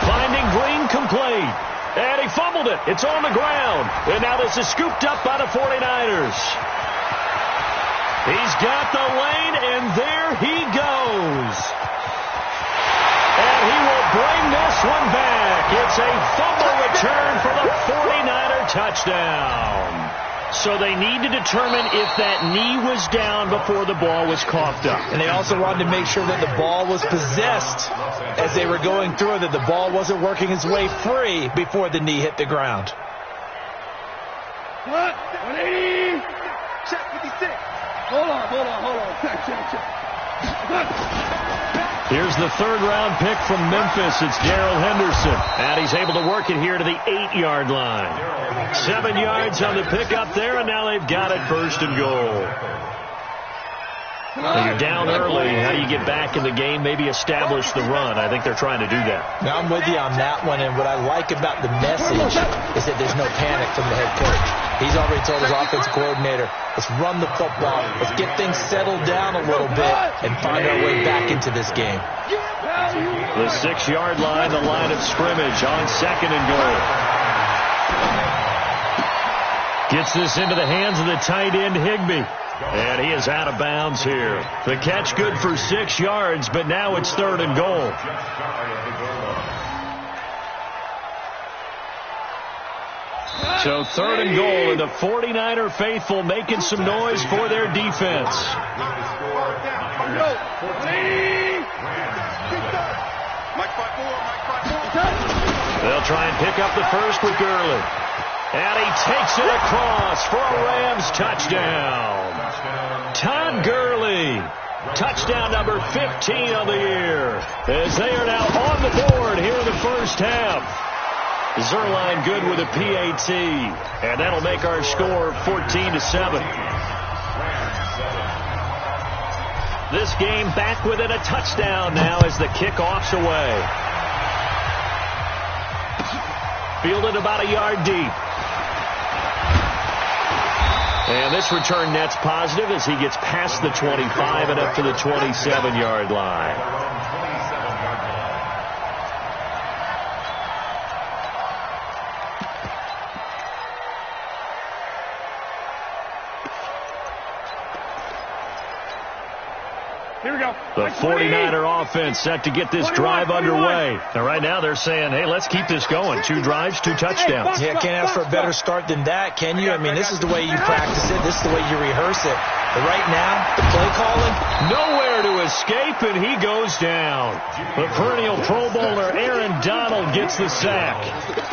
Finding Green complete. And he fumbled it. It's on the ground. And now this is scooped up by the 49ers. He's got the lane, and there he goes. And he will bring this one back. It's a fumble return for the 49er touchdown. So they need to determine if that knee was down before the ball was coughed up. And they also wanted to make sure that the ball was possessed as they were going through, that the ball wasn't working its way free before the knee hit the ground. 180. Check 56. Hold on. Check. Here's the third-round pick from Memphis. It's Darrell Henderson. And he's able to work it here to the 8-yard line. 7 yards on the pickup there, and now they've got it first and goal. When you're down early, how do you get back in the game, maybe establish the run? I think they're trying to do that. Now, I'm with you on that one, and what I like about the message is that there's no panic from the head coach. He's already told his offensive coordinator, let's run the football, let's get things settled down a little bit, and find our way back into this game. The 6-yard line, the line of scrimmage on second and goal. Gets this into the hands of the tight end, Higbee. And he is out of bounds here. The catch good for 6 yards, but now it's third and goal. So third and goal, and the 49er faithful making some noise for their defense. Mike 5-4. They'll try and pick up the first with Gurley. And he takes it across for a Rams touchdown. Todd Gurley. Touchdown number 15 of the year. As they are now on the board here in the first half. Zuerlein good with a PAT. And that'll make our score 14-7. This game back within a touchdown now as the kickoff's away. Fielded about a yard deep. And this return net's positive as he gets past the 25 and up to the 27-yard line. Here we go. The 49er offense set to get this drive underway. And right now they're saying, hey, let's keep this going. 2 drives, 2 touchdowns. Yeah, can't ask for a better start than that, can you? I mean, this is the way you practice it. This is the way you rehearse it. But right now, the play calling. Nowhere to escape, and he goes down. The perennial Pro Bowler Aaron Donald gets the sack.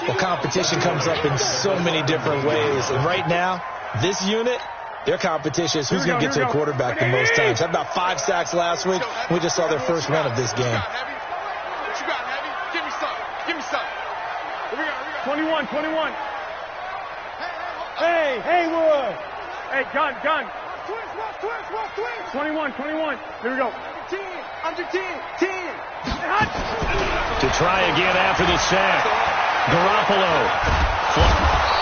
Well, competition comes up in so many different ways. And right now, this unit, their competition is who's going to get to the quarterback the most times. Had about 5 sacks last week. We just saw their first run of this game. What you got, Heavy? Give me some. Give me some. Here we go. 21. Hey, Haywood. Hey, gun. Twist. 21. Here we go. Under 10. To try again after the sack. Garoppolo.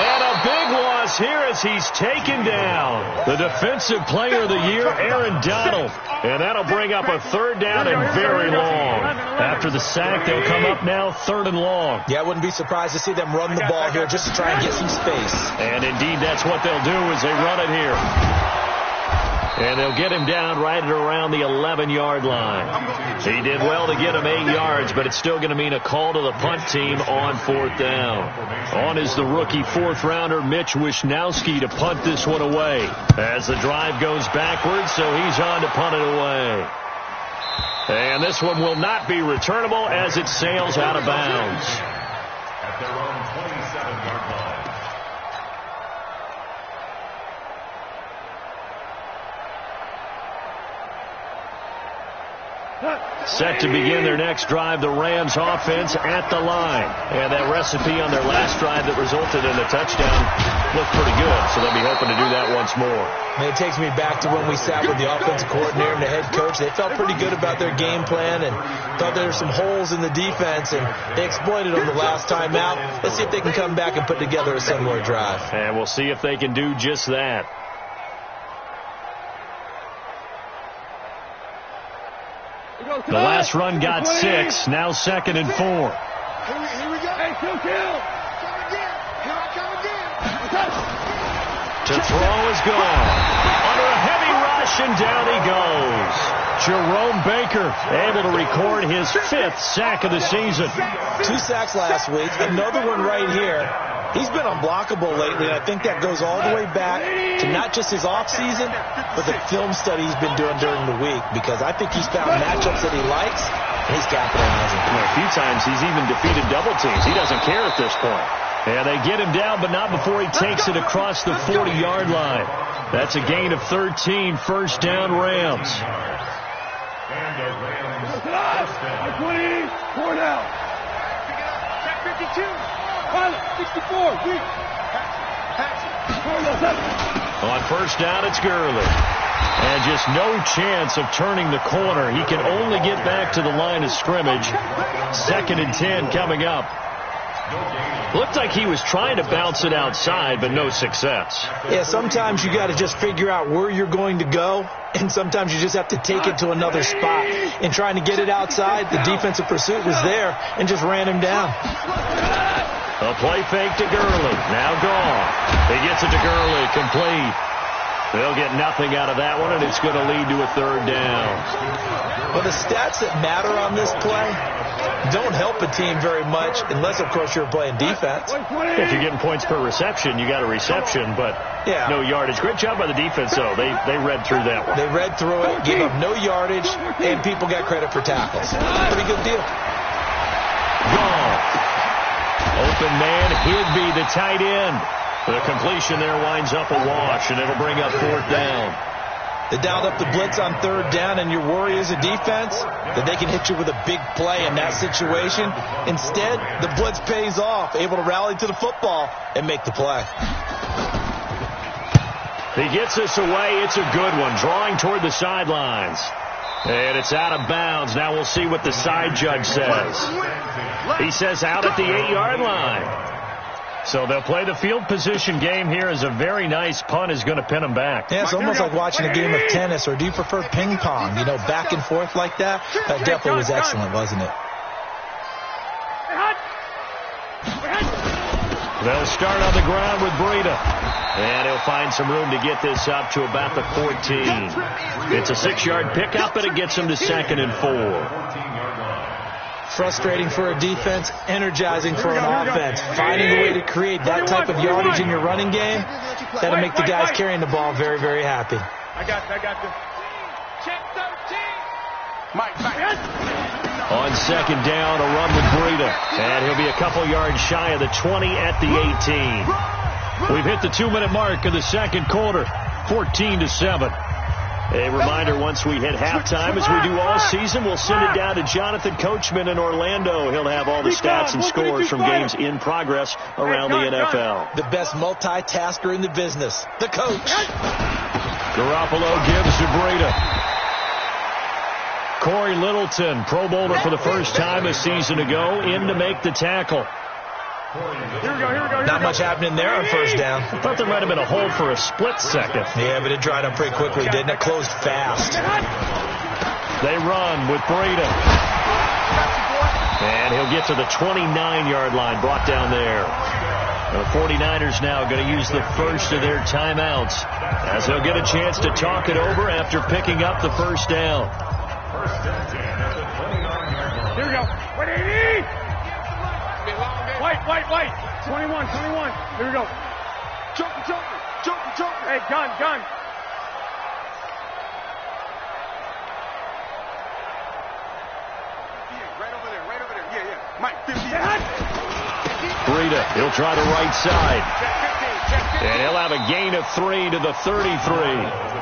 And a big loss here as he's taken down. The defensive player of the year, Aaron Donald. And that'll bring up a 3rd down and very long. After the sack, they'll come up now 3rd and long. Yeah, I wouldn't be surprised to see them run the ball here just to try and get some space. And indeed, that's what they'll do as they run it here. And they'll get him down right at around the 11-yard line. He did well to get him 8 yards, but it's still going to mean a call to the punt team on 4th down. On is the rookie 4th-rounder Mitch Wishnowsky to punt this one away. As the drive goes backwards, so he's on to punt it away. And this one will not be returnable as it sails out of bounds. At their own 27-yard line. Set to begin their next drive, the Rams offense at the line. And that recipe on their last drive that resulted in a touchdown looked pretty good, so they'll be hoping to do that once more. And it takes me back to when we sat with the offensive coordinator and the head coach. They felt pretty good about their game plan and thought there were some holes in the defense, and they exploited them the last time out. Let's see if they can come back and put together a similar drive. And we'll see if they can do just that. The last run got 6, now 2nd and 4. Here we go. Hey, kill. Here I come again. To throw is gone. Under a heavy rush, and down he goes. Jerome Baker able to record his 5th sack of the season. 2 sacks last week, another one right here. He's been unblockable lately, and I think that goes all the way back to not just his offseason, but the film study he's been doing during the week, because I think he's found matchups that he likes, and he's capitalizing. A few times he's even defeated double teams. He doesn't care at this point. And they get him down, but not before he takes it across the 40-yard line. That's a gain of 13, 1st down Rams. And the Rams. 24 now. 52. 64. On 1st down, it's Gurley. And just no chance of turning the corner. He can only get back to the line of scrimmage. 2nd and 10 coming up. Looked like he was trying to bounce it outside, but no success. Yeah, sometimes you got to just figure out where you're going to go, and sometimes you just have to take it to another spot. In trying to get it outside, the defensive pursuit was there and just ran him down. A play fake to Gurley. Now gone. He gets it to Gurley. Complete. They'll get nothing out of that one, and it's going to lead to a 3rd down. Well, the stats that matter on this play don't help a team very much, unless, of course, you're playing defense. If you're getting points per reception, you got a reception, but no yardage. Great job by the defense, though. They read through that one. They read through it, gave up no yardage, and people got credit for tackles. Pretty good deal. open man, Higby, the tight end. The completion there winds up a wash, and it'll bring up 4th down. They dialed up the blitz on 3rd down, and your worry as a defense that they can hit you with a big play in that situation. Instead, the blitz pays off, able to rally to the football and make the play. He gets this away. It's a good one, drawing toward the sidelines. And it's out of bounds. Now we'll see what the side judge says. He says out at the 8-yard line. So they'll play the field position game here as a very nice punt is going to pin them back. Yeah, it's almost like watching a game of tennis, or do you prefer ping pong? You know, back and forth like that? That definitely was excellent, wasn't it? They'll start on the ground with Breida. And he'll find some room to get this up to about the 14. It's a 6-yard pickup, but it gets him to 2nd and 4. Frustrating for a defense, energizing for an offense. Finding a way to create that type of yardage in your running game, that'll make the guys carrying the ball very, very happy. I got you. Check 13. Mike. On 2nd down, a run with Breida. And he'll be a couple yards shy of the 20 at the 18. We've hit the 2-minute mark of the 2nd quarter, 14-7. A reminder, once we hit halftime, as we do all season, we'll send it down to Jonathan Coachman in Orlando. He'll have all the stats and scores from games in progress around the NFL. The best multitasker in the business, the coach. Garoppolo gives to Breida. Corey Littleton, Pro Bowler for the first time a season ago, in to make the tackle. Here we go. Not much happening there on 1st down. I thought there might have been a hold for a split second. Yeah, but it dried up pretty quickly, didn't it? Closed fast. They run with Breida. And he'll get to the 29-yard line, brought down there. The 49ers now going to use the first of their timeouts, as they'll get a chance to talk it over after picking up the 1st down. Here we go. 180. White. 21. Here we go. Joker. Hey, gun. Right over there. Yeah. Mike, 50. Breida, he'll try the right side. And he'll have a gain of 3 to the 33.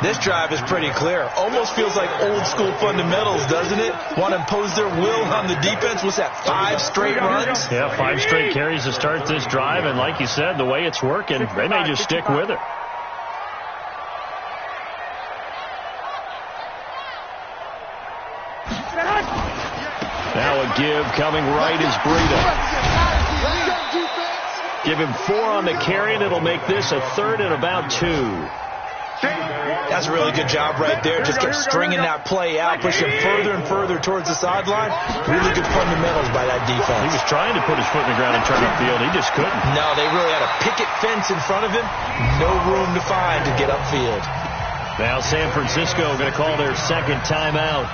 This drive is pretty clear. Almost feels like old school fundamentals, doesn't it? Want to impose their will on the defense. What's that, 5 straight runs? Yeah, 5 straight carries to start this drive. And like you said, the way it's working, they may just stick with it. Now a give coming right is Breida. Give him 4 on the carry, and it'll make this a 3rd and about 2. That's a really good job right there. Just kept stringing that play out, pushing further and further towards the sideline. Really good fundamentals by that defense. He was trying to put his foot in the ground and turn upfield. He just couldn't. No, they really had a picket fence in front of him. No room to find to get upfield. Now San Francisco going to call their 2nd timeout,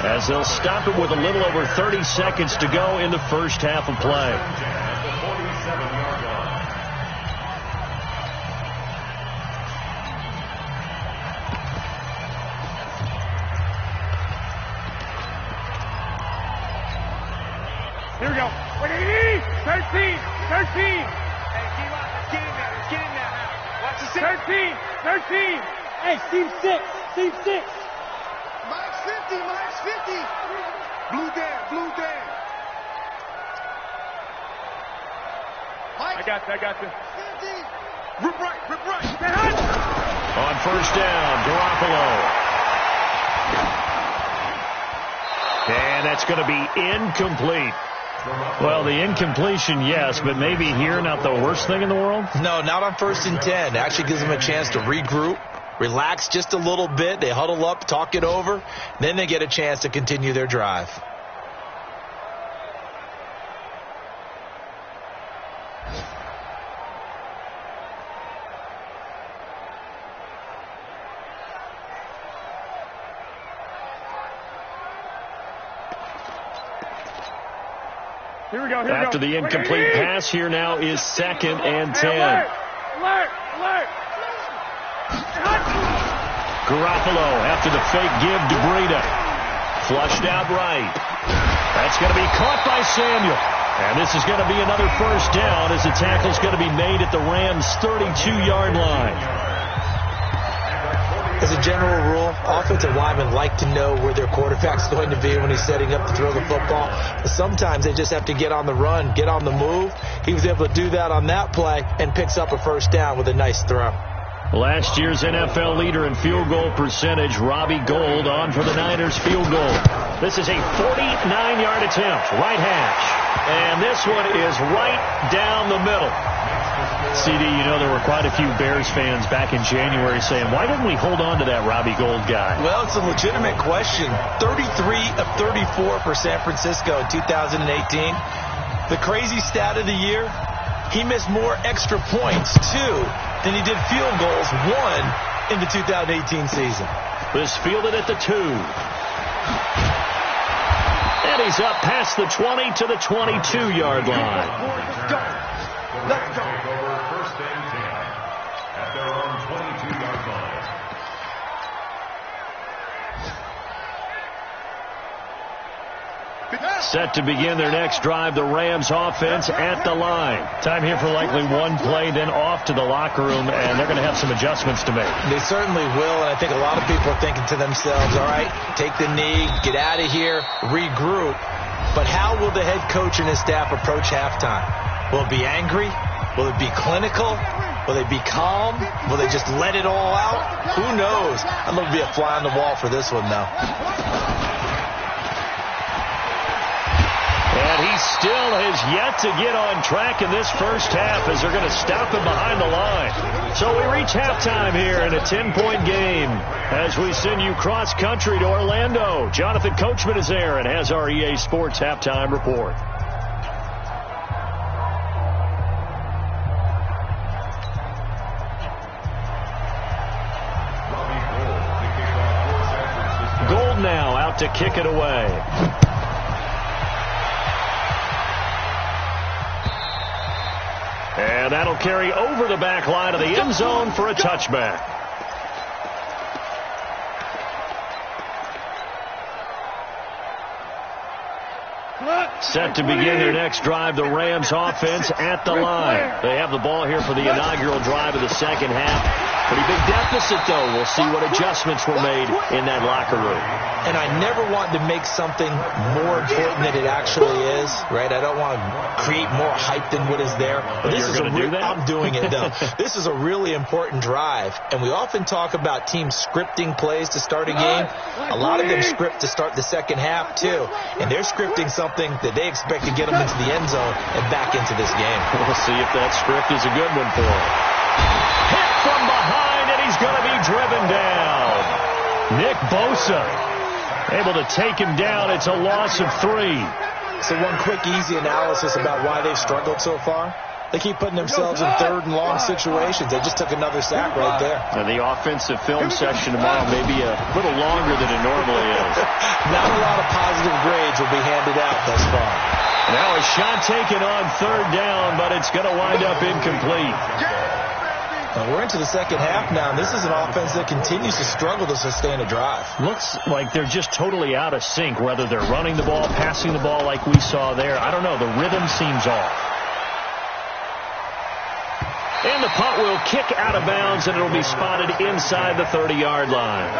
as they'll stop it with a little over 30 seconds to go in the first half of play. Here we go. 180. 13. Hey, let's get in there. Watch the 13. Hey, Steve 6. Mike's 50. Blue Dan. Mike. I got you. 50. Rip right. On 1st down, Garoppolo. And that's going to be incomplete. Well, the incompletion, yes, but maybe here not the worst thing in the world? No, not on 1st and 10. It actually gives them a chance to regroup, relax just a little bit. They huddle up, talk it over. Then they get a chance to continue their drive. Here we go. After the incomplete pass, here now is 2nd and 10. Alert. Garoppolo after the fake give to Breida. Flushed out right. That's going to be caught by Samuel. And this is going to be another first down as the tackle's going to be made at the Rams' 32-yard line. As a general rule, offensive linemen like to know where their quarterback's going to be when he's setting up to throw the football. But sometimes they just have to get on the run, get on the move. He was able to do that on that play and picks up a first down with a nice throw. Last year's NFL leader in field goal percentage, Robbie Gould, on for the Niners field goal. This is a 49-yard attempt, right hash. And this one is right down the middle. CD, you know, there were quite a few Bears fans back in January saying, why didn't we hold on to that Robbie Gould guy? Well, it's a legitimate question. 33 of 34 for San Francisco in 2018. The crazy stat of the year, he missed more extra points, 2, than he did field goals, 1 in the 2018 season. This fielded at the 2. And he's up past the 20 to the 22-yard line. Let's go. Take over first and 10 at their own 22-yard line. Set to begin their next drive, the Rams offense at the line. Time here for likely one play, then off to the locker room, and they're going to have some adjustments to make. They certainly will, and I think a lot of people are thinking to themselves, all right, take the knee, get out of here, regroup. But how will the head coach and his staff approach halftime? Will it be angry? Will it be clinical? Will they be calm? Will they just let it all out? Who knows? I'd love to be a fly on the wall for this one, though. And he still has yet to get on track in this first half as they're going to stop him behind the line. So we reach halftime here in a 10-point game as we send you cross-country to Orlando. Jonathan Coachman is there and has our EA Sports halftime report. Gould now out to kick it away. And that'll carry over the back line of the end zone for a touchback. Set to begin their next drive, the Rams offense at the line. They have the ball here for the inaugural drive of the second half. Pretty big deficit, though. We'll see what adjustments were made in that locker room. And I never want to make something more important than it actually is, right? I don't want to create more hype than what is there. But this is I'm doing it, though. This is a really important drive. And we often talk about teams scripting plays to start a game. A lot of them script to start the second half, too. And they're scripting something that they expect to get them into the end zone and back into this game. We'll see if that script is a good one for them. Hit from behind, and he's going to be driven down. Nick Bosa able to take him down. It's a loss of 3. So one quick, easy analysis about why they've struggled so far. They keep putting themselves in third and long situations. They just took another sack right there. Now the offensive film section tomorrow may be a little longer than it normally is. Not a lot of positive grades will be handed out thus far. Now a shot taken on third down, but it's going to wind up incomplete. Now we're into the second half now, and this is an offense that continues to struggle to sustain a drive. Looks like they're just totally out of sync, whether they're running the ball, passing the ball like we saw there. I don't know. The rhythm seems off. And the punt will kick out of bounds, and it'll be spotted inside the 30-yard line.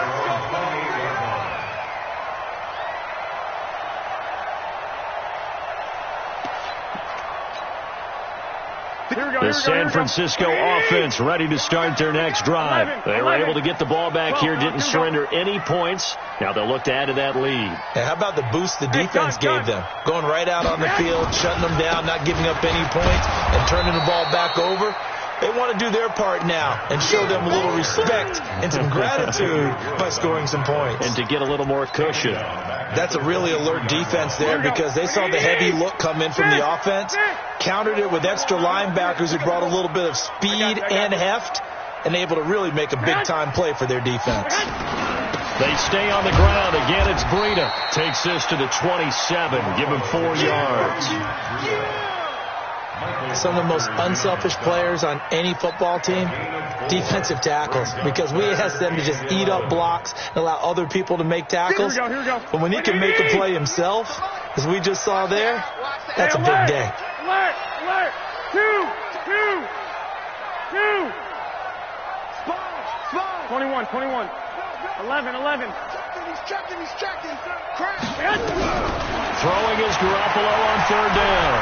The San Francisco offense ready to start their next drive. They were able to get the ball back here, didn't surrender any points. Now they'll look to add to that lead. And how about the boost the defense gave them? Going right out on the field, shutting them down, not giving up any points, and turning the ball back over. They want to do their part now and show them a little respect and some gratitude by scoring some points. And to get a little more cushion. That's a really alert defense there because they saw the heavy look come in from the offense, countered it with extra linebackers who brought a little bit of speed and heft, and able to really make a big-time play for their defense. They stay on the ground. Again, it's Breida. Takes this to the 27. Give him 4 yards. Some of the most unselfish players on any football team, defensive tackles, because we ask them to just eat up blocks and allow other people to make tackles. But when he can make a play himself, as we just saw there, that's a big day. Alert! Alert! Two! 21. 11. He's checking. Crash. Throwing is Garoppolo on third down.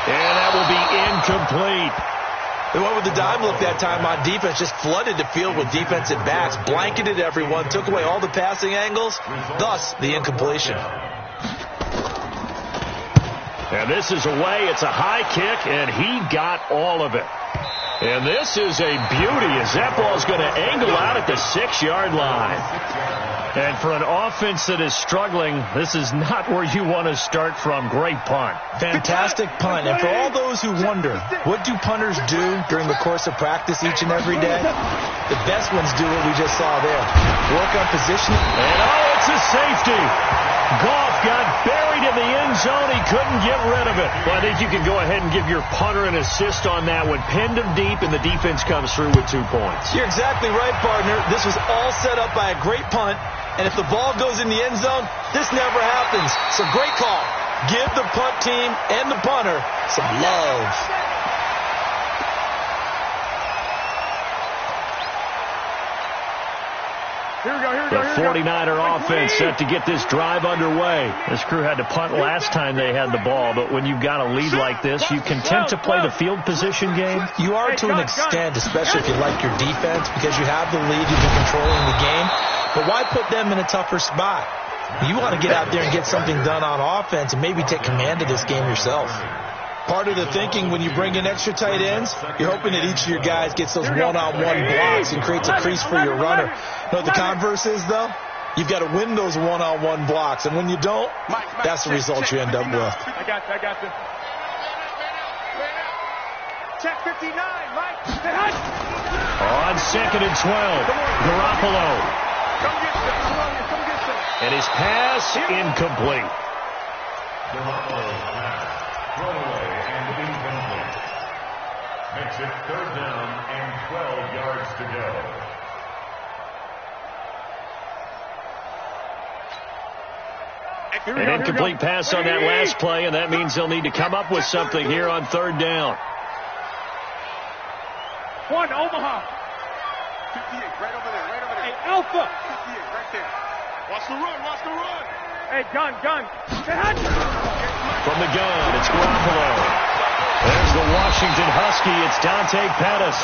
And that will be incomplete. They went with the dime look that time on defense, just flooded the field with defensive backs, blanketed everyone, took away all the passing angles, thus the incompletion. And this is away. It's a high kick, and he got all of it. And this is a beauty as that ball's going to angle out at the 6-yard line. And for an offense that is struggling, this is not where you want to start from. Great punt. Fantastic punt. And for all those who wonder, what do punters do during the course of practice each and every day? The best ones do what we just saw there. Work on positioning. And it's a safety. Goff got buried in the end zone. He couldn't get rid of it. Well, I think you can go ahead and give your punter an assist on that one. Pinned him deep, and the defense comes through with 2 points. You're exactly right, partner. This was all set up by a great punt. And if the ball goes in the end zone, this never happens. So great call. Give the punt team and the punter some love. The 49er offense set to get this drive underway. This crew had to punt last time they had the ball, but when you've got a lead like this, you content to play the field position game? You are to an extent, especially if you like your defense, because you have the lead, you've been controlling the game. But why put them in a tougher spot? You want to get out there and get something done on offense and maybe take command of this game yourself. Part of the thinking when you bring in extra tight ends, you're hoping that each of your guys gets those one-on-one blocks and creates a crease for your runner. You know what the converse is, though? You've got to win those one-on-one blocks, and when you don't, that's the result you end up with. I got you. Check 59, Mike. On 2nd and 12, Garoppolo. Come get some. And his pass incomplete. Garoppolo's pass. Throwaway and incomplete. Makes it 3rd down and 12 yards to go. An incomplete pass on that last play, and that means they'll need to come up with something here on 3rd down. 1, Omaha. 58, right over there. Hey, Alpha. 58, right there. Watch the run. Hey, gun. From the gun, it's Garoppolo. There's the Washington Husky. It's Dante Pettis.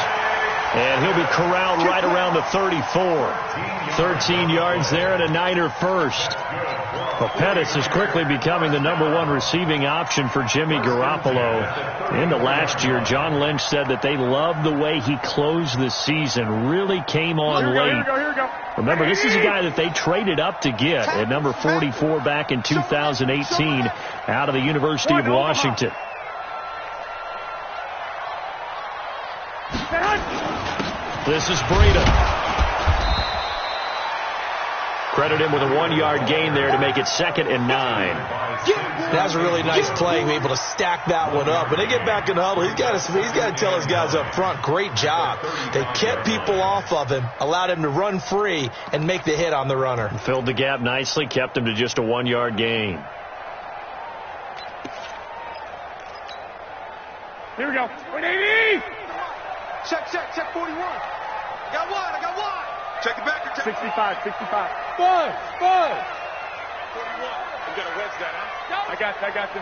And he'll be corralled right around the 34. 13 yards there and a Niner first. Well, Pettis is quickly becoming the #1 receiving option for Jimmy Garoppolo. Into last year, John Lynch said that they loved the way he closed the season. Really came on late. Here we go. Remember, this is a guy that they traded up to get at number 44 back in 2018 out of the University of Washington. This is Breida. Credit him with a 1-yard gain there to make it 2nd and 9. That was a really nice play, able to stack that one up. When they get back in the huddle, he's got to tell his guys up front, great job. They kept people off of him, allowed him to run free, and make the hit on the runner. Filled the gap nicely, kept him to just a 1-yard gain. Here we go. 180. Check 41. I got one. Check it back. 65. 41. You got to wedge that, huh? I got you.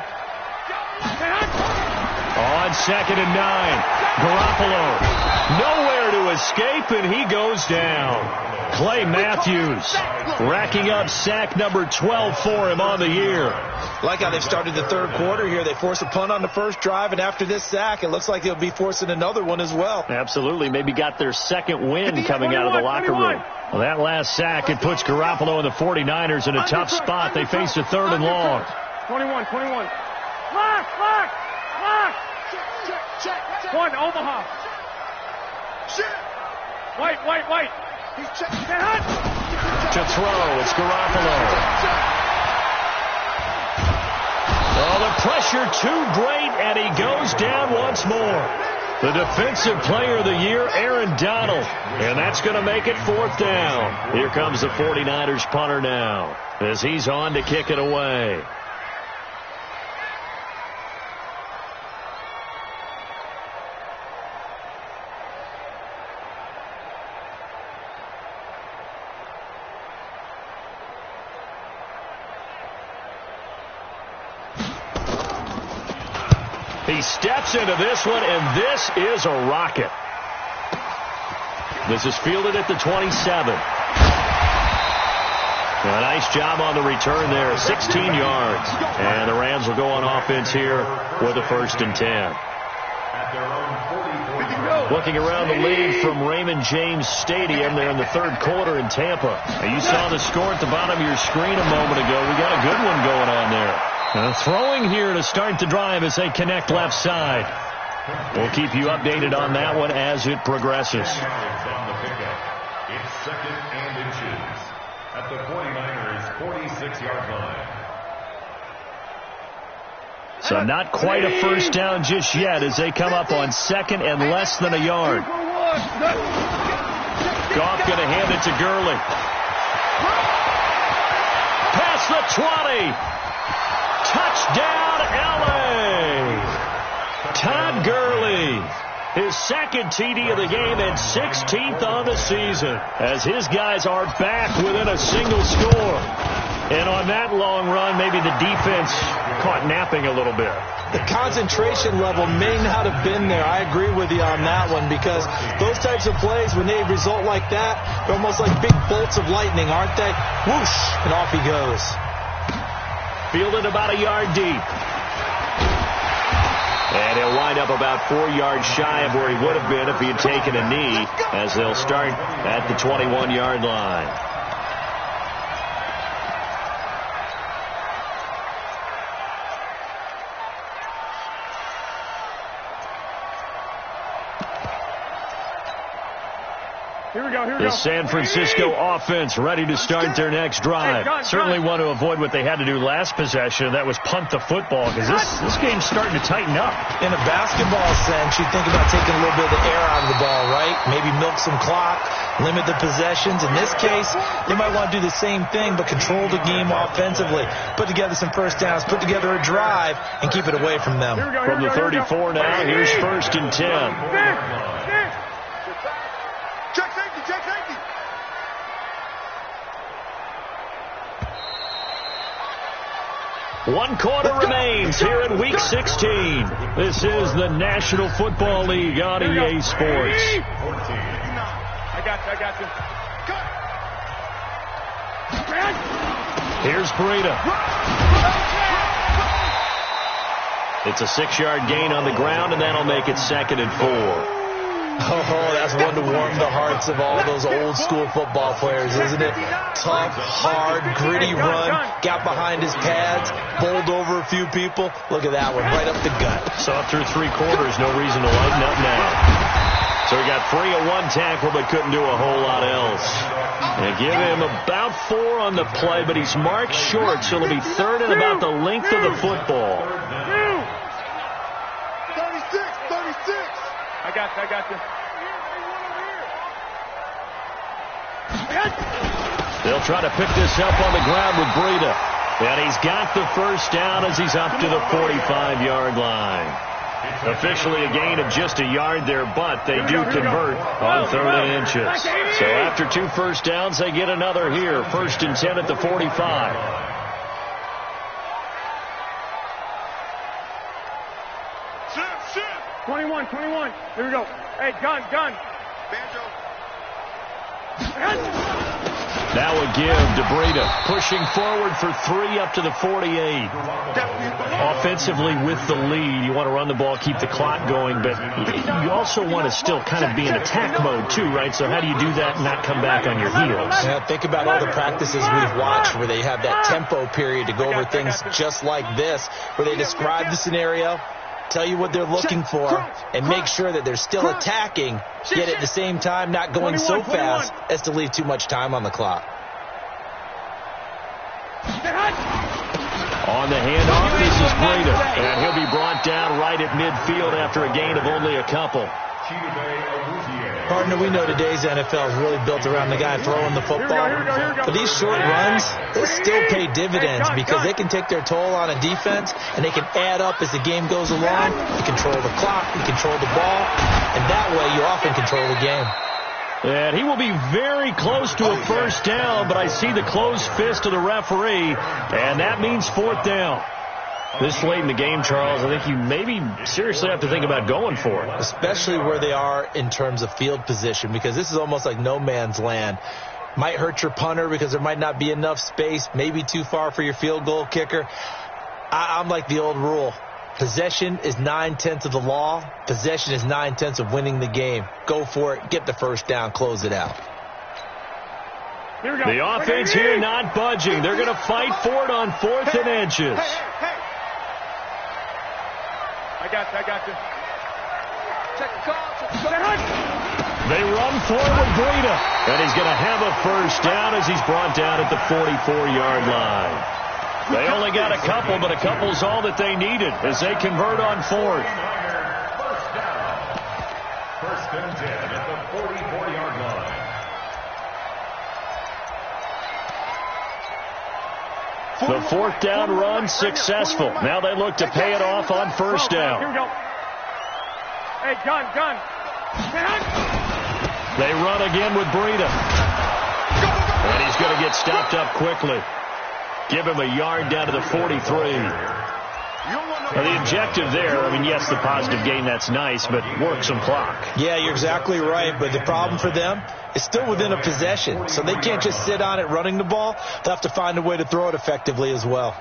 On 2nd and 9, Garoppolo nowhere to escape, and he goes down. Clay Matthews racking up sack number 12 for him on the year. Like how they've started the 3rd quarter here. They force a punt on the first drive, and after this sack, it looks like they'll be forcing another one as well. Absolutely. Maybe got their 2nd win coming out of the locker room. Well, that last sack, it puts Garoppolo and the 49ers in a tough spot. They face a 3rd and long. 21. Lock. Check. 1, Omaha. Shit. White. He's checking. To throw, it's Garoppolo. Oh, the pressure too great, and he goes down once more. The Defensive Player of the Year, Aaron Donald. And that's going to make it 4th down. Here comes the 49ers punter now as he's on to kick it away. He steps into this one, and this is a rocket. This is fielded at the 27. A nice job on the return there, 16 yards. And the Rams will go on offense here with a 1st and 10. Looking around the league from Raymond James Stadium, they're in the 3rd quarter in Tampa. You saw the score at the bottom of your screen a moment ago. We got a good one going on there. Throwing here to start the drive as they connect left side. We'll keep you updated on that one as it progresses. It's 2nd and inches at the 49ers 46-yard line. So not quite a 1st down just yet as they come up on 2nd and less than a yard. Goff going to hand it to Gurley. Past the 20. Touchdown, L.A. Todd Gurley, his 2nd TD of the game and 16th on the season as his guys are back within a single score. And on that long run, maybe the defense caught napping a little bit. The concentration level may not have been there. I agree with you on that one because those types of plays, when they result like that, they're almost like big bolts of lightning, aren't they? Whoosh, and off he goes. Fielded about a yard deep. And he'll wind up about 4 yards shy of where he would have been if he had taken a knee as they'll start at the 21-yard line. The San Francisco offense ready to start their next drive. Certainly want to avoid what they had to do last possession. That was punt the football because this game's starting to tighten up. In a basketball sense, you think about taking a little bit of the air out of the ball, right? Maybe milk some clock, limit the possessions. In this case, they might want to do the same thing but control the game offensively. Put together some 1st downs, put together a drive, and keep it away from them. From the 34 now, here's 1st and 10. One quarter remains here in Week 16. This is the National Football League on EA Sports. I got you. Here's Breida. It's a 6-yard gain on the ground, and that'll make it 2nd and 4. Oh, that's one to warm the hearts of all those old-school football players, isn't it? Tough, hard, gritty run, got behind his pads, bowled over a few people. Look at that one, right up the gut. Saw through 3 quarters, no reason to lighten up now. So he got 3 of 1 tackle, but couldn't do a whole lot else. They give him about 4 on the play, but he's marked short, so it'll be 3rd and about the length of the football. 36. I got you. They'll try to pick this up on the ground with Breida. And he's got the 1st down as he's up to the 45-yard line. Officially a gain of just a yard there, but they do convert on 3rd and inches. So after 2 1st downs, they get another here. 1st and 10 at the 45. 21. Here we go. Hey, gun. Banjo. That would give to Breida, pushing forward for 3 up to the 48. Offensively with the lead, you want to run the ball, keep the clock going, but you also want to still kind of be in attack mode too, right? So how do you do that and not come back on your heels? Yeah, think about all the practices we've watched where they have that tempo period to go over things just like this, where they describe the scenario, tell you what they're looking for, and make sure that they're still attacking, yet at the same time not going so fast as to leave too much time on the clock. On the handoff, This is Breida, and he'll be brought down right at midfield after a gain of only a couple. Partner, we know today's NFL is really built around the guy throwing the football. But these short runs, they still pay dividends because they can take their toll on a defense, and they can add up as the game goes along. You control the clock, you control the ball, and that way you often control the game. And he will be very close to a first down, but I see the closed fist of the referee, and that means fourth down. This late in the game, Charles, I think you maybe seriously have to think about going for it. Especially where they are in terms of field position, because this is almost like no man's land. Might hurt your punter because there might not be enough space, maybe too far for your field goal kicker. I'm like the old rule. Possession is 9/10 of the law. Possession is 9/10 of winning the game. Go for it. Get the first down. Close it out. The offense here not budging. They're going to fight for it on 4th and inches. I got you. Check the call. They run forward, Breida, and he's going to have a first down as he's brought down at the 44-yard line. They only got a couple, but a couple's all that they needed as they convert on 4th. First and 10 at the 44-yard line. The 4th down run successful. Now they look to pay it off on first down. Here we go. Hey, gun. They run again with Breida. And he's going to get stopped up quickly. Give him a yard down to the 43. Now, the objective there, I mean, yes, the positive gain, that's nice, but work some clock. Yeah, you're exactly right, but the problem for them is still within a possession, so they can't just sit on it running the ball. They'll have to find a way to throw it effectively as well.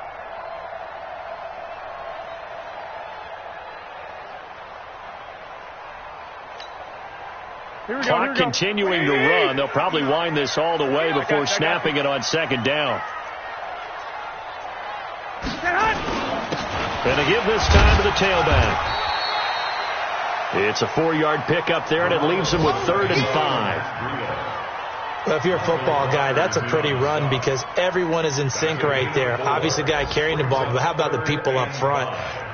Clock continuing to run. They'll probably wind this all the way before snapping it on second down. And to give this time to the tailback. It's a 4-yard pickup there, and it leaves them with 3rd and 5. Well, if you're a football guy, that's a pretty run because everyone is in sync right there. Obviously, the guy carrying the ball, but how about the people up front?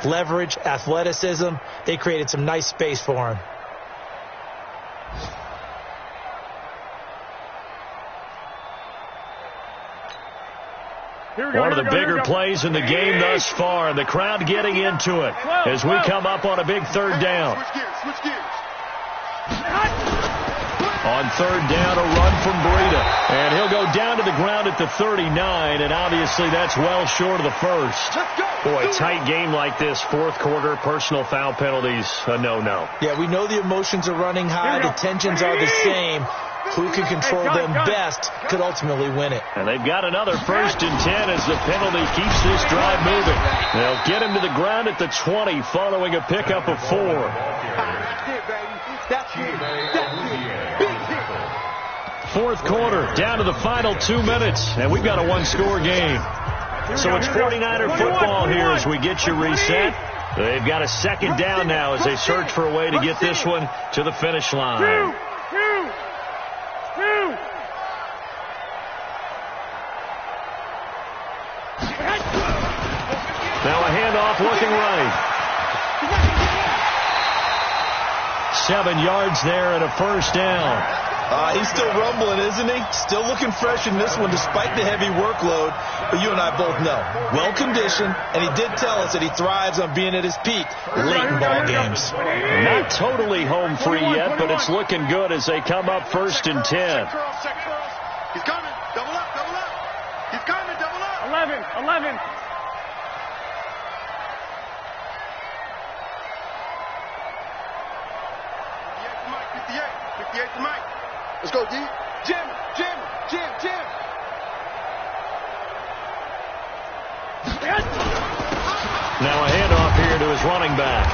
Leverage, athleticism, they created some nice space for him. One of the bigger plays in the game thus far, and the crowd getting into it as we come up on a big 3rd down. Switch gears. On 3rd down, a run from Breida, and he'll go down to the ground at the 39, and obviously that's well short of the first. Boy, a tight game like this, 4th quarter, personal foul penalties, a no-no. Yeah, we know the emotions are running high, the tensions are the same. Who can control them best could ultimately win it. And they've got another 1st and 10 as the penalty keeps this drive moving. They'll get him to the ground at the 20 following a pickup of 4. That's it. 4th quarter, down to the final 2 minutes, and we've got a 1-score game. So it's 49er football here as we get you reset. They've got a 2nd down now as they search for a way to get this one to the finish line. Now a handoff looking right. 7 yards there and a first down. He's still rumbling, isn't he? Still looking fresh in this one despite the heavy workload. But you and I both know, well-conditioned, and he did tell us that he thrives on being at his peak late in ball games. Not totally home free yet, but it's looking good as they come up 1st and 10. He's coming. Double up. He's coming. Double up. 11. 58 to Mike. Let's go, D. Jim. Now a handoff here to his running back.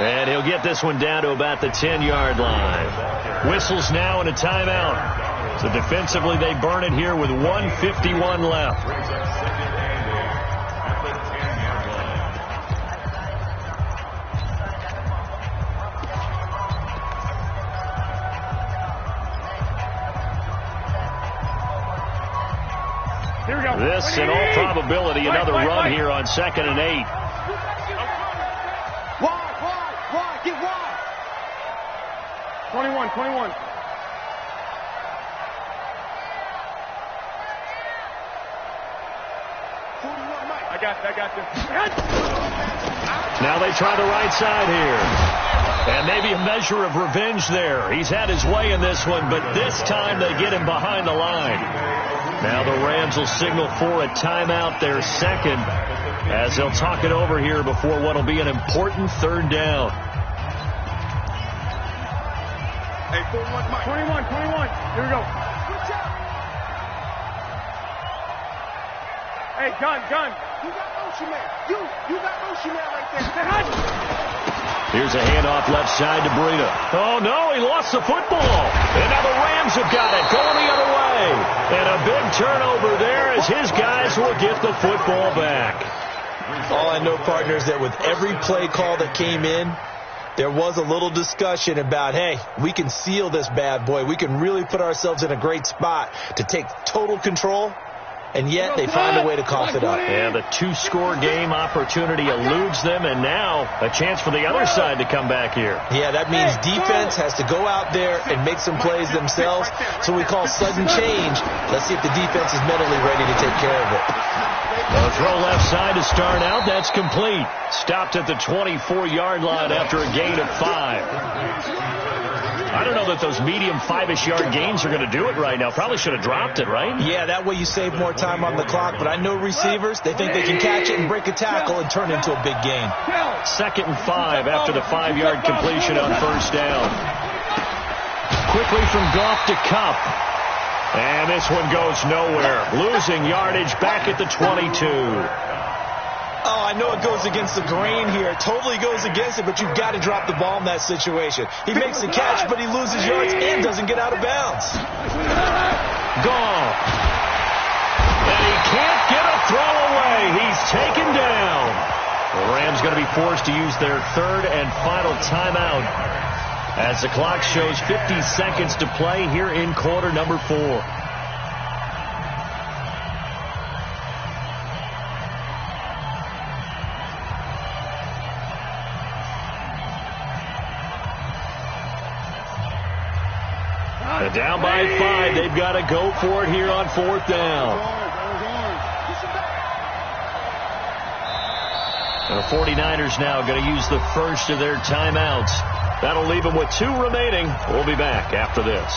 And he'll get this one down to about the 10-yard line. Whistles now and a timeout. So defensively they burn it here with 1:51 left. This, in all probability, another run here on 2nd and 8. 21, 21. I got this. Now they try the right side here. And maybe a measure of revenge there. He's had his way in this one, but this time they get him behind the line. Now the Rams will signal for a timeout, their second, as they'll talk it over here before what will be an important third down. Hey, 21. Here we go. Hey, gun. You got motion man. You got motion man right there. Here's a handoff left side to Breida. Oh, no, he lost the football. And now the Rams have got it, going the other way. And a big turnover there as his guys will get the football back. All I know, partners, that with every play call that came in, there was a little discussion about, hey, we can seal this bad boy. We can really put ourselves in a great spot to take total control. And yet they find a way to cough it up. And the two-score game opportunity eludes them, and now a chance for the other side to come back here. Yeah, that means defense has to go out there and make some plays themselves. So we call sudden change. Let's see if the defense is mentally ready to take care of it. A throw left side to start out. That's complete. Stopped at the 24-yard line after a gain of 5. I don't know that those medium 5-ish yard gains are going to do it right now. Probably should have dropped it, right? Yeah, that way you save more time on the clock. But I know receivers, they think they can catch it and break a tackle and turn it into a big gain. 2nd and 5 after the 5-yard completion on first down. Quickly from Goff to Kupp. And this one goes nowhere. Losing yardage back at the 22. Oh, I know it goes against the grain here. It totally goes against it, but you've got to drop the ball in that situation. He makes the catch, but he loses yards and doesn't get out of bounds. Gone. And he can't get a throw away. He's taken down. The Rams going to be forced to use their third and final timeout as the clock shows 50 seconds to play here in quarter number 4. Down by 5. They've got to go for it here on 4th down. The 49ers now going to use the first of their timeouts. That'll leave them with 2 remaining. We'll be back after this.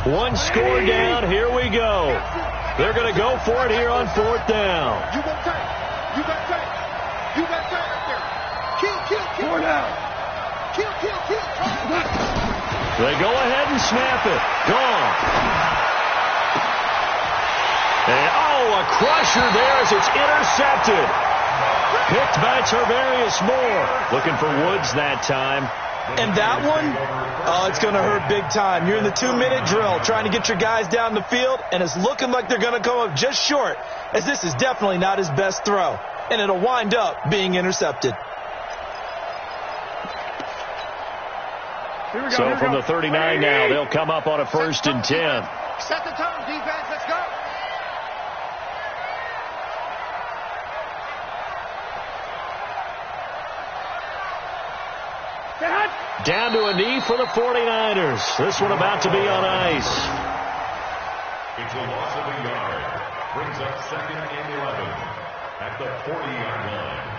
One score down. Here we go. They're going to go for it here on 4th down. You got time. You got time right there. Kill. 4 down. Kill. They go ahead and snap it. Gone. And, a crusher there as it's intercepted. Picked by Tarvarius Moore. Looking for Woods that time. And that one, it's going to hurt big time. You're in the 2-minute drill trying to get your guys down the field, and it's looking like they're going to come up just short, as this is definitely not his best throw. And it'll wind up being intercepted. So from the 39 now, they'll come up on a 1st and 10. Set the tone, defense. Let's go. Down to a knee for the 49ers. This one about to be on ice. It's a loss of a yard. Brings up 2nd and 11 at the 40-yard line.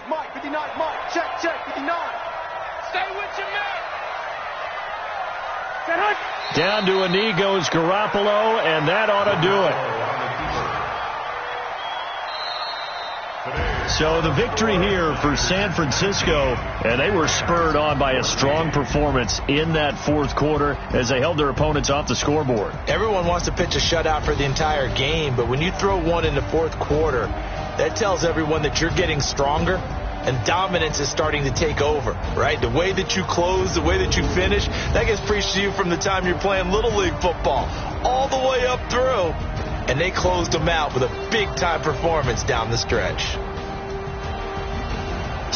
Mike. 59 Mike. Check. 59. Stay with your man. Down to a knee goes Garoppolo, and that ought to do it. So the victory here for San Francisco, and they were spurred on by a strong performance in that 4th quarter as they held their opponents off the scoreboard. Everyone wants to pitch a shutout for the entire game, but when you throw one in the 4th quarter, that tells everyone that you're getting stronger and dominance is starting to take over, right? The way that you close, the way that you finish, that gets preached to you from the time you're playing Little League football all the way up through. And they closed them out with a big-time performance down the stretch.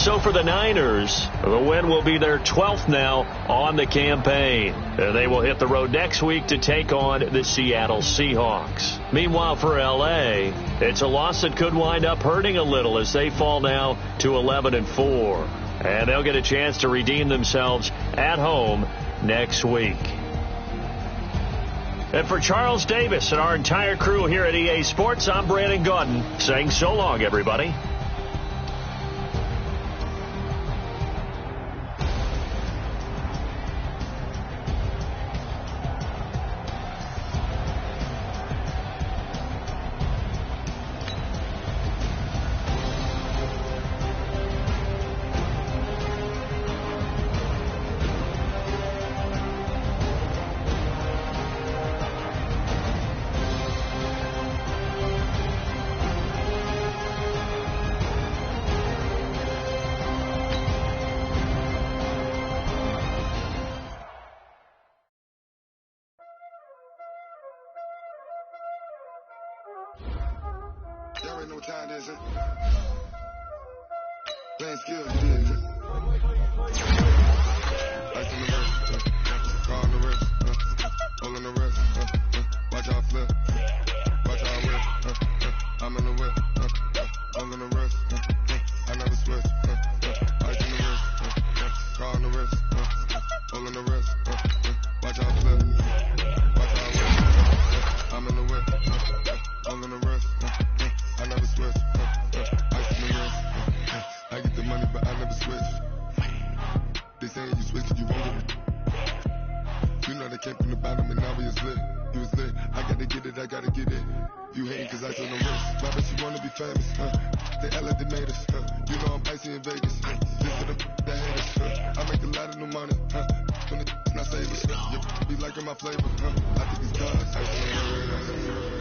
So for the Niners, the win will be their 12th now on the campaign. They will hit the road next week to take on the Seattle Seahawks. Meanwhile, for L.A., it's a loss that could wind up hurting a little as they fall now to 11-4. And they'll get a chance to redeem themselves at home next week. And for Charles Davis and our entire crew here at EA Sports, I'm Brandon Gaudin saying so long, everybody. Y'all already know what time it is, huh? Playing skills, you did, huh? Ice on the wrist, car on the wrist, hole in the wrist, watch out flip, watch out whip, I'm in the whip, hole in the wrist, I never switch, ice on the wrist, car on the wrist, hole in the wrist, watch out flip, watch out whip, I'm in the whip, hole in the wrist, I never switch, ice in the wrist, I get the money but I never switch. They saying you switch, you won't get it. You know they came from the bottom and now we is lit. You was lit, I gotta get it, I gotta get it. You hating cause I told no risk. My bitch, you wanna be famous, They act like they made us, You know I'm icy in Vegas, Just for the that hate us, I make a lot of new money, When it's not saving, You be liking my flavor, I think it's God's.